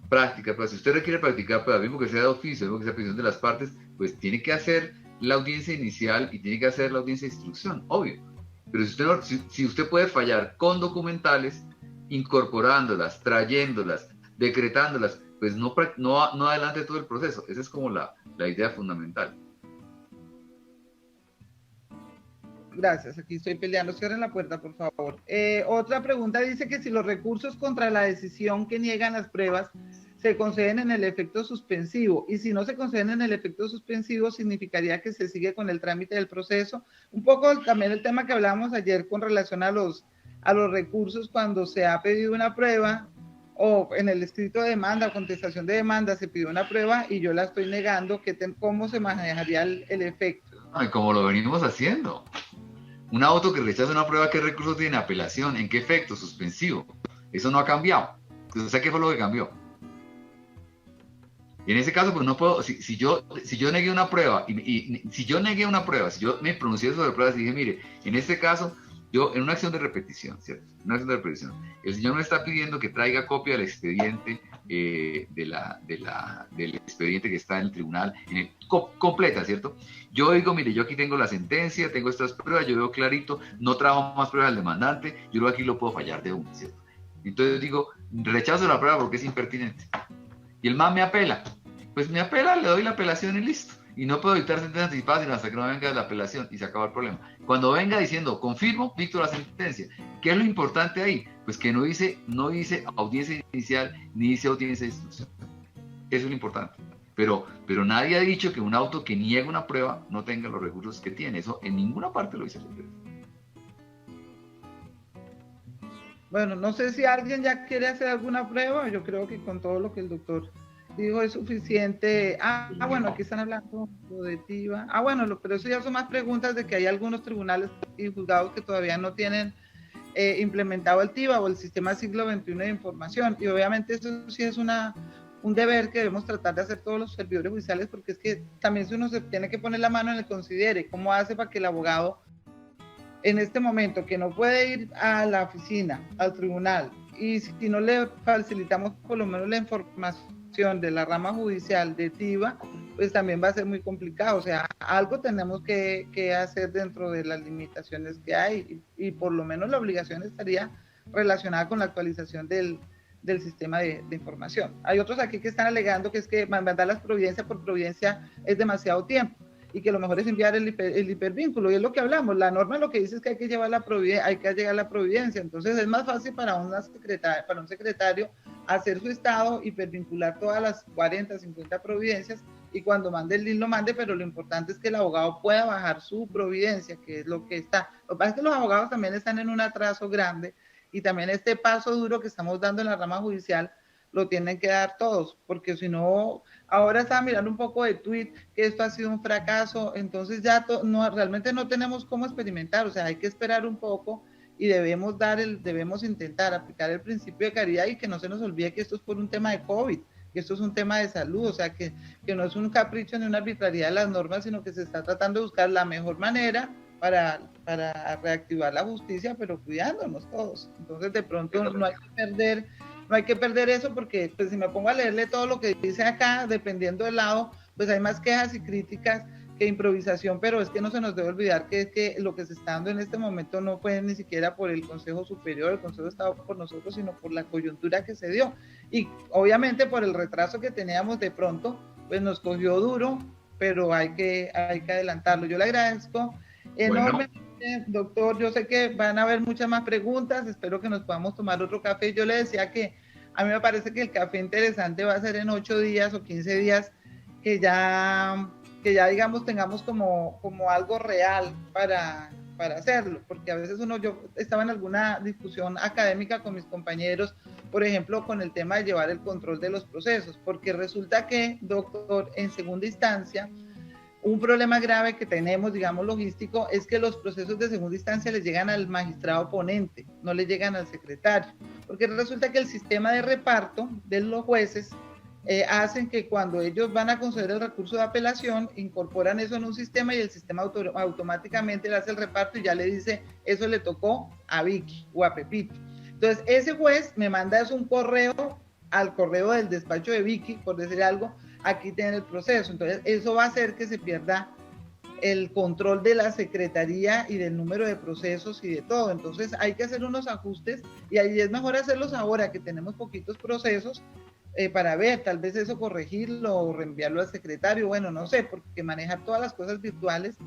Practicar pruebas. Si usted requiere practicar pruebas, mismo que sea de oficio, mismo que sea petición de las partes, pues tiene que hacer la audiencia inicial y tiene que hacer la audiencia de instrucción, obvio. Pero si usted puede fallar con documentales, incorporándolas, trayéndolas, decretándolas, pues no adelante todo el proceso. Esa es como la idea fundamental. Gracias, aquí estoy peleando. Cierren la puerta, por favor. Otra pregunta dice que si los recursos contra la decisión que niegan las pruebas se conceden en el efecto suspensivo, y si no se conceden en el efecto suspensivo, significaría que se sigue con el trámite del proceso. Un poco también el tema que hablábamos ayer con relación a los recursos cuando se ha pedido una prueba, o en el escrito de demanda o contestación de demanda se pidió una prueba y yo la estoy negando, ¿cómo se manejaría el efecto? Ay, como lo venimos haciendo. Un auto que rechaza una prueba, ¿qué recurso tiene? Apelación. ¿En qué efecto? Suspensivo. Eso no ha cambiado. O sea, ¿qué fue lo que cambió? En ese caso, pues no puedo, si yo negué una prueba, si yo me pronuncié sobre pruebas y dije, mire, en este caso, yo, en una acción de repetición, ¿cierto? Una acción de repetición, el señor me está pidiendo que traiga copia del expediente, del expediente que está en el tribunal, completa, ¿cierto? Yo digo, mire, yo aquí tengo la sentencia, tengo estas pruebas, yo veo clarito, no trajo más pruebas al demandante, yo aquí lo puedo fallar de una, ¿cierto? Entonces digo, rechazo la prueba porque es impertinente. Y el man me apela. Pues me apela, le doy la apelación y listo. Y no puedo dictar sentencia anticipada sino hasta que no venga la apelación y se acaba el problema. Cuando venga diciendo, confirmo, dicto la sentencia. ¿Qué es lo importante ahí? Pues que no dice audiencia inicial ni dice audiencia de instrucción. Eso es lo importante. Pero nadie ha dicho que un auto que niega una prueba no tenga los recursos que tiene. Eso en ninguna parte lo dice el decreto. Bueno, no sé si alguien ya quiere hacer alguna prueba. Yo creo que con todo lo que el doctor dijo es suficiente. Bueno, aquí están hablando de TIVA. Bueno, pero eso ya son más preguntas de que hay algunos tribunales y juzgados que todavía no tienen implementado el TIVA o el sistema siglo XXI de información. Y obviamente eso sí es un deber que debemos tratar de hacer todos los servidores judiciales, porque es que también si uno se tiene que poner la mano en el considere, ¿cómo hace para que el abogado en este momento que no puede ir a la oficina, al tribunal, y si no le facilitamos por lo menos la información de la rama judicial de TIVA, pues también va a ser muy complicado? O sea, algo tenemos que hacer dentro de las limitaciones que hay, y por lo menos la obligación estaría relacionada con la actualización del del sistema de información. Hay otros aquí que están alegando que es que mandar las providencias por providencia es demasiado tiempo y que lo mejor es enviar el hipervínculo, y es lo que hablamos. La norma lo que dice es que hay que llevar hay que llegar la providencia, entonces es más fácil para un secretario hacer su estado, hipervincular todas las 40, 50 providencias, y cuando mande el link lo mande, pero lo importante es que el abogado pueda bajar su providencia, que es lo que está. Lo que pasa es que los abogados también están en un atraso grande, y también este paso duro que estamos dando en la rama judicial lo tienen que dar todos, porque si no, ahora estaba mirando un poco de tweet que esto ha sido un fracaso, entonces ya realmente no tenemos cómo experimentar, o sea, hay que esperar un poco y debemos intentar aplicar el principio de caridad, y que no se nos olvide que esto es por un tema de COVID, que esto es un tema de salud, o sea, que no es un capricho ni una arbitrariedad de las normas, sino que se está tratando de buscar la mejor manera para reactivar la justicia, pero cuidándonos todos. Entonces, de pronto no hay que perder eso, porque pues si me pongo a leerle todo lo que dice acá, dependiendo del lado, pues hay más quejas y críticas que improvisación, pero es que no se nos debe olvidar que lo que se está dando en este momento no fue ni siquiera por el Consejo Superior, el Consejo estaba por nosotros, sino por la coyuntura que se dio, y obviamente por el retraso que teníamos de pronto, pues nos cogió duro, pero hay que adelantarlo. Yo le agradezco enormemente, doctor. Yo sé que van a haber muchas más preguntas, espero que nos podamos tomar otro café. Yo le decía que a mí me parece que el café interesante va a ser en 8 días o 15 días, que ya digamos tengamos como algo real para hacerlo, porque a veces yo estaba en alguna discusión académica con mis compañeros, por ejemplo, con el tema de llevar el control de los procesos, porque resulta que, doctor, en segunda instancia, un problema grave que tenemos, digamos, logístico, es que los procesos de segunda instancia les llegan al magistrado ponente, no le llegan al secretario, porque resulta que el sistema de reparto de los jueces hacen que cuando ellos van a conceder el recurso de apelación, incorporan eso en un sistema, y el sistema automáticamente le hace el reparto y ya le dice, eso le tocó a Vicky o a Pepito. Entonces, ese juez me manda un correo al correo del despacho de Vicky, por decir algo, aquí tiene el proceso. Entonces, eso va a hacer que se pierda el control de la secretaría y del número de procesos y de todo. Entonces, hay que hacer unos ajustes, y ahí es mejor hacerlos ahora que tenemos poquitos procesos, para ver, tal vez eso corregirlo o reenviarlo al secretario, bueno, no sé, porque manejar todas las cosas virtuales